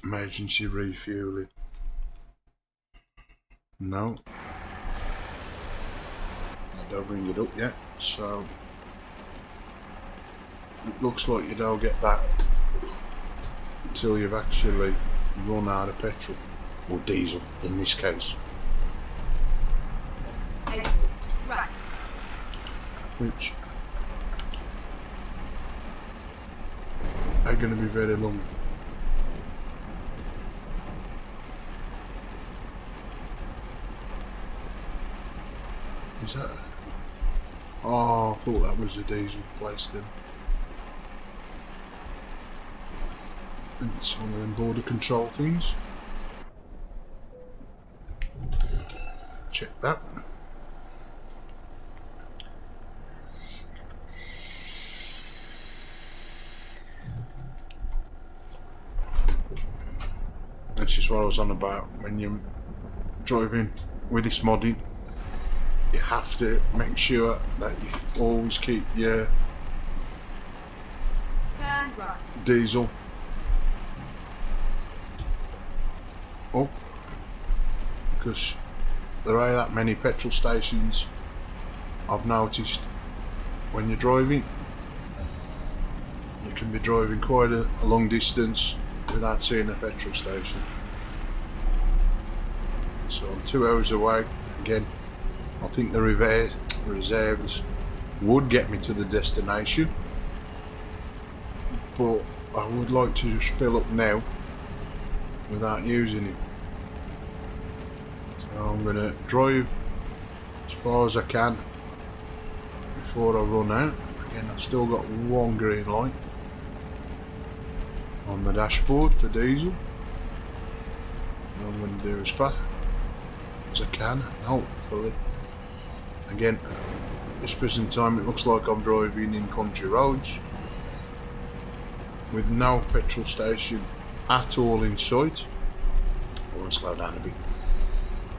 Emergency refueling. No, I don't bring it up yet, so it looks like you don't get that until you've actually run out of petrol, or diesel in this case. Right. which are going to be very long. Is that? Oh, I thought that was a diesel place then. It's one of them border control things. Check that. That's just what I was on about. When you're driving with this modding, you have to make sure that you always keep your Turn right. diesel up, because there are that many petrol stations I've noticed when you're driving. You can be driving quite a long distance without seeing a petrol station. So I'm 2 hours away. Again, I think the reserves would get me to the destination, but I would like to just fill up now without using it. So I'm going to drive as far as I can before I run out. Again, I've still got one green light on the dashboard for diesel. I'm going to do as fast as I can, hopefully. Again, at this present time it looks like I'm driving in country roads with no petrol station at all in sight. I want to slow down a bit.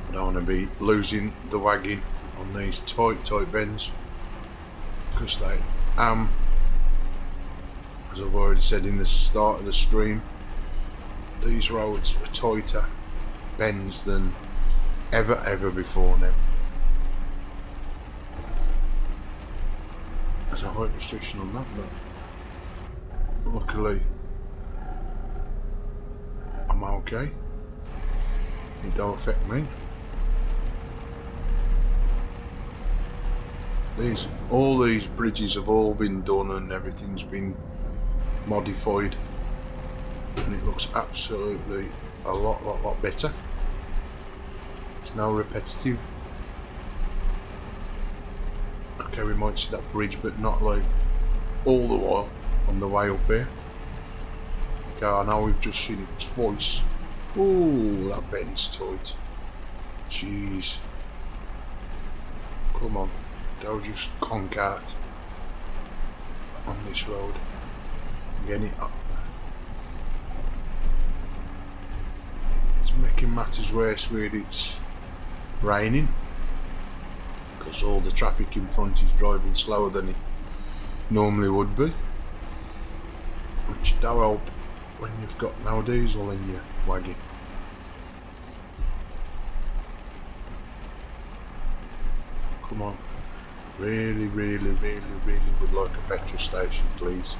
I don't want to be losing the wagon on these tight bends, because they am, as I've already said in the start of the stream, these roads are tighter bends than ever before now. There's a height restriction on that, but luckily I'm okay. It don't affect me. All these bridges have all been done and everything's been modified, and it looks absolutely a lot better. It's now repetitive. Okay, we might see that bridge, but not like all the while on the way up here. Okay, I know we've just seen it twice. Ooh, that bend is tight. Jeez. Come on, don't just conk out on this road. Again, it's making matters worse where it's raining, because all the traffic in front is driving slower than it normally would be, which don't help when you've got no diesel in your wagon. Come on, really would like a petrol station, please.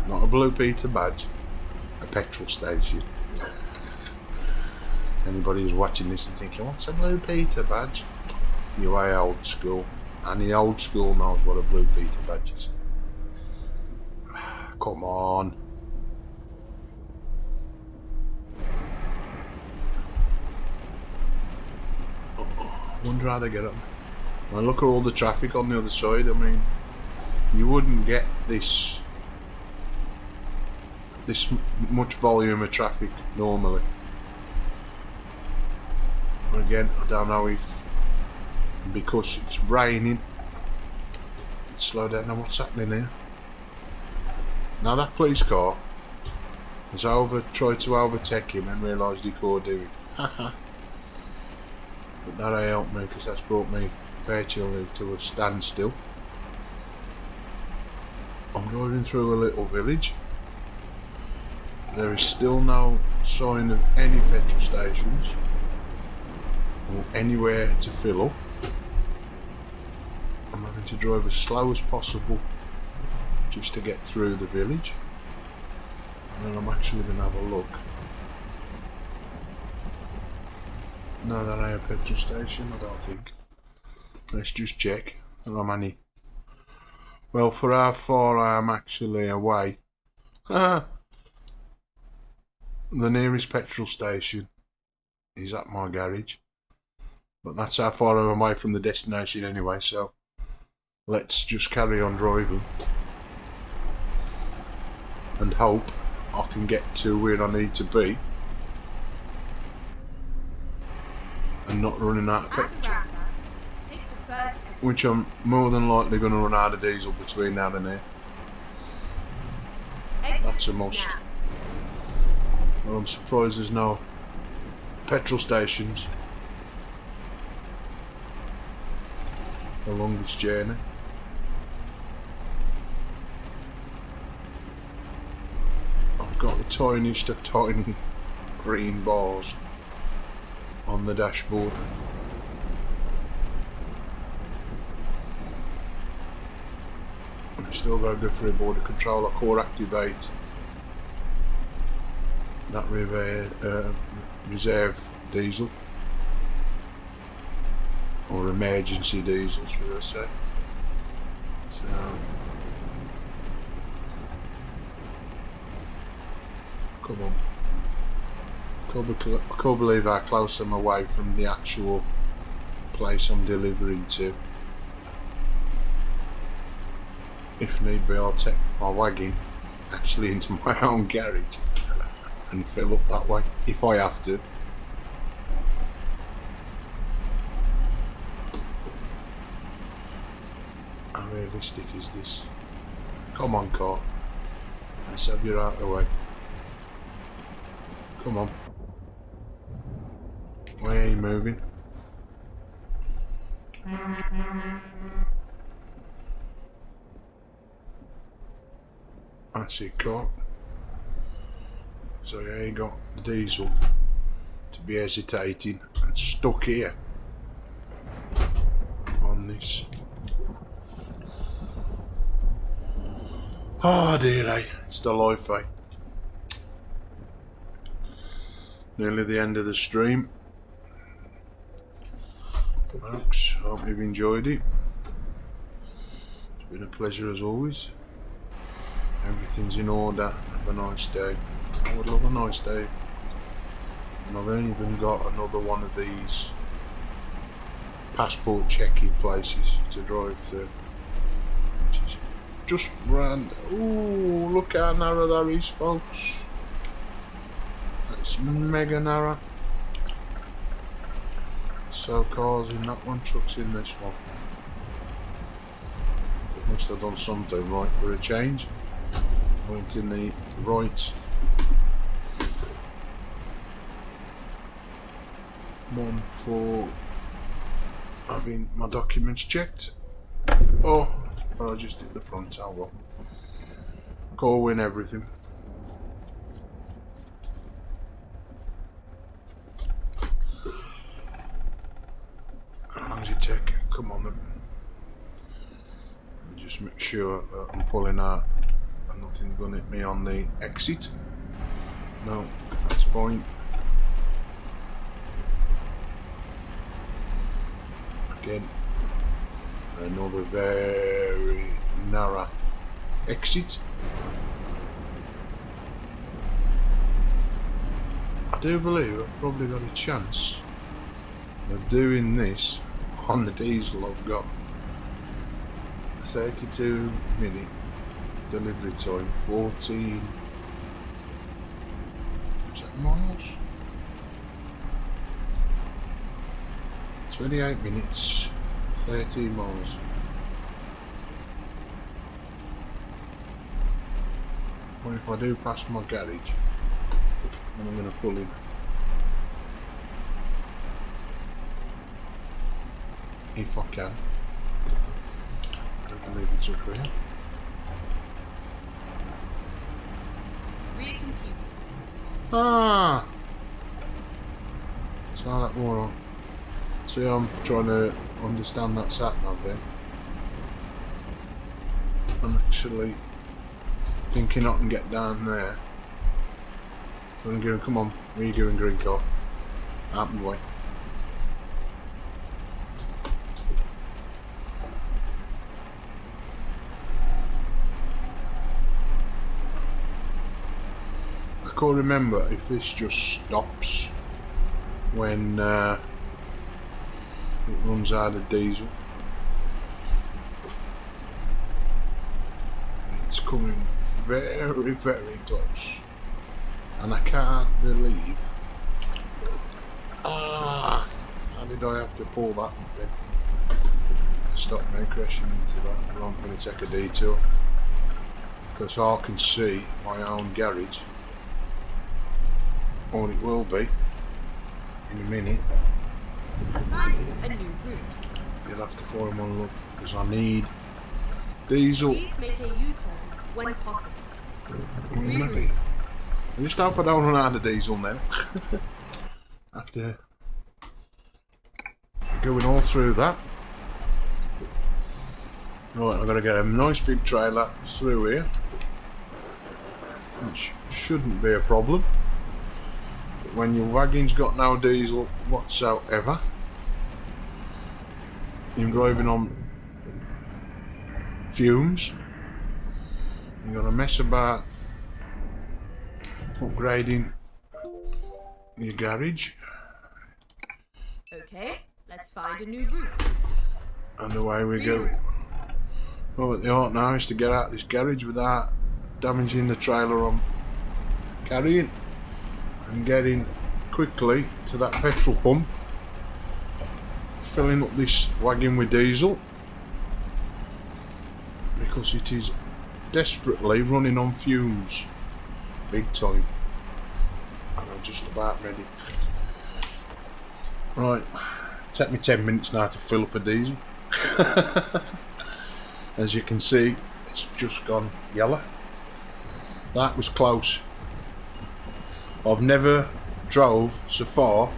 Not a Blue Peter badge, a petrol station. Anybody who's watching this and thinking, what's a Blue Peter badge? You're way old school, and the old school knows what a Blue Peter badge is. Come on. Wonder how they get up. Now look at all the traffic on the other side. I mean, you wouldn't get this much volume of traffic normally. Again, I don't know if because it's raining it's slowed down. Now what's happening here? Now that police car has tried to overtake him and realised he could do it. Haha. But that ain't helped me, because that's brought me virtually to a standstill. I'm driving through a little village. There is still no sign of any petrol stations or anywhere to fill up. I'm having to drive as slow as possible just to get through the village, and then I'm actually going to have a look. No, that ain't a petrol station, I don't think. Let's just check. How many? Well, for how far I am actually away, the nearest petrol station is at my garage. But that's how far I'm away from the destination anyway, so let's just carry on driving and hope I can get to where I need to be and not running out of petrol. Which I'm more than likely going to run out of diesel between now and here. That's a must. Well, I'm surprised there's no petrol stations along this journey. I've got the tiniest of tiny green bars on the dashboard. I've still got to go through a border control or activate that reserve diesel. Or emergency diesel, should I say. So, come on. I can't believe how close I'm away from the actual place I'm delivering to. If need be, I'll take my wagon actually into my own garage and fill up that way, if I have to. How realistic is this? Come on, car. Let's have you out of the way. Come on. Why are you moving? That's it, car. So yeah, you got the diesel to be hesitating and stuck here on this. Oh dear, eh? It's the life, eh? Nearly the end of the stream. Folks, hope you've enjoyed it. It's been a pleasure as always. Everything's in order. Have a nice day. I would love a nice day. And I've even got another one of these passport checking places to drive through, which is just brand. Ooh, look how narrow that is, folks. It's mega narrow. So cars in that one, trucks in this one. Must have done something right for a change. I went in the right one for having my documents checked. Oh, I just hit the front. Oh well. Call win everything. How long does it take? Come on then. And just make sure that I'm pulling out and nothing's going to hit me on the exit. No, that's fine. Again, another very narrow exit. I do believe I've probably got a chance of doing this on the diesel. I've got 32-minute delivery time, 14 is that miles? 28 minutes, 13 miles. What if I do pass my garage and I'm going to pull in? If I can. I don't believe it's up here. Recompute. Ah! So that more on. See, I'm trying to understand that sat nav then. I'm actually thinking I can get down there. So I'm going, come on, where are you going, green car? Out my way. can't remember if this just stops when it runs out of diesel. It's coming very, very close, and I can't believe. How did I have to pull that then? Stop me crashing into that. But I'm going to take a detour because I can see my own garage, or it will be in a minute. A new route. You'll have to find one, love, because I need diesel. Please make a U-turn when possible. Maybe. I just hope I don't run out of diesel now. After going all through that. Right, I've got to get a nice big trailer through here, which shouldn't be a problem. But when your wagon's got no diesel whatsoever, you're driving on fumes, you're going to mess about upgrading your garage. Okay, let's find a new route. And away we go. What the art now is to get out this garage without damaging the trailer I'm carrying, and getting quickly to that petrol pump, filling up this wagon with diesel, because it is desperately running on fumes, big time, and I'm just about ready. Right, take me 10 minutes now to fill up a diesel. As you can see, it's just gone yellow. That was close. I've never drove so far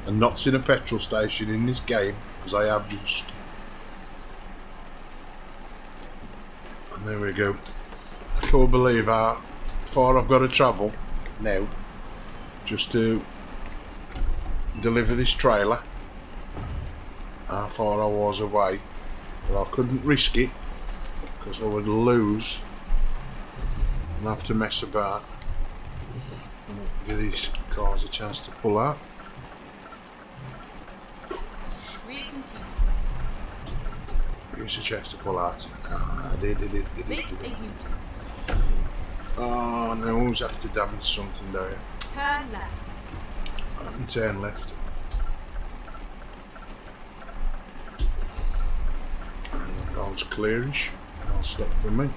and not seen a petrol station in this game as I have just. And there we go. I can't believe how far I've got to travel now just to deliver this trailer. How far I was away, but I couldn't risk it because I would lose and have to mess about. Give these cars a chance to pull out. Give us a chance to pull out. I did. Oh, and I always have to damage something there. Turn left. And turn left. And that road's clearish. I'll stop for me.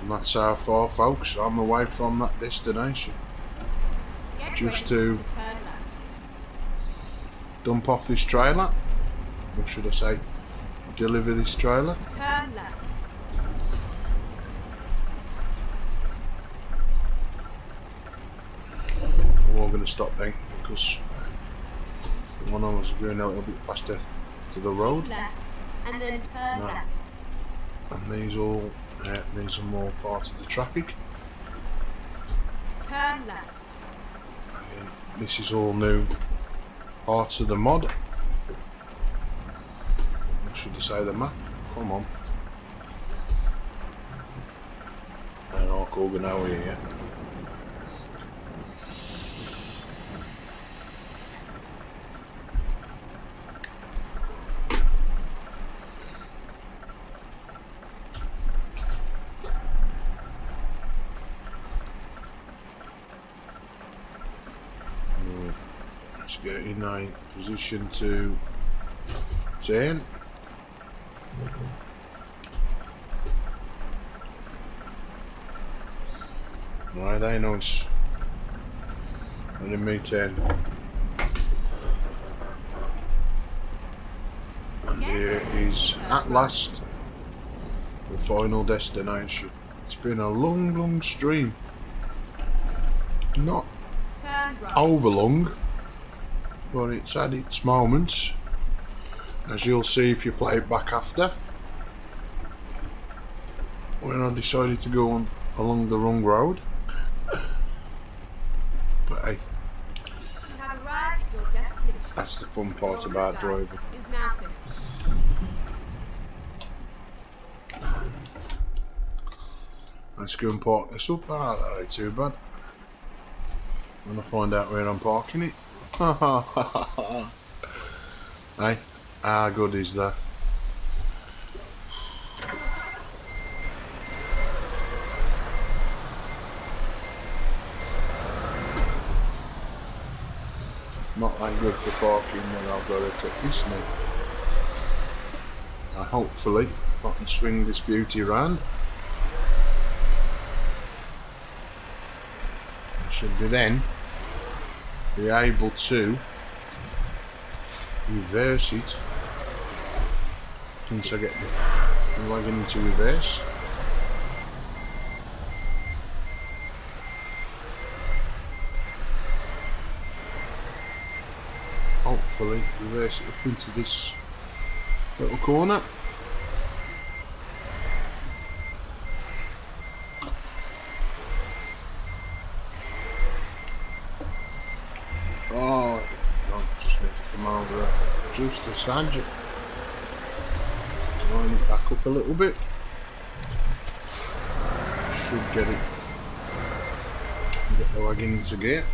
And that's how far, folks. I'm away from that destination. Just to dump off this trailer. Or should I say, deliver this trailer. Turn left. We're all going to stop then because one of us going a little bit faster to the road. Left. And then turn left. And these are more part of the traffic. Turn left. Again, this is all new parts of the mod. Or should I say the map? Come on. And I'll go now here. Get in a position to turn. Right, they nice. Letting me turn. And here is at last the final destination. It's been a long stream. Not over long, but it's had its moments, as you'll see if you play it back after, when I decided to go on along the wrong road. But hey, that's the fun part about driving. let's go and park this up. Ah, that ain't too bad. I'm gonna find out where I'm parking it. Hey, how good is that? Not that good for parking when I've got to take this now. Now hopefully, if I can swing this beauty around, I should be then be able to reverse it once I get the wagon into reverse. Hopefully reverse it up into this little corner. Oh, I just need to come over just a smidge. Line it back up a little bit. Should get the wagon into gear.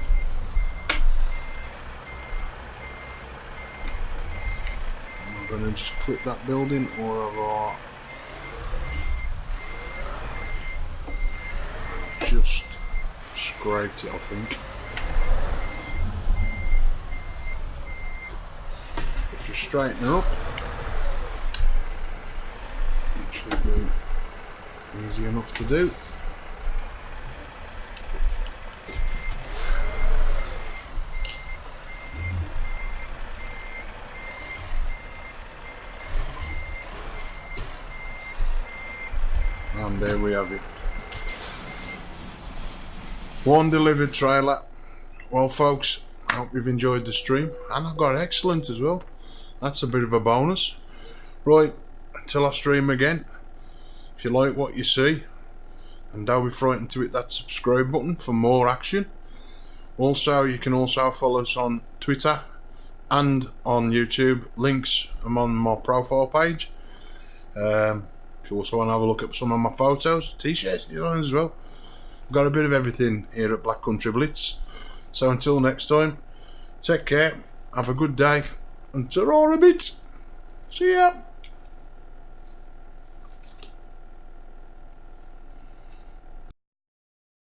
I'm going to just clip that building, or I've just scraped it, I think. Just straighten her up. It should be easy enough to do. And there we have it. One delivered trailer. Well folks, I hope you've enjoyed the stream, and I got excellent as well. That's a bit of a bonus. Right, until I stream again, if you like what you see, and don't be frightened to hit that subscribe button for more action. Also, you can also follow us on Twitter and on YouTube. Links are on my profile page. If you also want to have a look at some of my photos, t-shirts, designs as well. I've got a bit of everything here at Black Country Blitz. So until next time, take care, have a good day, and ta-ra a bit. See ya.